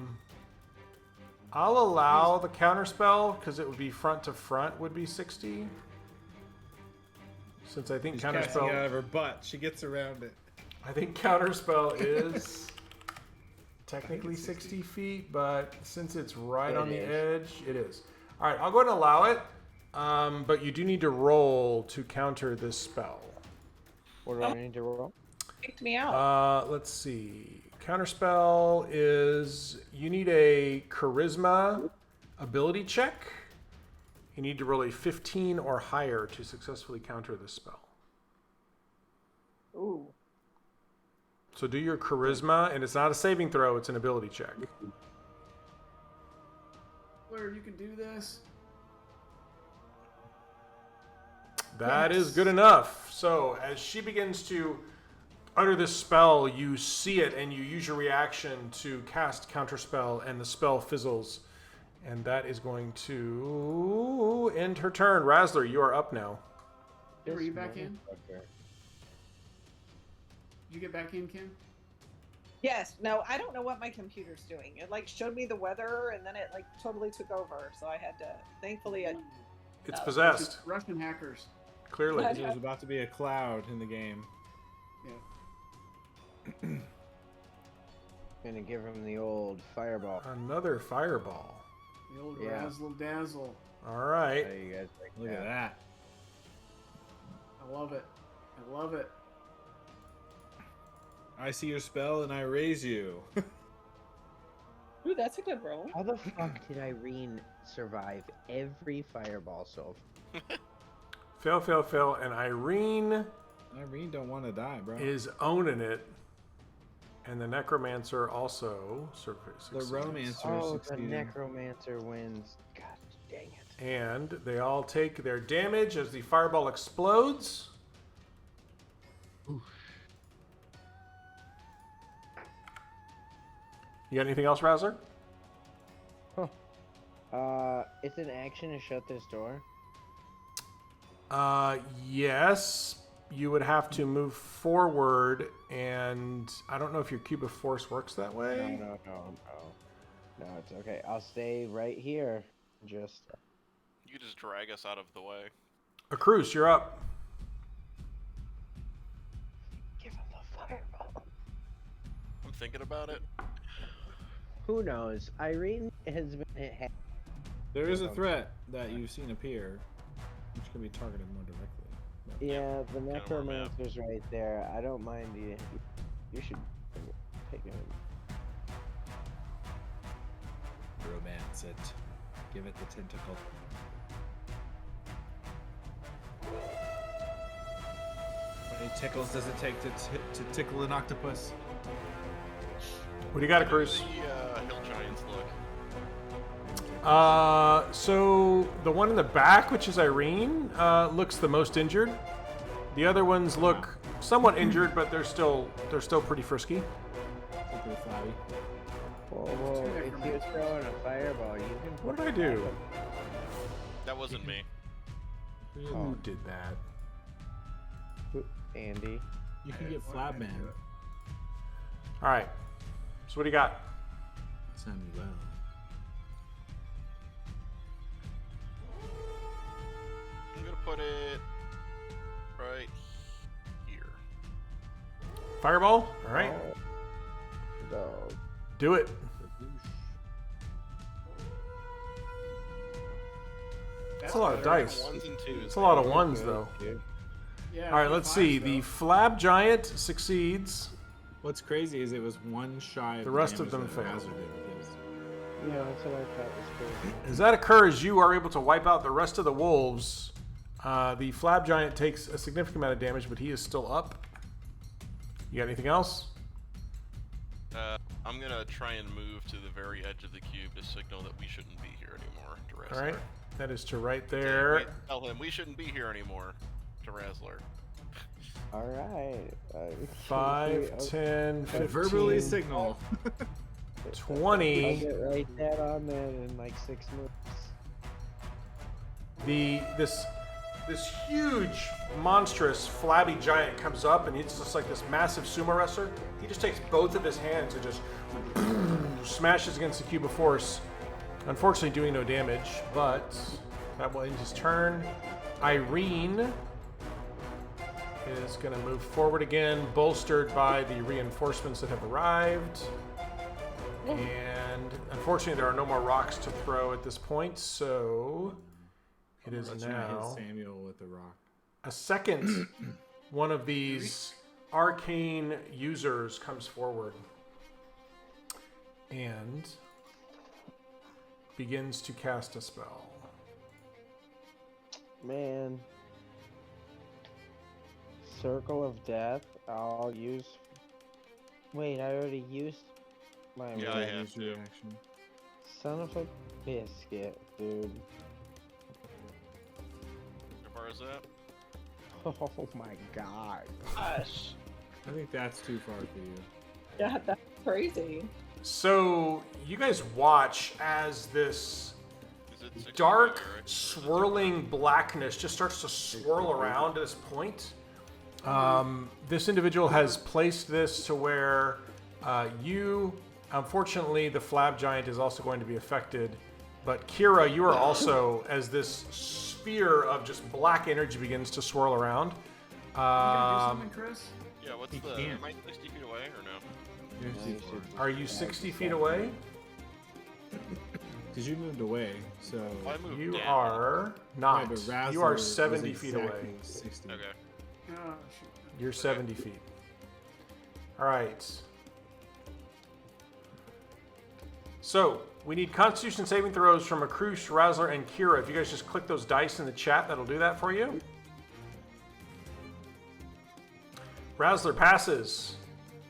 allow the counterspell because it would be front to front would be 60. Since I think She's casting it out counterspell, of her butt. She gets around it. I think counterspell is technically 60 feet, but since it's right on the edge, it is. All right, I'll go ahead and allow it, but you do need to roll to counter this spell. What do I need to roll? Kicked me out. Let's see. Counterspell is you need a charisma ability check. You need to roll a 15 or higher to successfully counter this spell. Ooh. So do your charisma, and it's not a saving throw, it's an ability check. Blair, you can do this. That is Yes. good enough. So as she begins to utter this spell, you see it and you use your reaction to cast counterspell, and the spell fizzles. And that is going to end her turn. Razzler, you are up now. Were you back in? Okay. Did you get back in, Kim? Yes. No, I don't know what my computer's doing. It like showed me the weather, and then it like totally took over. So I had to. Thankfully, It's Oh. possessed, Russian hackers. clearly. What? There's about to be a cloud in the game. Yeah. Gonna give him the old fireball. Another fireball. The old Yeah. razzle dazzle. All How right. do you guys like Look that? at that. I love it. I love it. I see your spell and I raise you. ooh, that's a good roll. How the fuck did Irene survive every fireball so Fail, fail, fail. And Irene Irene don't want to die, bro. is owning it. And the necromancer also succeeds. The romancer Oh, the succeeded. necromancer wins. God dang it. And they all take their damage as the fireball explodes. You got anything else, Razzler? It's an action to shut this door. Yes. You would have to move forward, and I don't know if your cube of force works that way. No, it's okay. I'll stay right here. Just You just drag us out of the way. Acrus, you're up. give him the fireball. I'm thinking about it. Who knows? Irene has been hit. There is a threat that you've seen appear, which can be targeted more directly. But Yeah, the remember necromancer's right there. I don't mind you. You should take him. romance it. Give it the tentacle. How many tickles does it take to tickle an octopus? What do you got, How do Acrus? the hill giants look? So the one in the back, which is Irene, looks the most injured. The other ones look somewhat injured, but they're still pretty frisky. Still pretty flabby. Whoa, if you're throwing a fireball, you can. What did I do? That wasn't me. Who did that? Andy. You can get Flabman. All right. So what do you got? Samuel. I'm gonna put it right here. Fireball. All right. No. Do it. That's a lot of dice. Ones and twos. It's a lot of ones, though. Yeah. All right, let's see. The Flab Giant succeeds. What's crazy is it was one shy of The rest of damage them that fail. Hazard did, because Yeah, that's what I thought was crazy. As that occurs, you are able to wipe out the rest of the wolves. The Flab Giant takes a significant amount of damage, but he is still up. You got anything else? I'm gonna try and move to the very edge of the cube to signal that we shouldn't be here anymore. To Razzler. All right. That is to right there. Tell him we shouldn't be here anymore. To Razzler. All right. 5, 10, 15, verbally signal. 20. I'll get right that on that in like 6 minutes. This huge, monstrous, flabby giant comes up, and he's just like this massive sumo wrestler. He just takes both of his hands and just smashes against the cube of force. Unfortunately, doing no damage, but that will end his turn. Irene is going to move forward again, bolstered by the reinforcements that have arrived. And unfortunately, there are no more rocks to throw at this point, so it is Let's not now hit Samuel with a rock. a second one of these arcane users comes forward and begins to cast a spell. Man. Circle of Death. I'll use. Wait, I already used my. Yeah, I have Use to. reaction. Son of a biscuit, dude. How far is that? Oh my god. Gosh. I think that's too far for you. Yeah, that's crazy. So you guys watch as this Is it 60 dark, feet, right? swirling blackness just starts to swirl around this point. This individual has placed this to where unfortunately, the Flab Giant is also going to be affected. But Kira, you are also, as this sphere of just black energy begins to swirl around. You gonna do something, Chris? Yeah, what's He the... can't. Am I 60 feet away or no? You're too far. Are you 60 feet away? Because you moved away, so. Well, I moved You down. are not. Yeah, but Razzler You are was 70 feet exactly away. 60. Okay. Oh, shoot. You're 70 feet. All right. So, we need Constitution saving throws from Akrush, Razzler, and Kira. If you guys just click those dice in the chat, that'll do that for you. Razzler passes.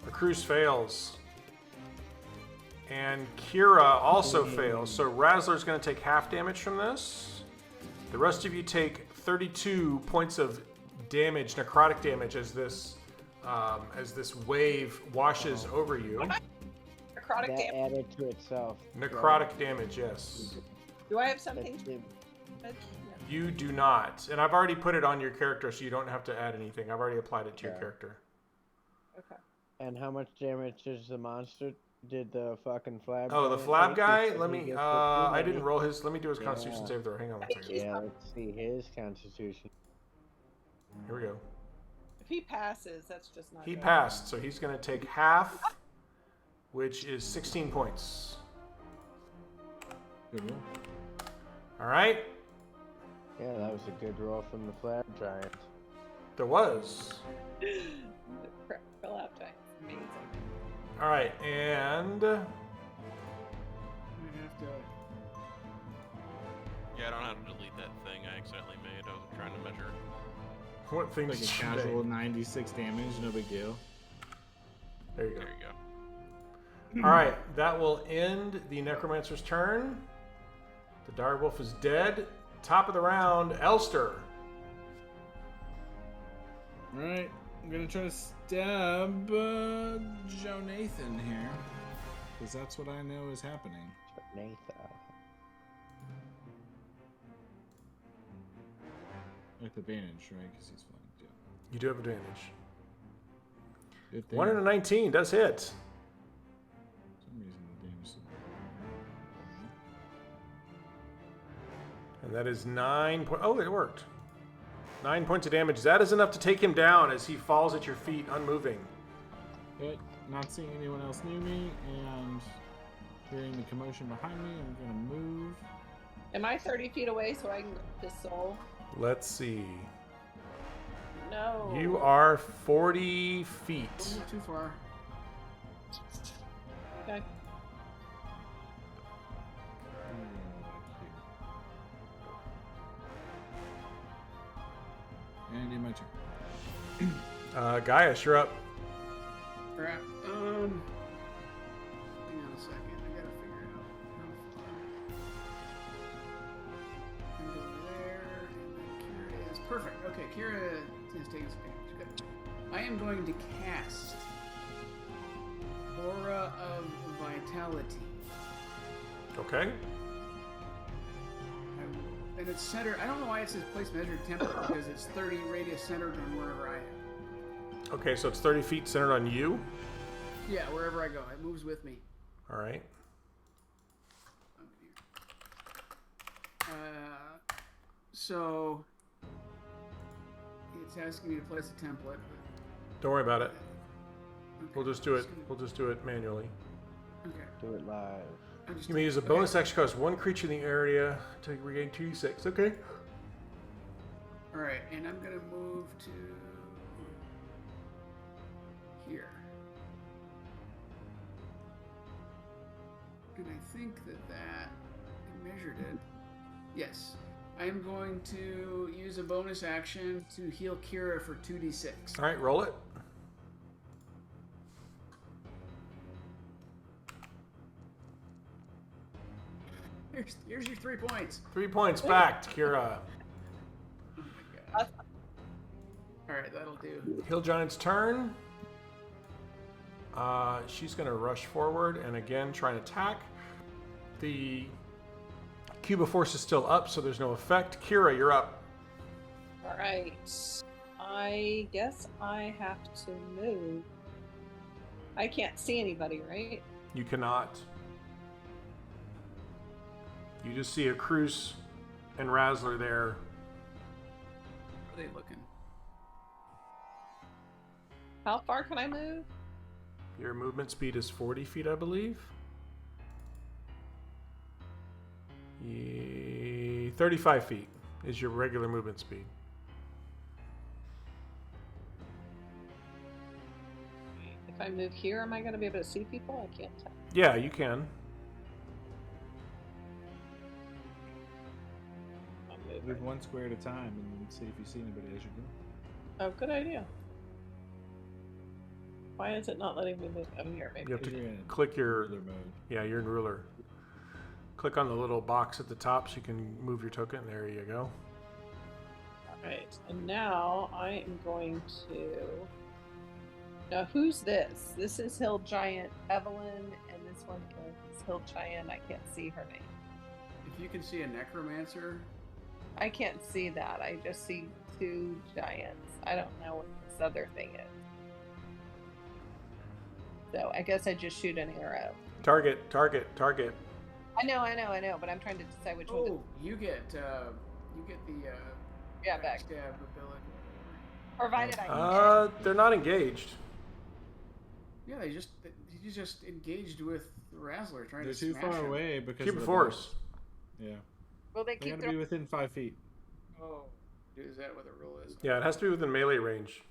Akrush fails. And Kira also fails. So Razzler's going to take half damage from this. The rest of you take 32 points of damage, necrotic damage, as this wave washes over you. Necrotic That damage. added to itself. Necrotic damage, yes. Do I have something? You do not. And I've already put it on your character, so you don't have to add anything. I've already applied it to your Okay. character. Okay. And how much damage does the monster? Did the fucking Flab? Oh, the giant Flab take? guy? Did Let he me, get I 15? didn't roll his, let me do his Constitution Yeah. save throw. Hang on one second. Yeah, let's see his constitution. Here we go. If he passes, that's just not He good. passed, so he's going to take half, which is 16 points. Good roll. All right? Yeah, that was a good roll from the Flab giant. There was. Crap, fell out giant. Amazing. All right, and We have to. Yeah, I don't know how to delete that thing I accidentally made. I was trying to measure. what things Like a did you casual make? 96 damage, no big deal. There you go. There you go. All right, that will end the Necromancer's turn. The direwolf is dead. Top of the round, Elster. Alright, I'm gonna try to stab Joe Nathan here. Because that's what I know is happening. Nathan. With advantage, right? Because he's flanked. Yeah. You do have advantage. Good thing. 1 and a 19 does hit. For some reason, the damage. And that is 9 points. Oh, it worked. 9 points of damage. That is enough to take him down as he falls at your feet, unmoving. But not seeing anyone else near me and hearing the commotion behind me, I'm gonna move. Am I 30 feet away so I can grab his soul? Let's see. No. You are 40 feet. Don't move too far. Okay. And in my turn. Gaius, you're up. Crap. Hang on a second. I gotta figure out how far. And go there, and then Kira is perfect. Okay, Kira is taking some damage. Good. I am going to cast Aura of Vitality. Okay. And it's centered. I don't know why it says place measured template because it's 30 radius centered on wherever I am. Okay, so it's 30 feet centered on you. Yeah, wherever I go, it moves with me. All right. So it's asking me to place a template. Don't worry about it. Okay, We'll just do it. I'm gonna- We'll just do it manually. Okay. Do it live. I'm just You may use a okay. bonus action cost one creature in the area to regain 2d6. Okay. All right, and I'm gonna move to here. And I think that I measured it. Yes. I am going to use a bonus action to heal Kira for 2d6. All right, roll it. Here's your 3 points. 3 points back, Kira. Oh my god. All right, that'll do. Hill Giant's turn. She's going to rush forward and again try and attack. The Cube of Force is still up, so there's no effect. Kira, you're up. All right. I guess I have to move. I can't see anybody, right? You cannot. You just see a Cruz and Razzler there. How are they looking? How far can I move? Your movement speed is 40 feet, I believe. 35 feet is your regular movement speed. If I move here, am I going to be able to see people? I can't tell. Yeah, you can. I'll move Move right one square at a time and see if you see anybody as you go. now. Oh, good idea. Why is it not letting me move? Oh, here, maybe. You have to You're in click your... ruler mode. Yeah, you're in ruler. Click on the little box at the top so you can move your token. There you go. Alright, and now I am going to... Now, who's this? This is Hill Giant Evelyn, and this one is Hill Giant. I can't see her name. If you can see a necromancer, I can't see that. I just see two giants. I don't know what this other thing is. So I guess I just shoot an arrow. Target. I know, but I'm trying to decide which one to... oh, you get the Yeah, back. stab ability. Provided I can They're not engaged. Yeah, he just engaged with Razzler trying They're to too smash far him. away because Cube of of the Force. box. Yeah. Will they They keep gotta throwing... be within 5 feet. Oh, is that what the rule is? Yeah, it has to be within melee range.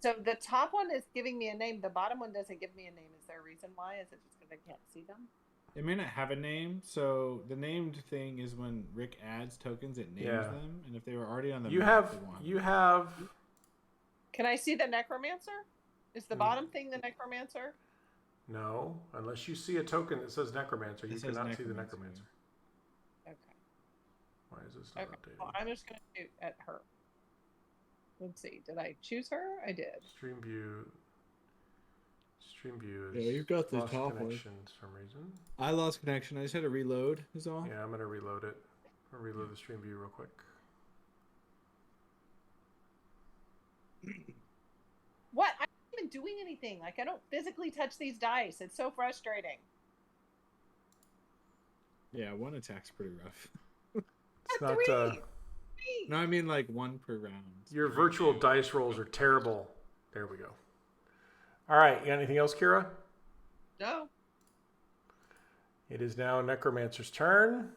So the top one is giving me a name. The bottom one doesn't give me a name. Is there a reason why? Is it just because I can't see them? It may not have a name, so the named thing is when Rick adds tokens, it names Yeah. them, and if they were already on the You map, have they want. you have Can I see the necromancer? Is the Hmm. bottom thing the necromancer? no, unless you see a token that says necromancer, you It says cannot see the necromancer, necromancer. Okay. Why is this not Okay. updated? Well, I'm just going to shoot at her. Let's see. Did I choose her? I did. Stream view is Yeah, you've got the lost top one. connection for some reason. I lost connection. I just had to reload. Is all. Yeah, I'm gonna reload it. I'll reload the stream view real quick. even doing anything. Like, I don't physically touch these dice. It's so frustrating. Yeah, one attack's pretty rough. It's not. Three. No, I mean like one per round. Your virtual dice rolls are terrible. There we go. All right, you got anything else, Kira? No. It is now Necromancer's turn.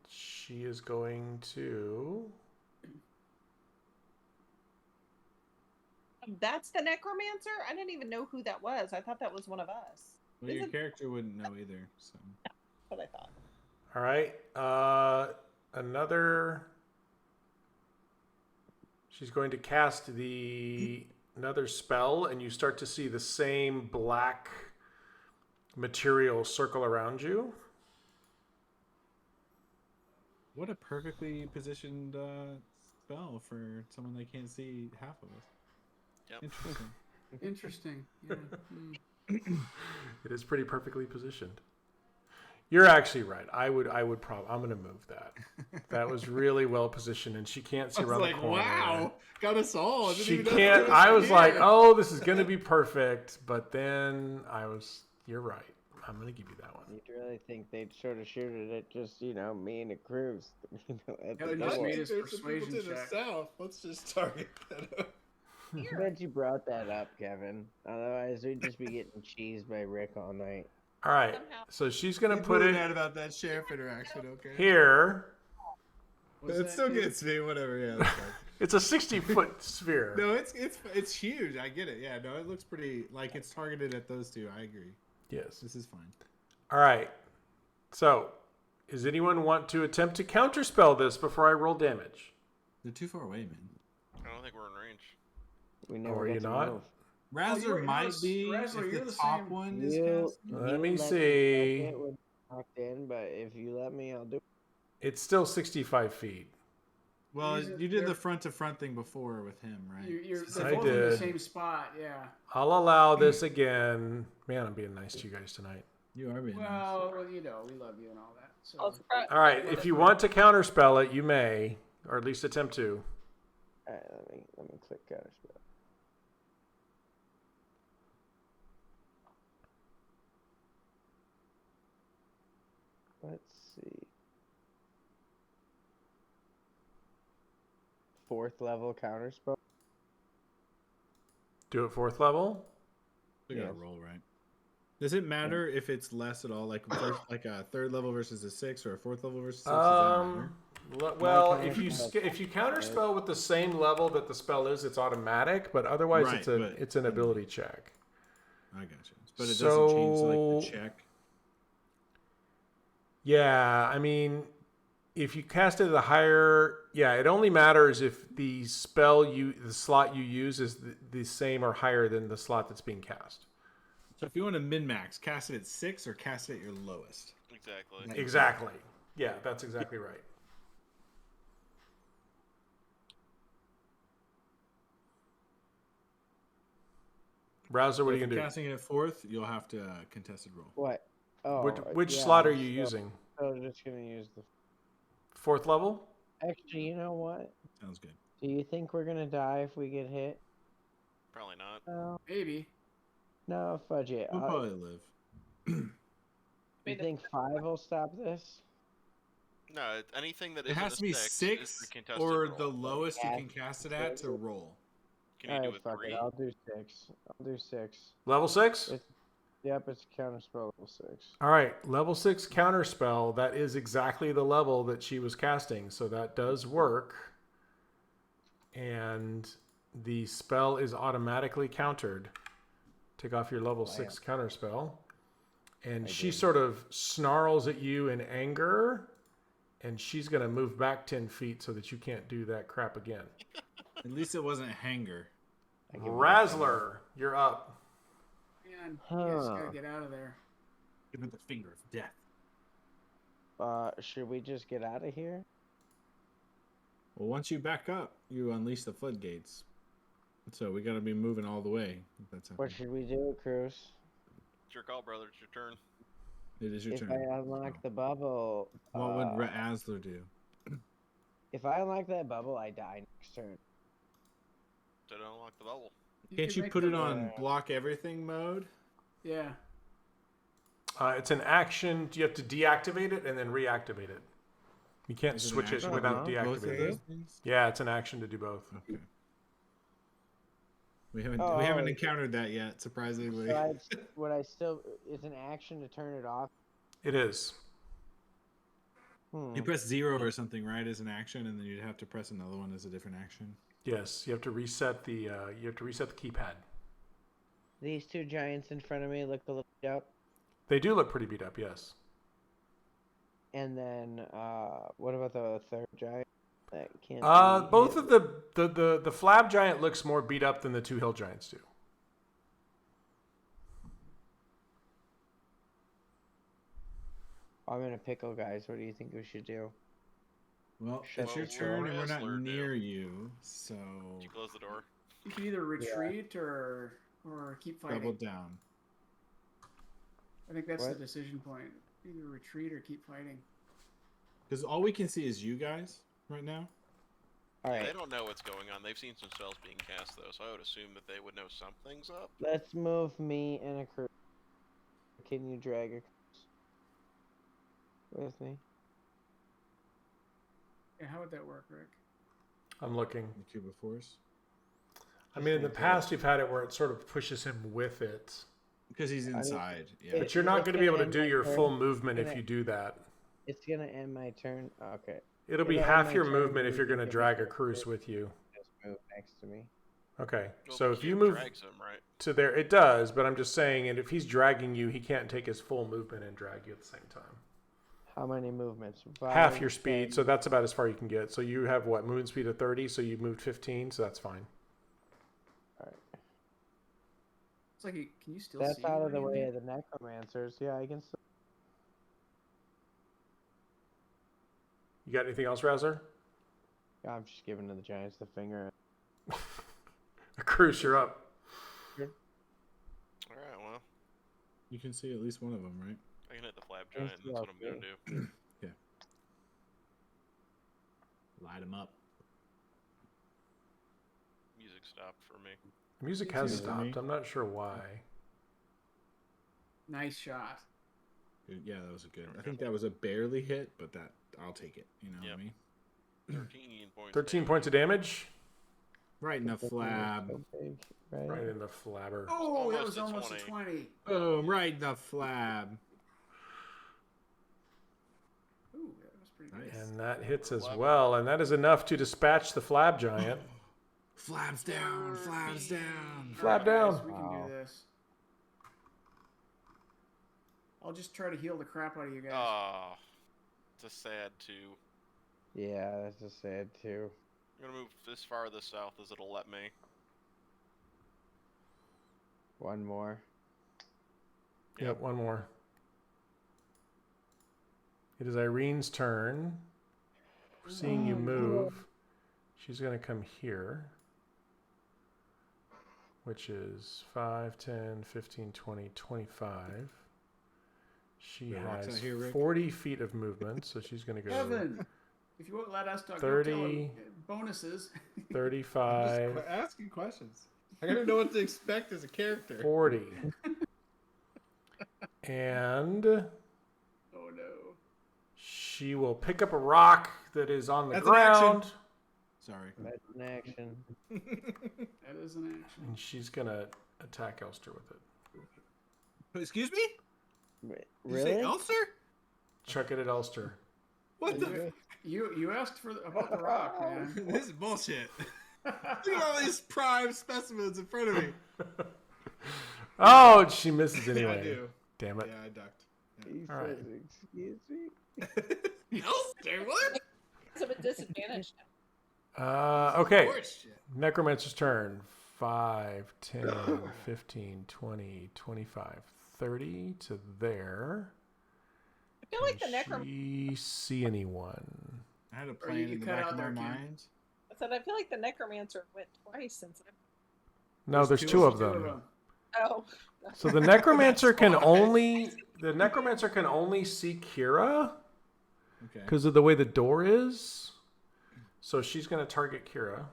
She is going to. That's the Necromancer? I didn't even know who that was. I thought that was one of us. Well, your character wouldn't know either, so. That's what I thought. All right. She's going to cast another spell, and you start to see the same black material circle around you. What a perfectly positioned spell for someone that can't see half of us. Yep. Interesting. Interesting. Yeah. It is pretty perfectly positioned. You're actually right. I'm going to move that. That was really well positioned, and she can't see around the corner. Wow, got us all. She can't. I was like, oh, this is going to be perfect, but then you're right. I'm going to give you that one. You'd really think they'd sort of shoot it at just, me and a Cruz. At Yeah, the just door. made his persuasion check. south. Let's just target that. I'm glad you brought that up, Kevin. Otherwise, we'd just be getting cheesed by Rick all night. All right. So she's going to put it about that sheriff interaction, okay? here. It still gets me, whatever. Yeah, that's fine. It's a 60-foot sphere. No, it's huge. I get it. Yeah, no, it looks pretty like it's targeted at those two. I agree. Yes. This is fine. All right. So, does anyone want to attempt to counterspell this before I roll damage? They're too far away, man. I don't think we're in range. We never Or are get you to not? move. Razzler might be Razzler, if you're the the top same. one is You- cast. Let you me check see. it when locked in, but if you let me, I'll do it. It's still 65 feet. Well, These are- you did they're- the front to front thing before with him, right? They're I both in the did. same spot, yeah. I'll allow this again. Man, I'm being nice to you guys tonight. You are being nice. Well, we love you and all that. So. All right. If you want to counterspell it, you may, or at least attempt to. All right, let me click counterspell. Let's see. 4th level counterspell. Do it 4th level. We gotta Yes. roll, right? Does it matter if it's less at all, like like a 3rd level versus a 6 or a 4th level versus 6? Does that matter? Well, My if you counterspell- counterspell with the same level that the spell is, it's automatic. But otherwise, Right, but- it's an ability check. I got you. But it doesn't change like So- the check. Yeah, I mean, if you cast it at a higher, it only matters if the the slot you use is the same or higher than the slot that's being cast. So if you want to min max, cast it at 6 or cast it at your lowest. Exactly. Nice. Exactly. Yeah, that's exactly right. Browser, what are you If gonna you're do? casting it at 4th, you'll have to contested roll. What? Oh, Which yeah, slot are you so- using? So I'm just gonna use the. 4th level? Actually, you know what? Sounds good. Do you think we're gonna die if we get hit? Probably not. No, Maybe. no, fudge it. We'll probably live. You think 5 will stop this? No, anything that It isn't has a to be 6 is 6 the contested or roll. the lowest you Yeah. can cast it at to roll. Can you do Alright, a fuck 3? it. I'll do 6. I'll do 6. Level 6? Yep, it's counterspell level 6. All right, level 6 counterspell. That is exactly the level that she was casting, so that does work. And the spell is automatically countered. Take off your level 6 counterspell. And she sort of snarls at you in anger, and she's going to move back 10 feet so that you can't do that crap again. At least it wasn't hanger. Razzler, you're up. Man, you guys Huh. gotta get out of there. Give it the finger of death. Should we just get out of here? Well, once you back up, you unleash the floodgates. So we got to be moving all the way. If that's What happening. should we do, Cruz? It's your call, brother. It's your turn. It is your If turn. I unlock the bubble, What would Razzler do? if I unlock that bubble, I die next turn. to unlock the bubble. Can't can you make put them, it on block everything mode? Yeah. It's an action. You have to deactivate it and then reactivate it. You can't Is it an switch it action? without Uh-huh. Both of deactivating those it. things? Yeah, it's an action to do both. Okay. We haven't Oh, encountered that yet, surprisingly. So would I still? It's an action to turn it off. It is. Hmm. You press 0 or something, right, as an action, and then you'd have to press another one as a different action. Yes, you have to reset the keypad. These two giants in front of me look a little beat up. They do look pretty beat up. Yes. And then, what about the third giant? That can't. Both of the flab giant looks more beat up than the two hill giants do. I'm in a pickle, guys. What do you think we should do? Well, Shut it's your the turn, and we're not wrestler do. near you, so Did you close the door? You can either retreat or keep fighting. double down. I think that's What? the decision point. Either retreat or keep fighting. Because all we can see is you guys right now. All Yeah, right, they don't know what's going on. They've seen some spells being cast, though, so I would assume that they would know something's up. let's move me and a crew. Can you drag a cruise with me? Yeah, how would that work, Rick? I'm looking. The cube of force. I mean, in the past, you've had it where it sort of pushes him with it. Because he's inside. Yeah. But you're not going to be able to It's do gonna your end my full turn. movement if Gonna- you do that. It's gonna end my turn. Okay, It'll be It'll end half my your turn, movement if you you're can going to give drag me a cruise with you. just move next to me. Okay, Well, so the if you cube move drags him, right? to there, it does, but I'm just saying, and if he's dragging you, he can't take his full movement and drag you at the same time. How many movements? Half 5, your speed, 10. so that's about as far you can get. So you have what, movement speed of 30, so you've moved 15, so that's fine. All right. It's like, can you still That's see out of the anybody way in of the necromancers. Yeah, I can still. You got anything else, Razzler? I'm just giving the giants the finger. Cruise, you're up. Alright, well, You can see at least one of them, right? I can hit the flab giant, Thanks, that's what I'm going to do. Light them up. Music stopped for me. The music has Excuse me? stopped. I'm not sure why. Nice shot. Good. Yeah, that was a good. I think that was a barely hit, but that I'll take it. You know what Yep. I mean? 13 points. 13 points of damage? Right in the flab. So big, right? Right in the flabber. Oh, that Almost was a almost 20. a 20. Boom! Right in the flab. Ooh, that was pretty good. Nice. And that hits as well, and that is enough to dispatch the flab giant. Flabs down. Flabs down. Flab Alright, down. guys, we can Wow. do this. I'll just try to heal the crap out of you guys. Ah, it's a sad 2. Yeah, that's a sad too. I'm going to move as far to the south as it'll let me. One more. Yep, one more. It is Irene's turn. Seeing you move, she's going to come here, which is 5, 10, 15, 20, 25. She There are rocks has out here, Rick? 40 feet of movement, so she's going to go Heaven! If you won't let us talk, 30. don't tell him. Bonuses. 35, Just asking questions. I gotta know what to expect as a character. 40. And Oh no. she will pick up a rock that is on the That's an action. ground, Sorry. That's an action. That is an action. and she's going to attack Elster with it. Excuse me? Wait, Did you really? say Ulster? Chuck it at Elster. What the? You asked for about the rock, man. This is bullshit. Look at all these prime specimens in front of me. Oh, she misses Yeah, anyway. I do. Damn it. Yeah, I ducked. He All right. says, excuse me. Ulster? What? It's a disadvantage. Okay. Horse shit. Necromancer's turn. 5, 10, 15, 20, 25, 30 to there. I feel like the Can necromancer. she see anyone? I had a Or plan you in could the cut back out of my their cam. mind. I said I feel like the necromancer went twice since No, there's There's two of Two of them. them. Oh, So the necromancer That's can fine. only see Kira Okay. because of the way the door is. So she's going to target Kira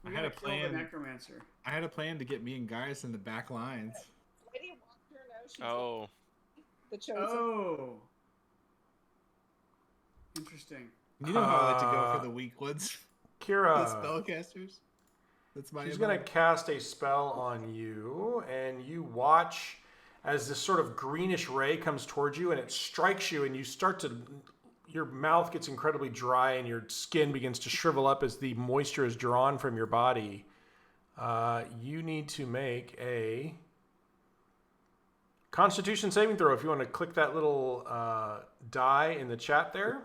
We I had a gotta kill the plan. necromancer. I had a plan to get me and Gaius in the back lines. Lady Walker knows she's Oh, the chosen. Oh. Interesting. You know how I like to go for the weak ones. The Kira, spellcasters. That's my. she's MO. going to cast a spell on you, and you watch as this sort of greenish ray comes towards you, and it strikes you, and you start to. Your mouth gets incredibly dry, and your skin begins to shrivel up as the moisture is drawn from your body. You need to make a Constitution saving throw if you want to click that little die in the chat there.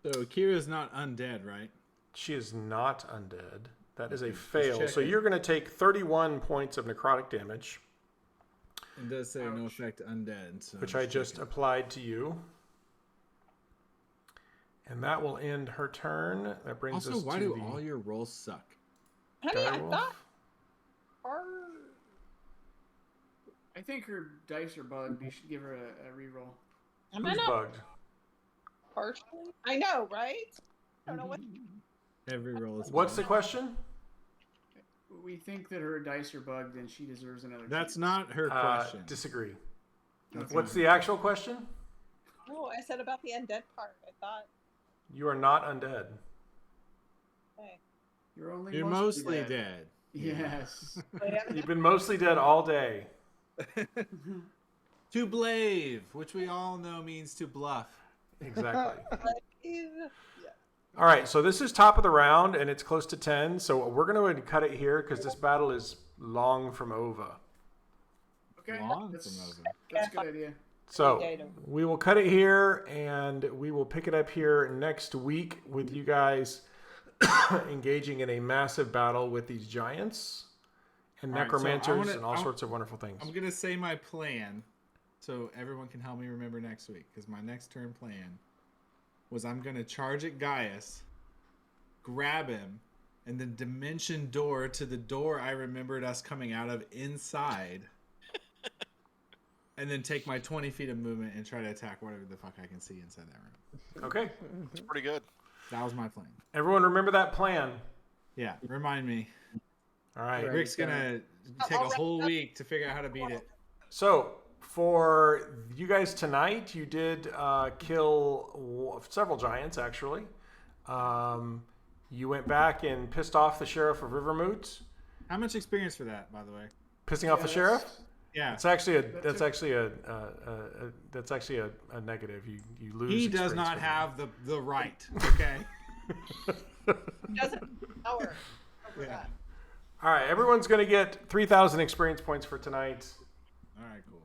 So Kira's not undead, right? She is not undead. That is a Okay, just fail. So checking. you're going to take 31 points of necrotic damage, It does say no effect undead, so which I just applied to you. And that will end her turn. That brings Also, us why to do the all your rolls suck? Honey, I direwolf. thought our I think her dice are bugged. You should give her a reroll. am I Who's not bugged? partially? I know, right? I don't know what. Every roll is. What's the bugged. question? We think that her dice are bugged and she deserves another That's chance. not her question. Disagree. That's What's not the actual question? No, I said about the undead part. I thought. You are not undead. Hey. You're mostly dead. Yes. You've been mostly dead all day. To blave, which we all know means to bluff. Exactly. Yeah. All right, so this is top of the round, and it's close to 10. So we're going to go ahead and cut it here because this battle is long from over. Okay. Long That's, from over. that's a good idea. So we will cut it here, and we will pick it up here next week with you guys engaging in a massive battle with these giants and All right, so necromancers I and all sorts of wonderful things. I'm gonna say my plan, so everyone can help me remember next week. Because my next turn plan was I'm gonna charge at Gaius, grab him, and then dimension door to the door I remembered us coming out of inside. And then take my 20 feet of movement and try to attack whatever the fuck I can see inside that room. Okay. it's pretty good. That was my plan. Everyone remember that plan. Yeah, remind me. All right. Right. Rick's gonna take a whole week to figure out how to beat it. So for you guys tonight, you did kill several giants, actually. You went back and pissed off the sheriff of Rivermoot. How much experience for that, by the way? Pissing off the sheriff? Yeah, That's actually a negative. You lose. he does experience not for that. have the right. Okay. Doesn't have power over Yeah. that. All right, everyone's going to get 3,000 experience points for tonight. All right, cool.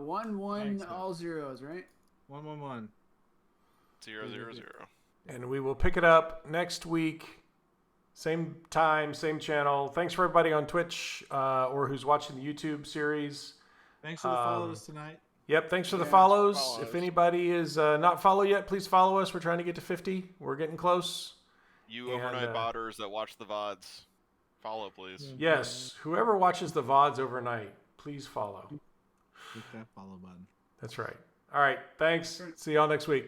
1-1, Thanks, all zeros, right? 1-1-1. 0-0-0. And we will pick it up next week. Same time, same channel. Thanks for everybody on Twitch or who's watching the YouTube series. Thanks for the follows tonight. Yep, thanks for the Yeah, follows. If anybody is not follow yet, please follow us. We're trying to get to 50. We're getting close. You And, overnight botters that watch the VODs, follow, please. Yes, whoever watches the VODs overnight, please follow. Hit that follow button. That's right. All right, thanks. See y'all next week.